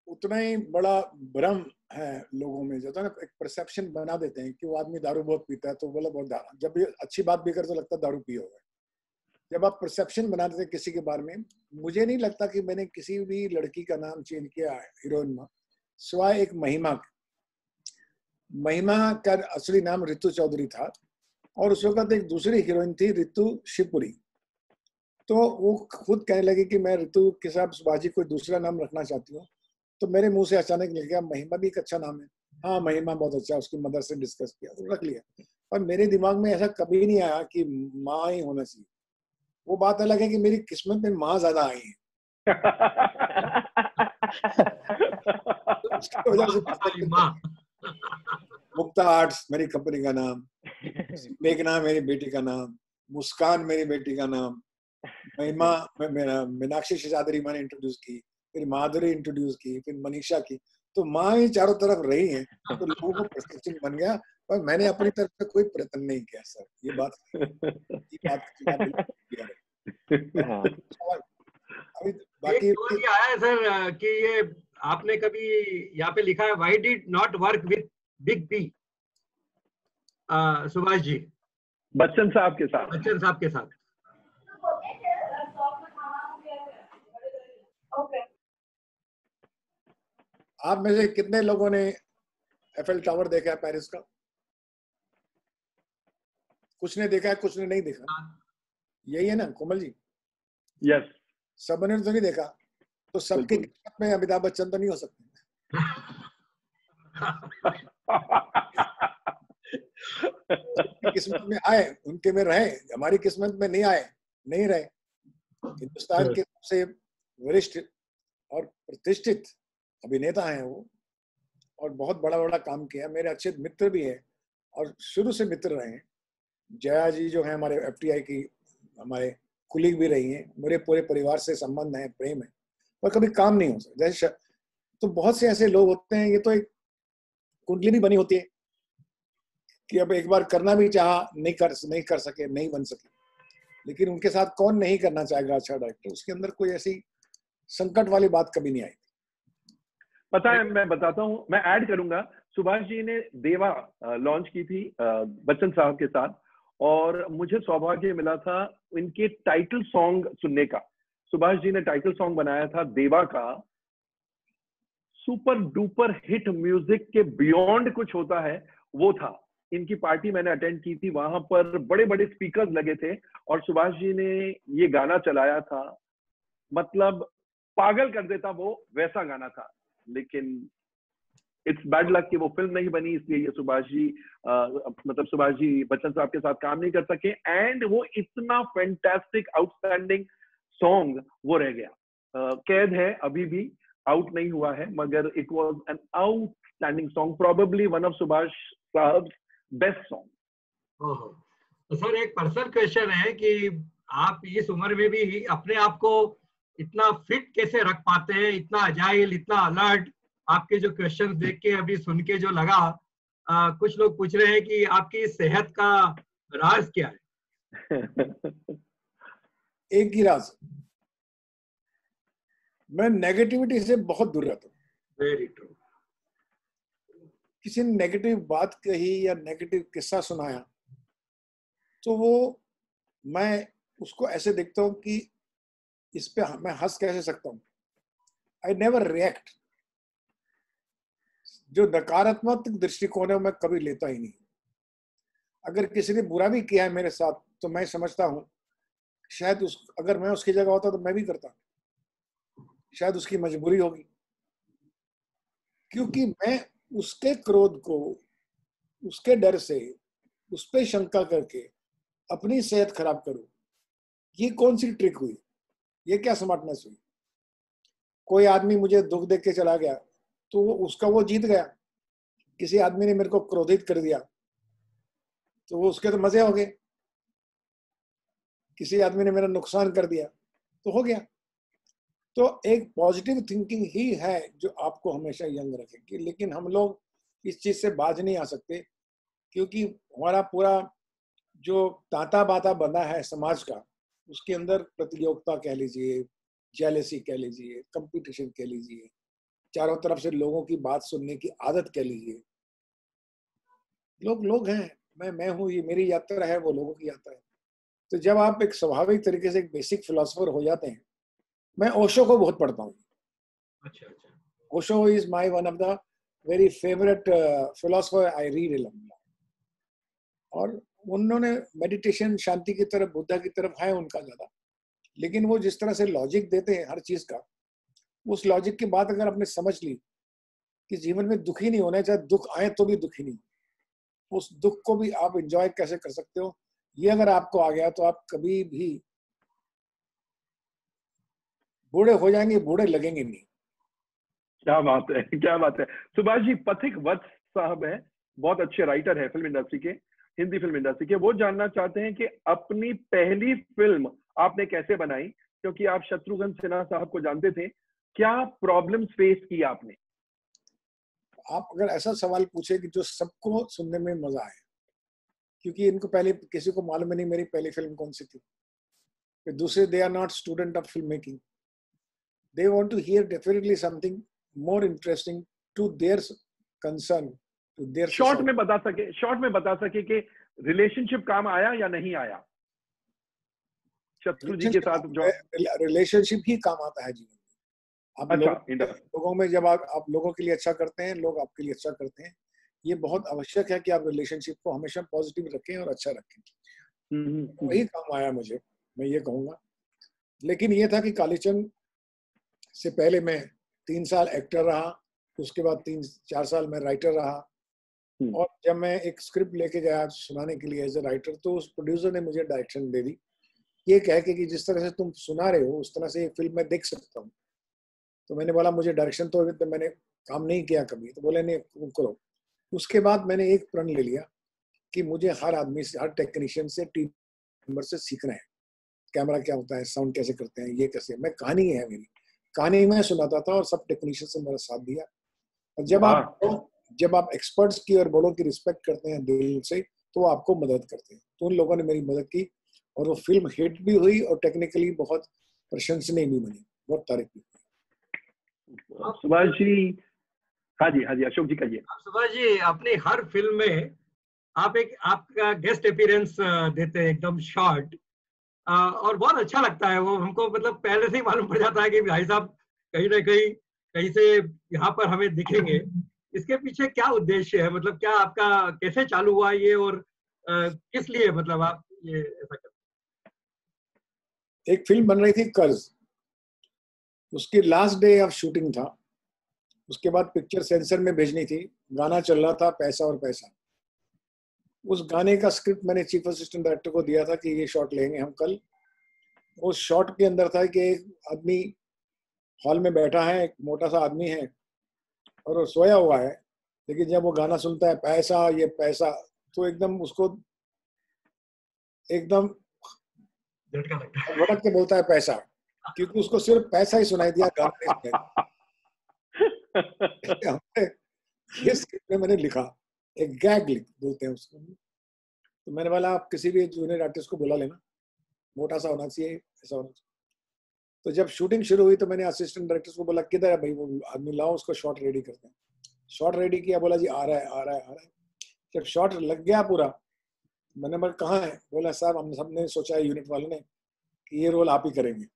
उतना ही बड़ा भ्रम है लोगों में, जो है ना, एक परसेप्शन बना देते हैं कि वो आदमी दारू बहुत पीता है तो बोला बहुत दारू, जब ये अच्छी बात भी कर तो लगता है दारू पी होगा। जब आप परसेप्शन बना देते हैं किसी के बारे में, मुझे नहीं लगता कि मैंने किसी भी लड़की का नाम चेंज किया है हीरोइन में, सिवाय एक महिमा का। महिमा का असली नाम ऋतु चौधरी था और उस वक्त एक दूसरी हीरोइन थी ऋतु शिवपुरी। तो वो खुद कहने लगी कि मैं ऋतु के साथ सुभाष जी कोई दूसरा नाम रखना चाहती हूँ। तो मेरे मुंह से अचानक निकल गया महिमा भी एक अच्छा नाम है। हाँ, महिमा बहुत अच्छा, उसकी मदर से डिस्कस किया तो रख लिया। और मेरे दिमाग में ऐसा कभी नहीं आया कि माँ ही होना चाहिए। वो बात अलग है कि मेरी किस्मत में माँ ज्यादा आई है। मुक्ता आर्ट्स मेरी कंपनी का नाम, मेघना मेरी बेटी का नाम, मुस्कान मेरी बेटी का नाम, महिमा मेरा, मीनाक्षी शेषाद्री मैंने इंट्रोड्यूस की, फिर माधुरी इंट्रोड्यूस की, फिर मनीषा की। तो माँ ही चारों तरफ रही है, तो लोगों को परसेप्शन बन गया। और मैंने अपनी तरफ से कोई प्रयत्न नहीं किया सर, ये बात अभी बाकी ये आया है सर कि ये आपने कभी यहाँ पे लिखा है why did not work with Big B, Subhash ji? Bachchan साहब के साथ। बच्चन साहब के साथ। आप में से कितने लोगों ने एफएल टावर देखा है पेरिस का? कुछ ने देखा है, कुछ ने नहीं देखा। यही है ना कोमल जी? यस। सबने तो नहीं देखा, तो सबके किस्मत में अमिताभ बच्चन तो नहीं हो सकते। किस्मत में आए, उनके में रहे, हमारी किस्मत में नहीं आए, नहीं रहे। हिंदुस्तान के सबसे वरिष्ठ और प्रतिष्ठित अभिनेता हैं वो, और बहुत बड़ा बड़ा काम किया। मेरे अच्छे मित्र भी हैं और शुरू से मित्र रहे हैं। जया जी जो है हमारे एफटीआई की हमारे कुलीग भी रही हैं, मेरे पूरे परिवार से संबंध है, प्रेम है। और कभी काम नहीं हो सकता। जैसे तो बहुत से ऐसे लोग होते हैं, ये तो एक कुंडली भी बनी होती है कि अब एक बार करना भी चाहा, नहीं कर सके, नहीं बन सके, लेकिन उनके साथ कौन नहीं करना चाहेगा अच्छा डायरेक्टर। उसके अंदर कोई ऐसी संकट वाली बात कभी नहीं आई। पता है, मैं बताता हूँ, मैं ऐड करूंगा, सुभाष जी ने देवा लॉन्च की थी बच्चन साहब के साथ, और मुझे सौभाग्य मिला था इनके टाइटल सॉन्ग सुनने का। सुभाष जी ने टाइटल सॉन्ग बनाया था देवा का, सुपर डुपर हिट, म्यूजिक के बियॉन्ड कुछ होता है वो था। इनकी पार्टी मैंने अटेंड की थी, वहां पर बड़े बड़े स्पीकर्स लगे थे और सुभाष जी ने ये गाना चलाया था, मतलब पागल कर देता वो, वैसा गाना था। लेकिन इट्स बैड लक कि वो फिल्म नहीं बनी, इसलिए ये सुभाष जी मतलब सुभाष जी बच्चन साहब के साथ काम नहीं कर सके, एंड वो इतना फैंटास्टिक आउटस्टैंडिंग सॉन्ग वो रह गया। कैद है अभी भी आउट नहीं हुआ है, मगर it was an outstanding song, probably one of Subhash साहब बेस्ट सॉन्ग। तो सर एक पर्सनल क्वेश्चन है कि आप इस उम्र में भी अपने आप को इतना फिट कैसे रख पाते हैं, इतना अजाइल, इतना अलर्ट? आपके जो क्वेश्चंस देख के अभी सुन के जो लगा, कुछ लोग पूछ रहे हैं कि आपकी सेहत का राज क्या है? एक ही राज, मैं नेगेटिविटी से बहुत दूर रहता हूँ। Very true. किसी ने नेगेटिव बात कही या नेगेटिव किस्सा सुनाया तो वो मैं उसको ऐसे देखता हूँ कि इस पे मैं हंस कैसे सकता हूँ। I never react. जो नकारात्मक दृष्टिकोण है मैं कभी लेता ही नहीं। अगर किसी ने बुरा भी किया है मेरे साथ तो मैं समझता हूँ शायद अगर मैं उसकी जगह होता तो मैं भी करता, शायद उसकी मजबूरी होगी, क्योंकि मैं उसके क्रोध को, उसके डर से, उस पर शंका करके अपनी सेहत खराब करूं, ये कौन सी ट्रिक हुई? ये क्या स्मार्टनेस हुई? कोई आदमी मुझे दुख देख के चला गया तो वो जीत गया। किसी आदमी ने मेरे को क्रोधित कर दिया तो वो उसके तो मजे हो गए। किसी आदमी ने मेरा नुकसान कर दिया तो हो गया। तो एक पॉजिटिव थिंकिंग ही है जो आपको हमेशा यंग रखेगी। लेकिन हम लोग इस चीज से बाज नहीं आ सकते, क्योंकि हमारा पूरा जो तांता बाता बना है समाज का, उसके अंदर प्रतियोगिता कह लीजिए, जेलेसी कह लीजिए, कंपटीशन कह लीजिए, चारों तरफ से लोगों की बात सुनने की आदत कह लीजिए। लोग हैं, मैं हूँ, ये मेरी यात्रा है, वो लोगों की यात्रा है। तो जब आप एक स्वाभाविक तरीके से एक बेसिक फिलोसोफर हो जाते हैं, मैं ओशो को बहुत पढ़ता हूँ। अच्छा। Osho is my one of the very favourite philosopher I read. और उन्होंने मेडिटेशन, शांति की तरफ, बुद्धा की तरफ है उनका ज्यादा, लेकिन वो जिस तरह से लॉजिक देते हैं हर चीज का, उस लॉजिक की बात अगर आपने समझ ली कि जीवन में दुखी नहीं होना, चाहे दुख आए तो भी दुखी नहीं, उस दुख को भी आप एंजॉय कैसे कर सकते हो, ये अगर आपको आ गया तो आप कभी भी बूढ़े हो जाएंगे, बूढ़े लगेंगे नहीं। क्या बात है, क्या बात है। सुभाष जी पथिक वत्स साहब हैं, बहुत अच्छे राइटर है फिल्म इंडस्ट्री के, हिंदी फिल्म इंडस्ट्री के। वो जानना चाहते हैं कि अपनी पहली फिल्म आपने कैसे बनाई, क्योंकि आप शत्रुघ्न सिन्हा साहब को जानते थे, क्या प्रॉब्लम्स फेस की आपने? आप अगर ऐसा सवाल पूछे कि जो सबको सुनने में मजा आए, क्योंकि इनको पहले किसी को मालूम नहीं मेरी पहली फिल्म कौन सी थी। दूसरे, they are not student of film making, they want to hear definitely something more interesting to their concern, to their. Short में बता सके कि रिलेशनशिप काम आया या नहीं आया शत्रु जी के साथ? जो रिलेशनशिप ही काम आता है जीवन में। आप लोगों में जब आप लोगों के लिए अच्छा करते हैं, लोग आपके लिए अच्छा करते हैं, ये बहुत आवश्यक है कि आप रिलेशनशिप को हमेशा पॉजिटिव रखें और अच्छा रखें। वही काम आया मुझे, मैं ये कहूंगा। लेकिन ये था कि कालीचंद से पहले मैं 3 साल एक्टर रहा, उसके बाद 3-4 साल मैं राइटर रहा, और जब मैं एक स्क्रिप्ट लेके गया सुनाने के लिए एज ए राइटर, तो उस प्रोड्यूसर ने मुझे डायरेक्शन दे दी, ये कह के कि जिस तरह से तुम सुना रहे हो उस तरह से ये फिल्म मैं देख सकता हूँ। तो मैंने बोला मुझे डायरेक्शन तो मैंने काम नहीं किया कभी, तो बोले नहीं करो। उसके बाद मैंने एक प्रण ले लिया कि मुझे हर आदमी से, हर टेक्नीशियन से, टीम मेंबर से सीखना है, कैमरा क्या होता है, साउंड कैसे करते हैं, ये कैसे। मैं कहानी है मेरी, कहानी मैं सुनाता था और सब टेक्नीशियंस ने मेरा साथ दिया। और जब आप एक्सपर्ट्स की और बड़ों की रिस्पेक्ट करते हैं दिल से, तो आपको मदद करते हैं। तो उन लोगों ने मेरी मदद की और वो फिल्म हिट भी हुई और टेक्निकली बहुत प्रशंसनीय भी बनी, बहुत तारीफ भी हुई। सुभाष जी, हाँ जी अशोक जी कहिए। सुभाष जी, अपनी हर फिल्म में आप आपका गेस्ट अपीयरेंस देते हैं, एकदम शॉर्ट, और बहुत अच्छा लगता है वो हमको। मतलब पहले से ही मालूम पड़ जाता है कि भाई साहब कहीं ना कहीं से यहाँ पर हमें दिखेंगे। इसके पीछे क्या उद्देश्य है? मतलब क्या आपका कैसे चालू हुआ ये, और किस लिए मतलब आप ये ऐसा करते? एक फिल्म बन रही थी कर्ज, उसकी लास्ट डे ऑफ शूटिंग था। उसके बाद पिक्चर सेंसर में भेजनी थी, गाना चल रहा था पैसा और पैसा। उस गाने का स्क्रिप्ट मैंने चीफ असिस्टेंट डायरेक्टर को दिया था कि ये शॉट लेंगे हम कल। उस शॉट के अंदर था कि एक आदमी हॉल में बैठा है, एक मोटा सा आदमी है और वो सोया हुआ है, लेकिन जब वो गाना सुनता है पैसा ये पैसा, तो एकदम उसको एकदम भड़क के बोलता है पैसा, क्योंकि उसको सिर्फ पैसा ही सुनाई दिया, गाना नहीं सुनाई। ये स्क्रिप्ट में मैंने लिखा, एक गैग बोलते हैं उसको। तो मैंने बोला आप किसी भी जूनियर आर्टिस्ट को बुला लेना, मोटा सा होना चाहिए, ऐसा होना चाहिए। तो जब शूटिंग शुरू हुई तो मैंने असिस्टेंट डायरेक्टर को बोला किधर है भाई वो आदमी, लाओ उसको शॉट रेडी करते हैं। शॉट रेडी किया, बोला जी आ रहा है आ रहा है आ रहा है। जब शॉट लग गया पूरा, मैंने बोला कहाँ है? बोला साहब हम सबने सोचा है यूनिट वालों ने कि ये रोल आप ही करेंगे।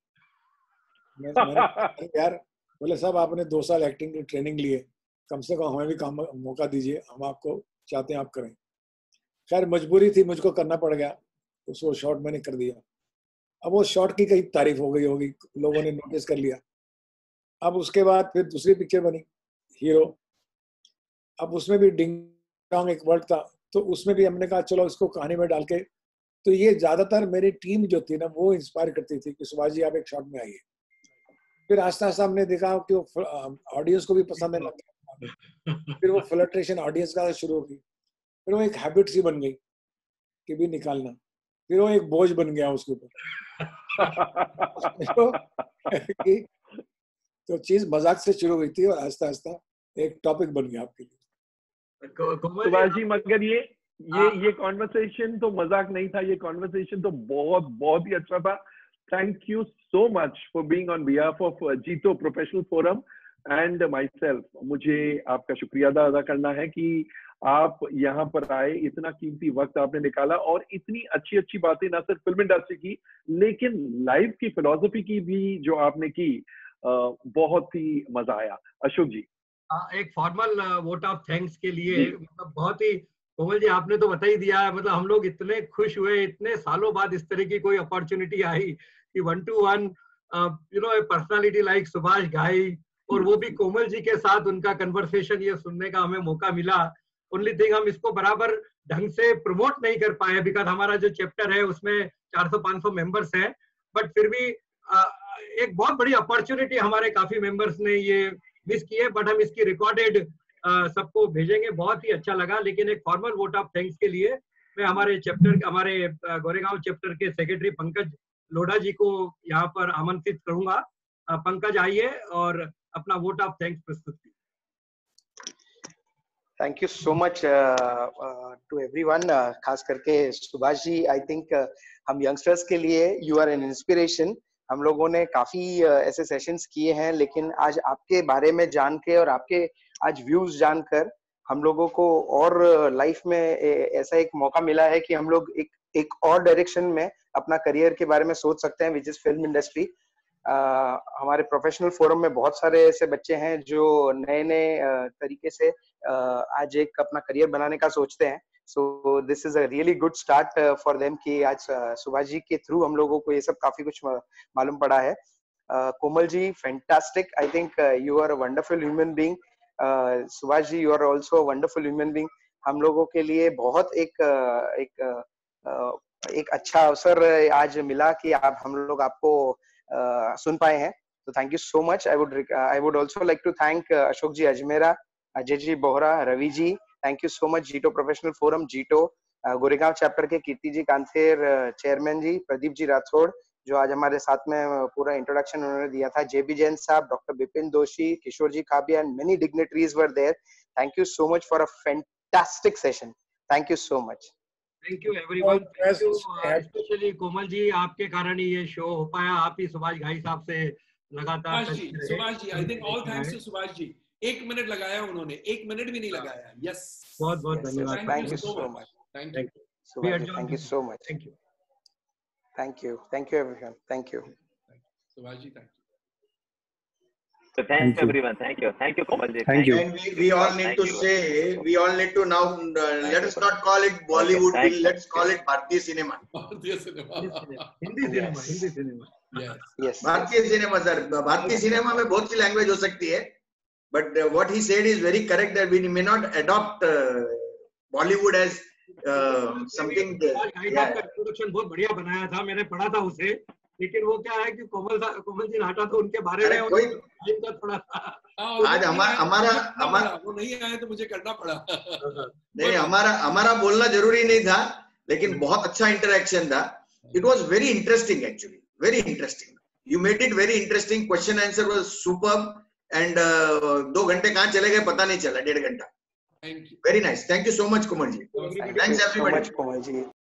मैंने यार, बोले साहब आपने 2 साल एक्टिंग की ट्रेनिंग ली है, कम से कम हमें भी काम मौका दीजिए, हम आपको चाहते हैं आप करें। खैर मजबूरी थी, मुझको करना पड़ गया, उसको शॉट मैंने कर दिया। अब वो शॉट की कहीं तारीफ हो गई होगी, लोगों ने नोटिस कर लिया। अब उसके बाद फिर दूसरी पिक्चर बनी हीरो। अब उसमें भी डिंग डोंग एक वर्ड था, तो उसमें भी हमने कहा चलो इसको कहानी में डाल के। तो ये ज्यादातर मेरी टीम जो थी ना वो इंस्पायर करती थी कि सुभाष जी आप एक शॉट में आइए। फिर आस्ता आस्ता हमने देखा कि वो ऑडियंस को भी पसंद आने लगा। फिर वो फ्लर्टेशन ऑडियंस का शुरू हो गई, फिर वो एक हैबिट सी बन गई कि भी निकालना, फिर वो एक बोझ बन गया उसके ऊपर। तो चीज मजाक से शुरू हुई थी और आस्ता आस्ता एक टॉपिक बन गया आपके लिए। सुभाष जी, मगर ये कॉन्वर्सेशन तो मजाक नहीं था, ये कॉन्वर्सेशन तो बहुत ही अच्छा था। Thank you so much for being on behalf of Jito professional forum and myself. मुझे आपका शुक्रिया अदा करना है कि आप यहाँ पर आए, इतना कीमती वक्त आपने निकाला और इतनी अच्छी बातें ना सिर्फ फिल्म इंडस्ट्री की लेकिन लाइफ की फिलॉसफी की भी जो आपने की, बहुत ही मजा आया। अशोक जी, एक फॉर्मल वोट ऑफ थैंक्स के लिए, मतलब बहुत ही, कोमल जी आपने तो बता ही दिया है, मतलब हम लोग इतने खुश हुए, इतने सालों बाद इस तरह की कोई अपॉर्चुनिटी आई कि 1-to-1 पर्सनालिटी लाइक सुभाष घाई, और वो भी कोमल जी के साथ उनका कन्वर्सेशन ये सुनने का हमें मौका मिला। ओनली थिंग हम इसको बराबर ढंग से प्रमोट नहीं कर पाए बिकॉज हमारा जो चैप्टर है उसमें 400-500 मेंबर्स हैं, बट फिर भी एक बहुत बड़ी अपॉर्चुनिटी हमारे काफी मेंबर्स ने ये मिस की है, बट हम इसकी रिकॉर्डेड सबको भेजेंगे। बहुत ही अच्छा लगा। लेकिन एक फॉर्मल वोट ऑफ थैंक्स के लिए मैं हमारे गोरेगांव चैप्टर के सेक्रेटरी पंकज लोढ़ा जी को यहाँ पर आमंत्रित करूंगा। पंकज आइए और अपना वोट ऑफ थैंक्स प्रस्तुत कीजिए। Thank you so much to everyone, खास करके सुभाष जी। आई थिंक हम यंगस्टर्स के लिए यू आर एन इंस्पिरेशन। हम लोगों ने काफी ऐसे सेशंस किए हैं, लेकिन आज आपके बारे में जान के और आपके आज व्यूज जानकर हम लोगों को और लाइफ में ऐसा एक मौका मिला है कि हम लोग एक और डायरेक्शन में अपना करियर के बारे में सोच सकते हैं, विच इज फिल्म इंडस्ट्री। हमारे प्रोफेशनल फोरम में बहुत सारे ऐसे बच्चे हैं जो नए तरीके से आज एक अपना करियर बनाने का सोचते हैं। So this is a really good start for them कि आज सुभाष जी के थ्रू हम लोगों को ये सब काफी कुछ मालूम पड़ा है। Komal ji, fantastic. I think you are a wonderful human being. Subhash ji, you are also a wonderful human being. हम लोगों के लिए बहुत एक अच्छा अवसर आज मिला कि हम लोग आपको सुन पाए हैं, तो thank you so much. I would also like to thank Ashok ji Ajmera, Ajay ji Bohra, Ravi ji, thank you so much. Jito professional forum, Jito Goregaon chapter के कीर्ति जी कांथेर चेयरमैन जी, प्रदीप जी राठौड़, जो आज हमारे साथ में पूरा इंट्रोडक्शन उन्होंने दिया था. JB Jain साहब, Dr. Bipin Doshi, Kishore ji Kabia, and many dignitaries were there. Thank you so much for a fantastic session. Thank you so much. Thank you everyone. Thank you, especially Komal ji, आपके कारण ही ये show हो पाया. आप ही सुभाष घाई साहब से लगातार. Subhash ji, I think all thanks to Subhash ji. 1 minute लगाया उन्होंने, 1 मिनट भी नहीं लगाया. Yes. बहुत बहुत धन्यवाद. Thank you so much. Thank you. Thank you so much. Thank you. Thank you. Thank you everyone. Thank you. Subhash ji, thank you. So thanks everyone. Thank you. Thank you, Komal ji. Thank you. And we all need to say, we all need to now, let us not call it Bollywood, let's call it Bharatiya cinema. Bharatiya cinema. Hindi cinema. Hindi cinema. Yes. Yes. Bharatiya cinema, sir. Bharatiya cinema में बहुत सी language हो सकती है, but what he said is very correct that we may not adopt Bollywood as something. का introduction बहुत बढ़िया बनाया था, मैंने पढ़ा था उसे. लेकिन वो क्या है कि कोमल जी नाटा तो उनके बारे में कोई का थोड़ा आज हमारा वो नहीं आए तो मुझे करना पड़ा. नहीं, हमारा बोलना जरूरी नहीं था, लेकिन बहुत अच्छा इंटरेक्शन था. It was very interesting, actually very interesting. You made it very interesting. Question answer was superb and 2 घंटे कहाँ चले गए पता नहीं चला. 1.5 घंटा. Very nice. Thank you so much Komal ji. Thanks everybody. Komal ji.